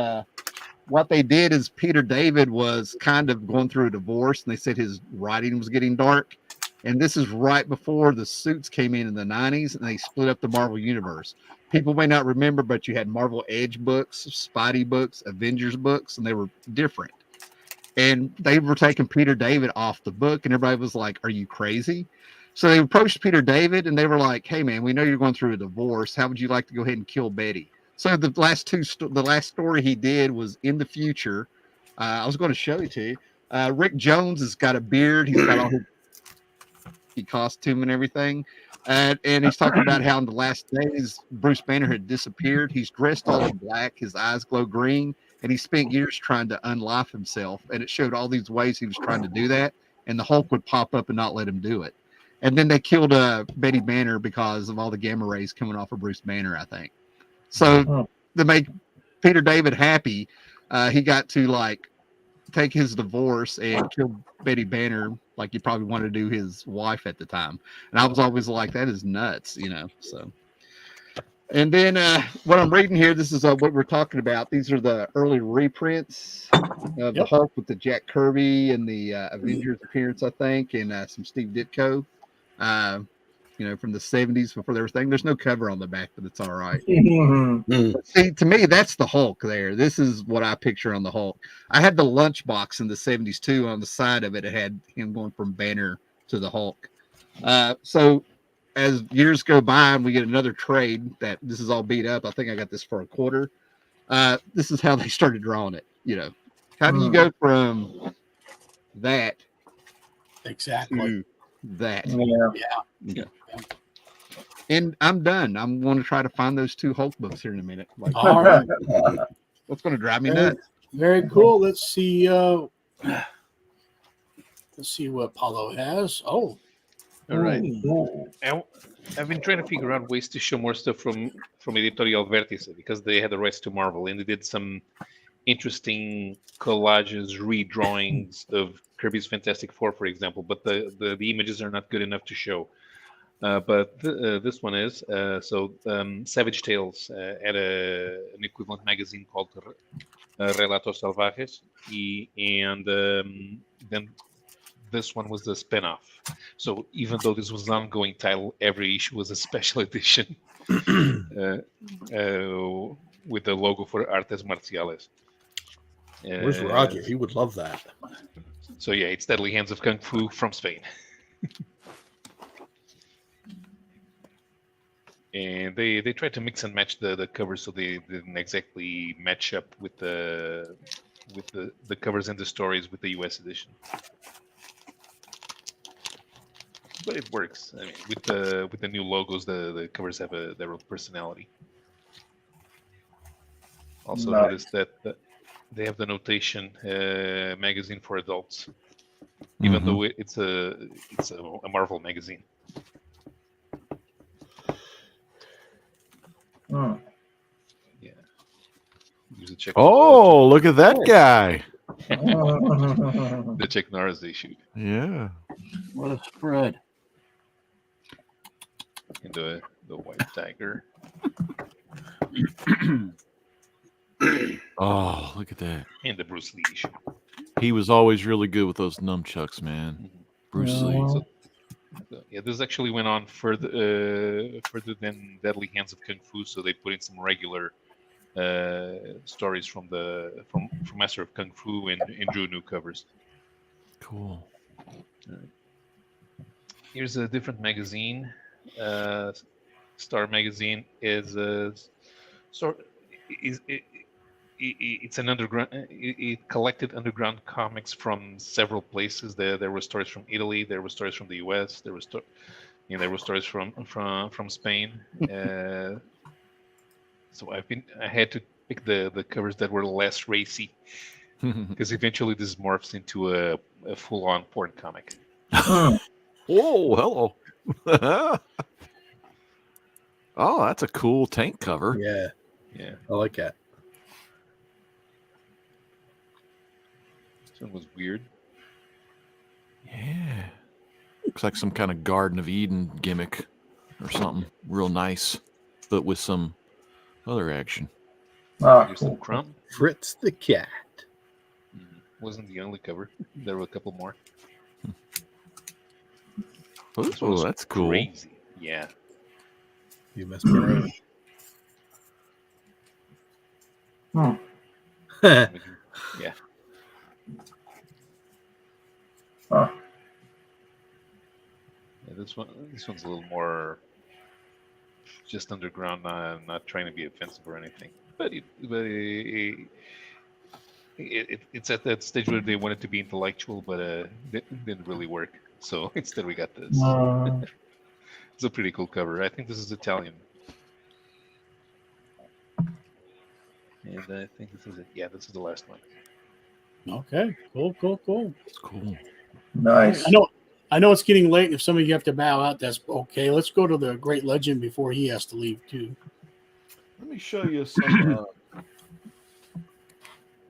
[SPEAKER 2] what they did is Peter David was kind of going through a divorce, and they said his writing was getting dark. And this is right before the suits came in the 90s, and they split up the Marvel Universe. People may not remember, but you had Marvel Edge books, Spidey books, Avengers books, and they were different. And they were taking Peter David off the book, and everybody was like, are you crazy? So they approached Peter David, and they were like, hey, man, we know you're going through a divorce. How would you like to go ahead and kill Betty? So the last story he did was in the future. I was going to show it to you. Rick Jones has got a beard. He's got all his costume and everything. And he's talking about how in the last days, Bruce Banner had disappeared. He's dressed all in black. His eyes glow green. And he spent years trying to unlife himself. And it showed all these ways he was trying to do that. And the Hulk would pop up and not let him do it. And then they killed Betty Banner because of all the gamma rays coming off of Bruce Banner, I think. So to make Peter David happy, he got to like take his divorce and kill Betty Banner like he probably wanted to do his wife at the time. And I was always like, that is nuts, so. And then what I'm reading here, this is what we're talking about. These are the early reprints of the Hulk with the Jack Kirby and the Avengers appearance, I think, and some Steve Ditko. From the 70s before everything. There's no cover on the back, but it's all right. But see, to me, that's the Hulk there. This is what I picture on the Hulk. I had the lunchbox in the 70s too. On the side of it, it had him going from Banner to the Hulk. So as years go by and we get another trade that this is all beat up, I think I got this for a quarter. This is how they started drawing it. How do you go from that
[SPEAKER 1] Exactly.
[SPEAKER 2] to that?
[SPEAKER 4] Yeah.
[SPEAKER 2] And I'm done. I'm going to try to find those two Hulk books here in a minute. Like,
[SPEAKER 1] All right.
[SPEAKER 2] what's going to drive me nuts?
[SPEAKER 1] Very cool. Let's see. Let's see what Paulo has. Oh,
[SPEAKER 5] All right. I've been trying to figure out ways to show more stuff from Editorial Vertice because they had the rights to Marvel and they did some interesting collages, redrawings of Kirby's Fantastic Four, for example. But the images are not good enough to show. But this one is Savage Tales had an equivalent magazine called Relatos Salvajes, and then this one was the spin-off. So even though this was an ongoing title, every issue was a special edition with the logo for Artes Marciales.
[SPEAKER 9] Where's Roger? He would love that.
[SPEAKER 5] So yeah, it's Deadly Hands of Kung Fu from Spain. And they tried to mix and match the covers so they didn't exactly match up with the covers and the stories with the US edition. but it works. I mean, with the new logos, the covers have their own personality. Also
[SPEAKER 4] Nice.
[SPEAKER 5] noticed that they have the notation magazine for adults, even though it's a Marvel magazine.
[SPEAKER 4] Hmm.
[SPEAKER 5] Yeah. Use the check.
[SPEAKER 11] Oh, look at that guy.
[SPEAKER 5] The Czech Norris they shoot.
[SPEAKER 11] Yeah.
[SPEAKER 6] What a spread.
[SPEAKER 5] And the white tiger.
[SPEAKER 11] Oh, look at that.
[SPEAKER 5] And the Bruce Lee issue.
[SPEAKER 11] He was always really good with those nunchucks, man. Bruce Lee.
[SPEAKER 5] So, yeah, this actually went on further than Deadly Hands of Kung Fu, so they put in some regular stories from Master of Kung Fu and drew new covers.
[SPEAKER 11] Cool.
[SPEAKER 5] Here's a different magazine. Star Magazine is it's an underground. It collected underground comics from several places. There were stories from Italy. There were stories from the U.S. There were stories from Spain. So I had to pick the covers that were less racy, because eventually this morphs into a full-on porn comic.
[SPEAKER 11] Oh, hello. Oh, that's a cool tank cover.
[SPEAKER 9] Yeah,
[SPEAKER 5] Yeah,
[SPEAKER 9] I like that.
[SPEAKER 5] this one was weird.
[SPEAKER 11] Yeah. Looks like some kind of Garden of Eden gimmick or something real nice, but with some other action.
[SPEAKER 5] Here's some Crumb.
[SPEAKER 9] Fritz the cat.
[SPEAKER 5] Wasn't the only cover. There were a couple more. This
[SPEAKER 11] Oh,
[SPEAKER 5] was
[SPEAKER 11] that's cool.
[SPEAKER 5] Crazy. Yeah.
[SPEAKER 9] You must be right.
[SPEAKER 5] Yeah.
[SPEAKER 4] Huh.
[SPEAKER 5] Yeah, this one's a little more just underground, not trying to be offensive or anything. But it's at that stage where they wanted to be intellectual, but it didn't really work. So instead we got this. It's a pretty cool cover. I think this is Italian. And I think this is it. Yeah, this is the last one.
[SPEAKER 1] Okay, cool.
[SPEAKER 11] It's cool.
[SPEAKER 4] Nice.
[SPEAKER 1] I know it's getting late. If some of you have to bow out, that's okay. Let's go to the great legend before he has to leave too.
[SPEAKER 11] Let me show you some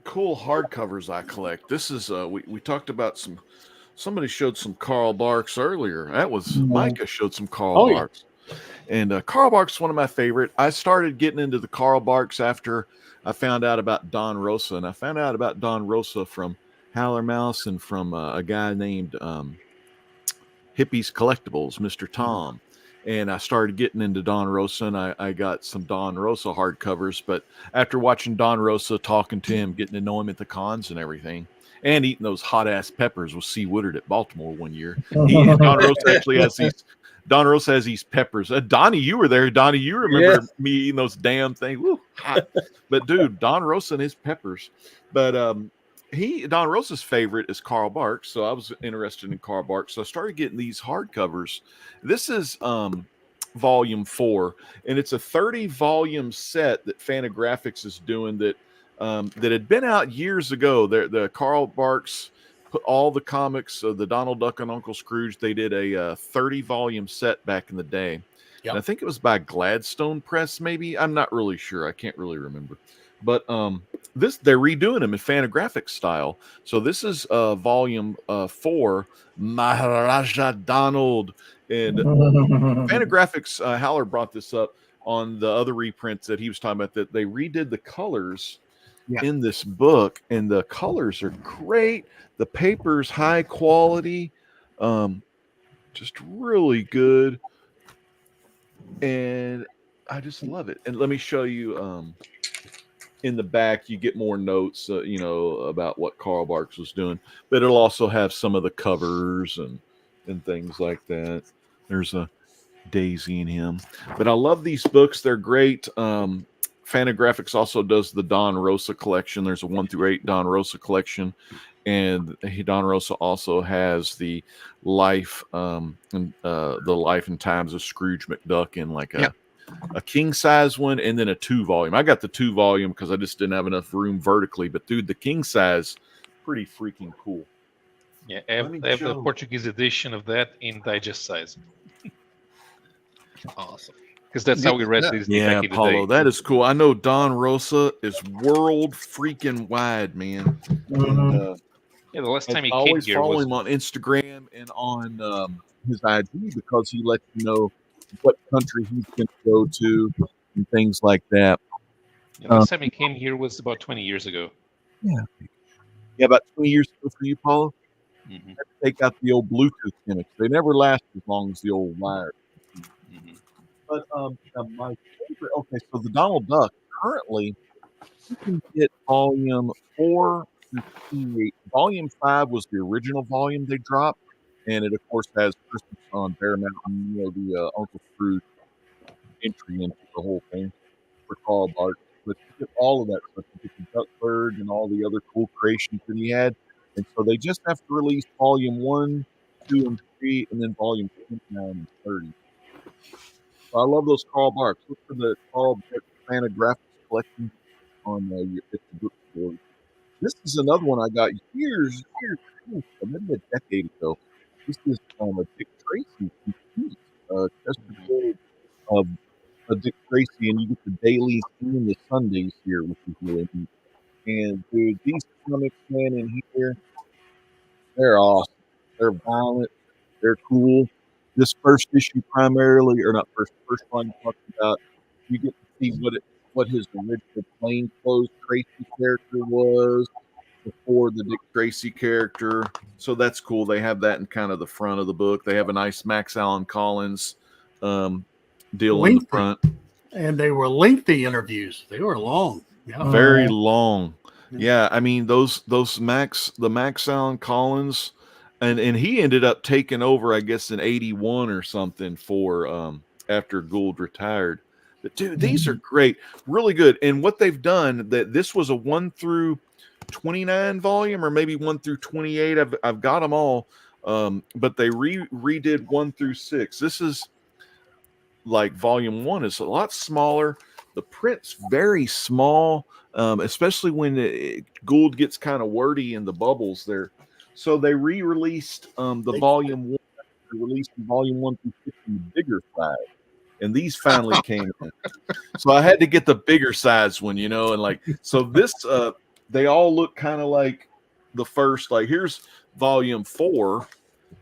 [SPEAKER 11] cool hardcovers I collect. This is we talked about some. Somebody showed some Carl Barks earlier. That was Micah showed some Carl Barks. And Carl Barks is one of my favorite. I started getting into the Carl Barks after I found out about Don Rosa. And I found out about Don Rosa from Howler Mouse and from a guy named Hippies Collectibles, Mr. Tom. And I started getting into Don Rosa, and I got some Don Rosa hardcovers. But after watching Don Rosa, talking to him, getting to know him at the cons and everything, and eating those hot ass peppers with C. Woodard at Baltimore one year. Don Rosa actually has these. Don Rosa has these peppers. Donnie, you were there. Donnie, you remember me eating those damn things? Woo, hot. But dude, Don Rosa and his peppers. But Don Rosa's favorite is Carl Barks, so I was interested in Carl Barks. So I started getting these hardcovers. This is volume 4, and it's a 30-volume set that Fantagraphics is doing that had been out years ago. The Carl Barks put all the comics of the Donald Duck and Uncle Scrooge. They did a 30-volume set back in the day. Yep. And I think it was by Gladstone Press, maybe. I'm not really sure. I can't really remember. But they're redoing them in Fantagraphics style. So this is volume 4, Maharaja Donald. And Fantagraphics, Howler brought this up on the other reprints that he was talking about, that they redid the colors in this book, and the colors are great. The paper's high quality, just really good, and I just love it. And let me show you in the back, you get more notes, about what Carl Barks was doing, but it'll also have some of the covers and things like that. There's a Daisy and him, but I love these books. They're great. Fantagraphics also does the Don Rosa collection. There's a 1 through 8 Don Rosa collection, And Don Rosa also has the life, the life and times of Scrooge McDuck in like a king size one, and then a 2-volume. I got the 2-volume because I just didn't have enough room vertically. But dude, the king size, pretty freaking cool.
[SPEAKER 5] Yeah, I have the Portuguese edition of that in digest size.
[SPEAKER 3] Awesome.
[SPEAKER 5] Because that's how we read these.
[SPEAKER 11] Yeah,
[SPEAKER 5] back in the
[SPEAKER 11] Paulo,
[SPEAKER 5] day.
[SPEAKER 11] that is cool. I know Don Rosa is world freaking wide, man. And,
[SPEAKER 5] yeah, the last time he
[SPEAKER 11] I
[SPEAKER 5] came
[SPEAKER 11] always
[SPEAKER 5] here
[SPEAKER 11] follow
[SPEAKER 5] was
[SPEAKER 11] him on Instagram and on his IG because he lets you know what country he's going to go to and things like that.
[SPEAKER 5] the last time he came here was about 20 years ago.
[SPEAKER 11] Yeah, about 20 years ago for you, Paulo.
[SPEAKER 5] Mm-hmm.
[SPEAKER 11] Take out the old Bluetooth gimmicks. They never last as long as the old wire.
[SPEAKER 5] Mm-hmm.
[SPEAKER 11] But my favorite. Okay, so the Donald Duck currently you can get volume 4 through 28. Volume 5 was the original volume they dropped, and it of course has Christmas on Bear Mountain. You know, the Uncle Scrooge entry into the whole thing for Carl Bart. But you get all of that stuff. You get the Duckbird and all the other cool creations that he had. And so they just have to release volume 1, 2, and 3, and then volume 29 and 30. So I love those Carl Barks. Look for the Carl Barks Fan of Graphics collection on your 50 bookstores. This is another one I got years ago, maybe a decade ago. This is a Dick Tracy complete. Just of Dick Tracy, and you get the dailies and the Sundays here, which is really neat. And dude, these comics, man, in here, they're awesome. They're violent. They're cool. This first issue primarily, or not first one I'm talking about, you get to see what his original plainclothes Tracy character was before the Dick Tracy character. So that's cool. They have that in kind of the front of the book. They have a nice Max Allan Collins deal in the front.
[SPEAKER 1] And they were lengthy interviews. They were long. Yeah.
[SPEAKER 11] Very long. Yeah, I mean the Max Allan Collins, and he ended up taking over, I guess, in 81 or something for after Gould retired. But dude, these are great, really good. And what they've done, that this was a 1 through 29 volume, or maybe 1 through 28. I've got them all, but they redid 1 through 6. This is like volume 1 is a lot smaller. The print's very small, especially when Gould gets kind of wordy in the bubbles there. So they re-released the volume 1. They released volume 1 through 6 in the bigger size, and these finally came in. So I had to get the bigger size one, and like so this. They all look kind of like the first. Like here's volume 4.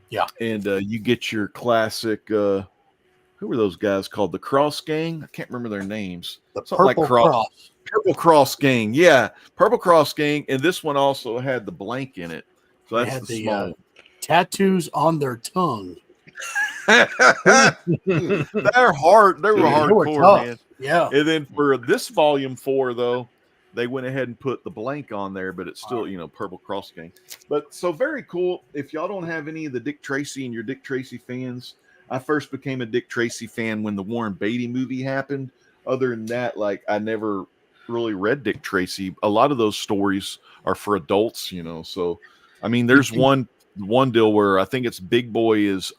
[SPEAKER 1] Yeah,
[SPEAKER 11] and you get your classic. Who were those guys called? The Cross Gang? I can't remember their names.
[SPEAKER 1] The Purple Cross.
[SPEAKER 11] Purple Cross Gang. Yeah, Purple Cross Gang. And this one also had the blank in it. So that's
[SPEAKER 1] had
[SPEAKER 11] the small one.
[SPEAKER 1] Tattoos on their tongue.
[SPEAKER 11] They're hard. They were hardcore, man.
[SPEAKER 1] Yeah.
[SPEAKER 11] And then for this volume 4, though, they went ahead and put the blank on there, but it's still, Purple Cross Gang. But so very cool. If y'all don't have any of the Dick Tracy and you're Dick Tracy fans, I first became a Dick Tracy fan when the Warren Beatty movie happened. Other than that, like I never really read Dick Tracy. A lot of those stories are for adults, So, I mean, there's one deal where I think it's Big Boy is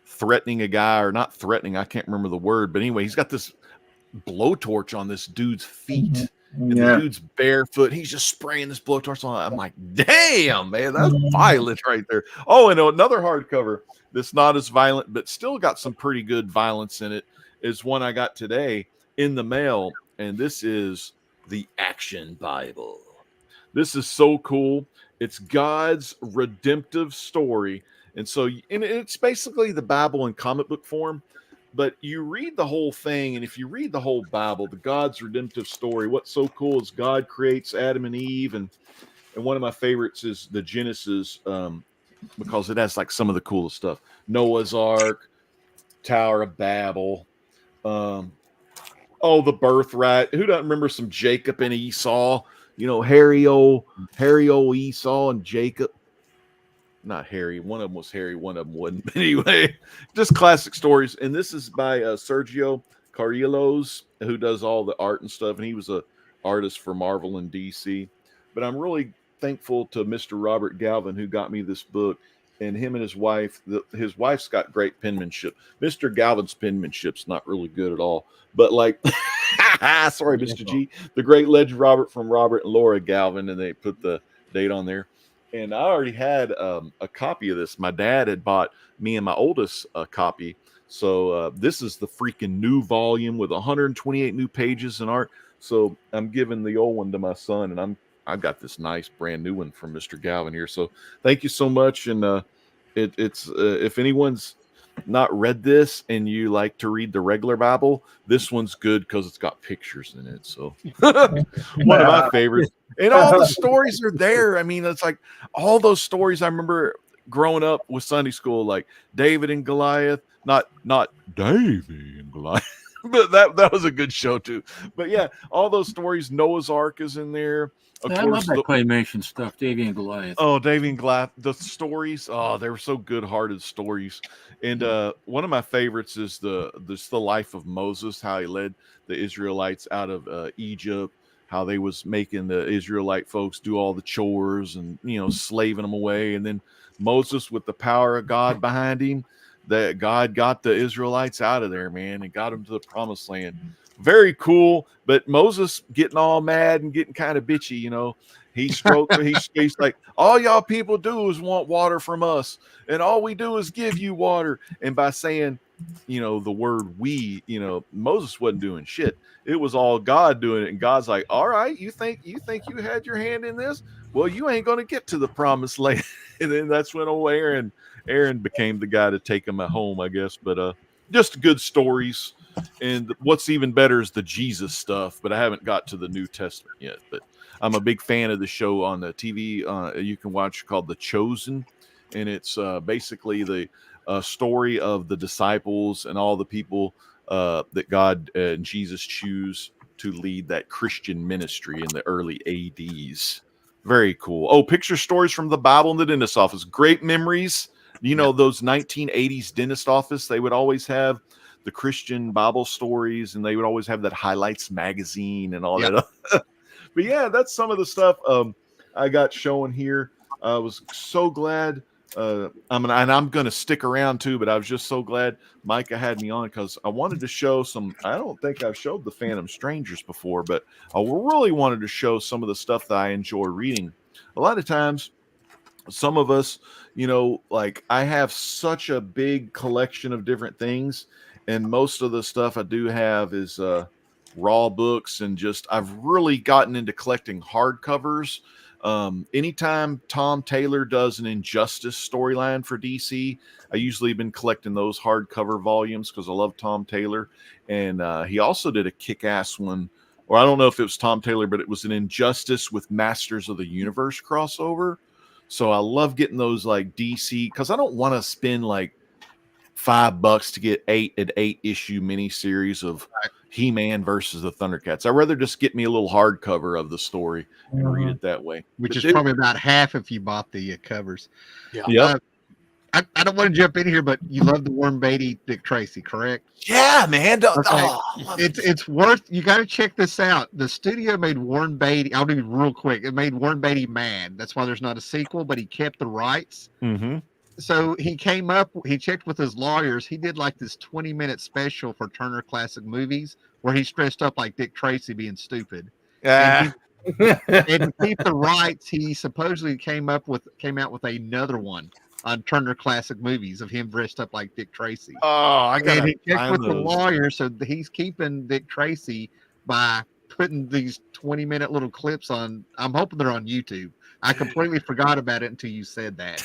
[SPEAKER 11] threatening a guy, or not threatening. I can't remember the word, but anyway, he's got this blowtorch on this dude's feet. And the dude's barefoot. He's just spraying this blowtorch on. I'm like, damn, man, that's violent right there. Oh, and another hardcover that's not as violent, but still got some pretty good violence in it, is one I got today in the mail. And this is the Action Bible. This is so cool. It's God's redemptive story. And so it's basically the Bible in comic book form. But you read the whole thing, and if you read the whole Bible, the God's redemptive story, what's so cool is God creates Adam and Eve, and one of my favorites is the Genesis, because it has like some of the coolest stuff. Noah's Ark, Tower of Babel, the birthright. Who doesn't remember some Jacob and Esau? Harry old Esau and Jacob. Not Harry. One of them was Harry. One of them wasn't. But anyway, just classic stories. And this is by Sergio Carrillos, who does all the art and stuff. And he was a artist for Marvel and DC. But I'm really thankful to Mr. Robert Galvin who got me this book, and him and his wife. His wife's got great penmanship. Mr. Galvin's penmanship's not really good at all, but like, sorry, Mr. G, the great legend Robert from Robert and Laura Galvin, and they put the date on there. And I already had a copy of this. My dad had bought me and my oldest a copy. So this is the freaking new volume with 128 new pages and art. So I'm giving the old one to my son, and I've got this nice brand new one from Mr. Galvin here. So thank you so much. And it's if anyone's not read this and you like to read the regular Bible, this one's good because it's got pictures in it. So one of my favorites. And all the stories are there. I mean, it's like all those stories I remember growing up with Sunday school, like David and Goliath, not David and Goliath, but that was a good show too. But yeah, all those stories. Noah's Ark is in there. Of
[SPEAKER 6] I love that claymation stuff, Davy and Goliath.
[SPEAKER 11] Oh, Davy and Goliath. The stories, they were so good-hearted stories. And one of my favorites is the life of Moses, how he led the Israelites out of Egypt, how they was making the Israelite folks do all the chores and, slaving them away. And then Moses, with the power of God behind him, that God got the Israelites out of there, man, and got them to the promised land. Very cool. But Moses getting all mad and getting kind of bitchy, he's like, all y'all people do is want water from us, and all we do is give you water. And by saying, the word we, Moses wasn't doing shit. It was all God doing it. And God's like, all right, you think you had your hand in this? Well, you ain't going to get to the promised land. And then that's when old Aaron became the guy to take him at home, I guess. But just good stories. And what's even better is the Jesus stuff, but I haven't got to the New Testament yet. But I'm a big fan of the show on the TV you can watch called The Chosen. And it's basically the story of the disciples and all the people that God and Jesus choose to lead that Christian ministry in the early ADs. Very cool. Oh, picture stories from the Bible in the dentist office. Great memories. Those 1980s dentist office, they would always have the Christian Bible stories, and they would always have that highlights magazine and all that. But yeah, that's some of the stuff I got showing here. I was so glad. I'm going to stick around too, but I was just so glad Micah had me on because I wanted to show some. I don't think I've showed the Phantom Strangers before, but I really wanted to show some of the stuff that I enjoy reading. A lot of times, some of us, like I have such a big collection of different things, and most of the stuff I do have is raw books, and just I've really gotten into collecting hardcovers. Anytime Tom Taylor does an Injustice storyline for DC, I usually been collecting those hardcover volumes because I love Tom Taylor. And he also did a kick-ass one, or I don't know if it was Tom Taylor, but it was an Injustice with Masters of the Universe crossover. So I love getting those like DC, because I don't want to spend like $5 to get an 8-issue miniseries of He-Man versus the Thundercats. I'd rather just get me a little hardcover of the story and read it that way.
[SPEAKER 2] Which is probably about half if you bought the covers.
[SPEAKER 11] Yeah.
[SPEAKER 2] I don't want to jump in here, but you love the Warren Beatty Dick Tracy, correct?
[SPEAKER 11] Yeah, man.
[SPEAKER 2] Okay. It's worth. You got to check this out. The studio made Warren Beatty. I'll do it real quick. It made Warren Beatty mad. That's why there's not a sequel, but he kept the rights.
[SPEAKER 11] Mm-hmm.
[SPEAKER 2] So he checked with his lawyers. He did like this 20-minute special for Turner Classic Movies where he's dressed up like Dick Tracy being stupid. And to keep the rights, he supposedly came out with another one on Turner Classic Movies of him dressed up like Dick Tracy.
[SPEAKER 11] Oh, I got.
[SPEAKER 2] And he checked with the lawyer, so he's keeping Dick Tracy by putting these 20-minute little clips on. I'm hoping they're on YouTube. I completely forgot about it until you said that.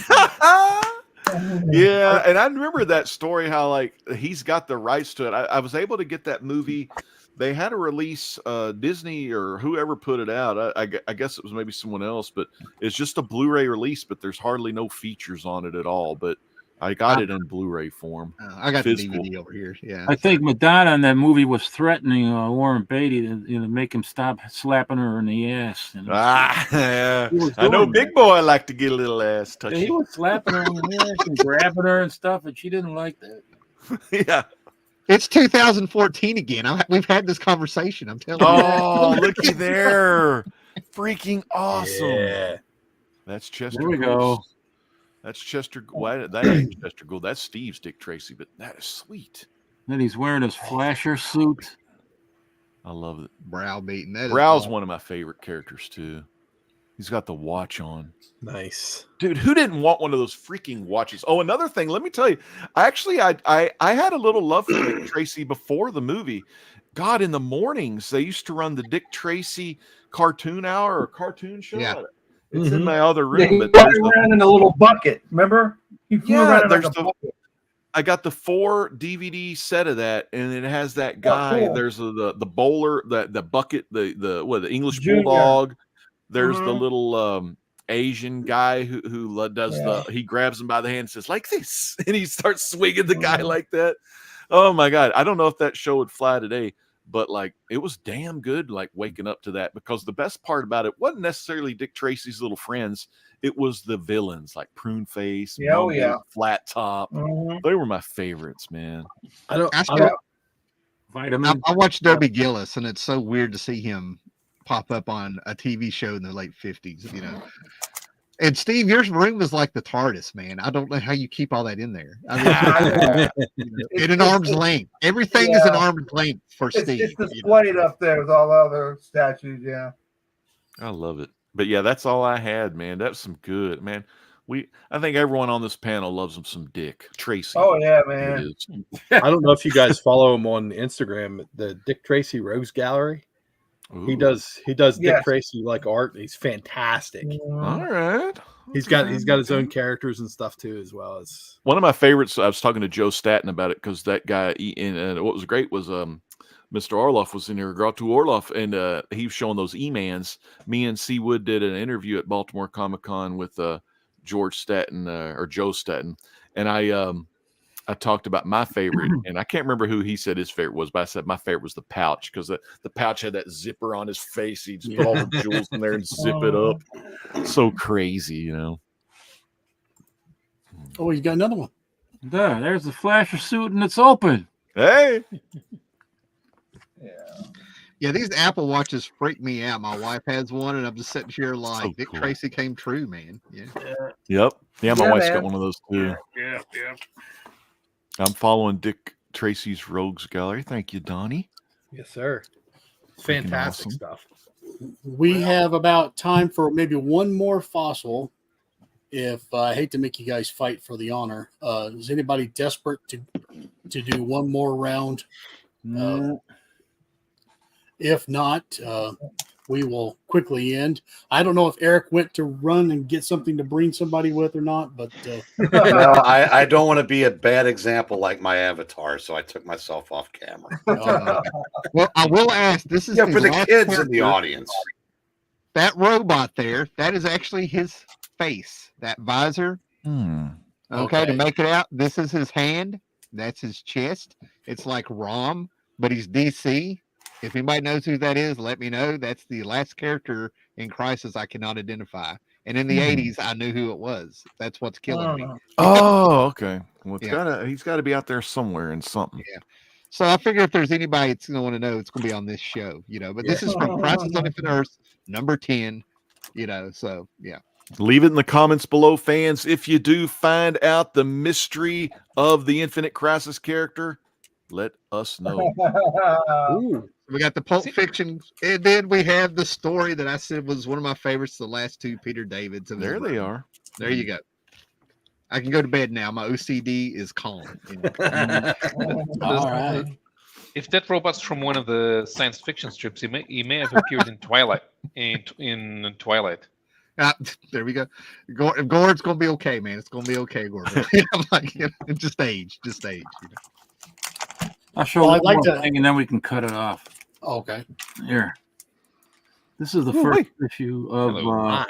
[SPEAKER 11] Yeah, and I remember that story, how like he's got the rights to it. I was able to get that movie. They had a release, Disney or whoever put it out. I guess it was maybe someone else, but it's just a Blu-ray release, but there's hardly no features on it at all. But I got it in Blu-ray form.
[SPEAKER 2] I got
[SPEAKER 11] physical.
[SPEAKER 2] the DVD over here. Yeah,
[SPEAKER 6] I think Madonna in that movie was threatening Warren Beatty to make him stop slapping her in the ass.
[SPEAKER 11] Yeah. I know Big Boy liked to get a little ass touchy.
[SPEAKER 6] He was slapping her in the ass and grabbing her and stuff, and she didn't like that.
[SPEAKER 11] Yeah.
[SPEAKER 2] It's 2014 again. We've had this conversation. I'm telling you.
[SPEAKER 11] Oh, looky there. Freaking awesome. That's Chester.
[SPEAKER 6] There we go.
[SPEAKER 11] That's Chester. Why that ain't Chester Gould? That's Steve's Dick Tracy. But that is sweet.
[SPEAKER 6] Then he's wearing his flasher suit.
[SPEAKER 11] I love it.
[SPEAKER 2] Browbeaten. That is
[SPEAKER 11] Brow's
[SPEAKER 2] awesome.
[SPEAKER 11] one of my favorite characters too. He's got the watch on.
[SPEAKER 9] Nice.
[SPEAKER 11] Dude, who didn't want one of those freaking watches? Oh, another thing, let me tell you. I had a little love for Dick Tracy before the movie. God, in the mornings, they used to run the Dick Tracy cartoon hour or cartoon show.
[SPEAKER 2] Yeah.
[SPEAKER 11] It's in my other
[SPEAKER 4] Yeah,
[SPEAKER 11] room.
[SPEAKER 4] he
[SPEAKER 11] But
[SPEAKER 4] ran in a little bucket. Remember? He flew around in like a bucket.
[SPEAKER 11] I got the 4 DVD set of that, and it has that guy.
[SPEAKER 4] Cool.
[SPEAKER 11] There's the bowler, the bucket, the English
[SPEAKER 4] Junior.
[SPEAKER 11] bulldog. There's the little Asian guy who does he grabs him by the hand and says like this, and he starts swinging the guy like that. Oh my God, I don't know if that show would fly today, but like it was damn good. Like waking up to that, because the best part about it wasn't necessarily Dick Tracy's little friends. It was the villains like Prune Face, Mumble, Flat Top. They were my favorites, man.
[SPEAKER 9] I don't.
[SPEAKER 6] Vitamin.
[SPEAKER 2] I watched Dobie Gillis, and it's so weird to see him pop up on a TV show in the late 50s, you know. And Steve, your room is like the TARDIS, man. I don't know how you keep all that in there. I mean, in an arm's length. Everything is an arm's length for Steve.
[SPEAKER 4] It's displayed up there with all the other statues, yeah.
[SPEAKER 11] I love it. But yeah, that's all I had, man. That's some good, man. I think everyone on this panel loves him some Dick Tracy.
[SPEAKER 4] Oh yeah, man.
[SPEAKER 9] I don't know if you guys follow him on Instagram, the Dick Tracy Rogues Gallery.
[SPEAKER 11] Ooh.
[SPEAKER 9] He does Dick Tracy like art. He's fantastic.
[SPEAKER 11] All right.
[SPEAKER 9] He's got his own characters and stuff too, as well as
[SPEAKER 11] one of my favorites. I was talking to Joe Staten about it because that guy. What was great was Mr. Orloff was in here, Gratu Orloff, and he was showing those E-Mans. Me and C. Wood did an interview at Baltimore Comic Con with George Staten or Joe Staten, and I talked about my favorite, and I can't remember who he said his favorite was, but I said my favorite was the pouch, because the pouch had that zipper on his face. He'd just put all the jewels in there and zip it up. So crazy, you know.
[SPEAKER 1] Oh, you got another one.
[SPEAKER 6] There's the flasher suit, and it's open.
[SPEAKER 11] Hey.
[SPEAKER 2] Yeah, these Apple Watches freak me out. My wife has one, and I'm just sitting here like,
[SPEAKER 11] So
[SPEAKER 2] Dick
[SPEAKER 11] cool.
[SPEAKER 2] Tracy came true, man. Yeah.
[SPEAKER 11] Yep. Yeah, my
[SPEAKER 4] Yeah,
[SPEAKER 11] wife's
[SPEAKER 4] man.
[SPEAKER 11] got one of those too.
[SPEAKER 6] Yeah.
[SPEAKER 11] I'm following Dick Tracy's Rogues Gallery. Thank you, Donnie.
[SPEAKER 9] yes, sir.
[SPEAKER 11] Freaking
[SPEAKER 9] Fantastic
[SPEAKER 11] awesome.
[SPEAKER 9] stuff.
[SPEAKER 1] We have about time for maybe one more fossil. If I hate to make you guys fight for the honor, is anybody desperate to do one more round? If not, we will quickly end. I don't know if Eric went to run and get something to bring somebody with or not, but
[SPEAKER 7] No, I don't want to be a bad example like my avatar, so I took myself off camera.
[SPEAKER 2] Well, I will ask. This is
[SPEAKER 7] Yeah, for the
[SPEAKER 2] last
[SPEAKER 7] kids in the
[SPEAKER 2] character.
[SPEAKER 7] audience.
[SPEAKER 2] That robot there, that is actually his face. That visor. Okay, to make it out, this is his hand. That's his chest. It's like Rom, but he's DC. If anybody knows who that is, let me know. That's the last character in Crisis I cannot identify. And in the 80s, I knew who it was. That's what's killing me.
[SPEAKER 11] Oh, okay. Well,
[SPEAKER 2] Yeah.
[SPEAKER 11] he's got to be out there somewhere in something.
[SPEAKER 2] Yeah. So I figure if there's anybody that's going to want to know, it's going to be on this show, you know. But this is from Crisis on Infinite Earth, number 10, you know. So, yeah.
[SPEAKER 11] Leave it in the comments below, fans. If you do find out the mystery of the Infinite Crisis character, let us know.
[SPEAKER 2] Ooh. We got the Pulp Fiction, and then we have the story that I said was one of my favorites, the last two Peter Davids.
[SPEAKER 11] There they are.
[SPEAKER 2] There you go. I can go to bed now. My OCD is calm. You know?
[SPEAKER 1] all right.
[SPEAKER 5] If that robot's from one of the science fiction strips, he may have appeared in Twilight. In Twilight.
[SPEAKER 2] There we go. Gord's gonna be okay, man. It's gonna be okay, Gord. I'm like, you know, just age. You know?
[SPEAKER 6] I'll show
[SPEAKER 1] Well,
[SPEAKER 6] one
[SPEAKER 1] I'd like
[SPEAKER 6] more
[SPEAKER 1] to-
[SPEAKER 6] thing, and then we can cut it off.
[SPEAKER 1] Okay.
[SPEAKER 6] Here. This is the
[SPEAKER 11] Oh,
[SPEAKER 6] first
[SPEAKER 11] wait.
[SPEAKER 6] issue of
[SPEAKER 5] Hello.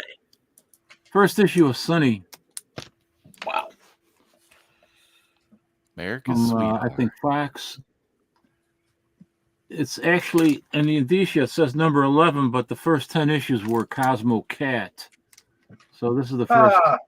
[SPEAKER 6] first issue of Sunny.
[SPEAKER 11] America's
[SPEAKER 6] From,
[SPEAKER 11] sweetheart.
[SPEAKER 6] I think Fox. It's actually in the indicia it says number 11, but the first 10 issues were Cosmo Cat. So this is the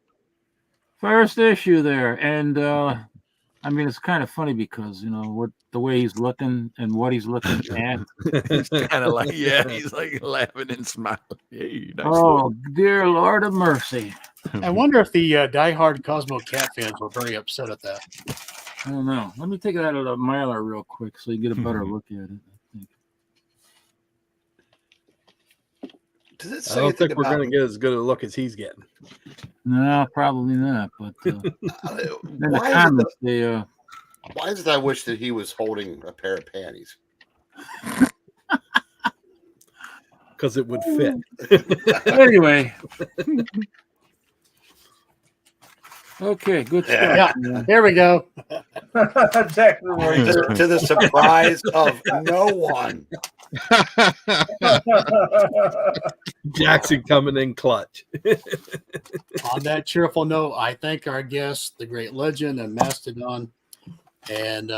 [SPEAKER 6] first issue there, and I I mean, it's kind of funny because what the way he's looking and what he's looking at.
[SPEAKER 11] He's kind of like, he's like laughing and smiling. Hey, nice
[SPEAKER 6] Oh, dear Lord of mercy!
[SPEAKER 1] I wonder if the diehard Cosmo Cat fans were very upset at that.
[SPEAKER 6] I don't know. Let me take that out of the Mylar real quick so you get a better look at it.
[SPEAKER 7] Does it
[SPEAKER 9] I
[SPEAKER 7] say
[SPEAKER 9] don't
[SPEAKER 7] anything
[SPEAKER 9] think we're
[SPEAKER 7] about
[SPEAKER 9] going to get as good a look as he's getting.
[SPEAKER 6] No, probably not. But in the
[SPEAKER 7] why,
[SPEAKER 6] comments,
[SPEAKER 7] why is it I wish that he was holding a pair of panties?
[SPEAKER 9] Because it would fit.
[SPEAKER 6] Anyway. Okay, good stuff.
[SPEAKER 1] Yeah, here we go.
[SPEAKER 4] Exactly right.
[SPEAKER 7] To the surprise of no one.
[SPEAKER 9] Jackson coming in clutch.
[SPEAKER 1] On that cheerful note, I thank our guests, the great legend and Mastodon. And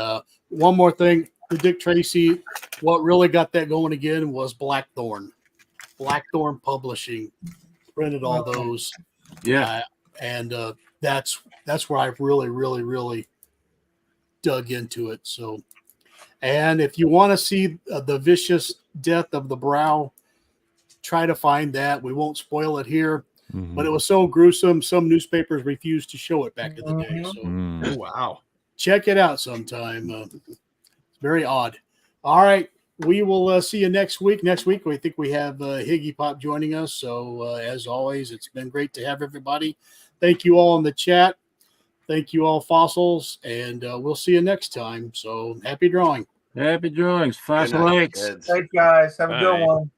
[SPEAKER 1] one more thing, to Dick Tracy, what really got that going again was Blackthorn. Blackthorn Publishing printed all those.
[SPEAKER 6] Yeah.
[SPEAKER 1] And that's where I've really dug into it. So, and if you want to see the vicious death of the brow, try to find that. We won't spoil it here, but it was so gruesome. Some newspapers refused to show it back in the day. So,
[SPEAKER 9] Oh, wow.
[SPEAKER 1] check it out sometime. It's very odd. All right. We will see you next week. Next week, we think we have Higgy Pop joining us. So, as always, it's been great to have everybody. Thank you all in the chat. Thank you all, fossils. And we'll see you next time. So, happy drawing.
[SPEAKER 6] Happy drawings.
[SPEAKER 7] Good
[SPEAKER 6] Fossil
[SPEAKER 7] night,
[SPEAKER 6] Lakes.
[SPEAKER 7] kids.
[SPEAKER 4] Thanks, guys. Have a good
[SPEAKER 5] Bye.
[SPEAKER 4] one.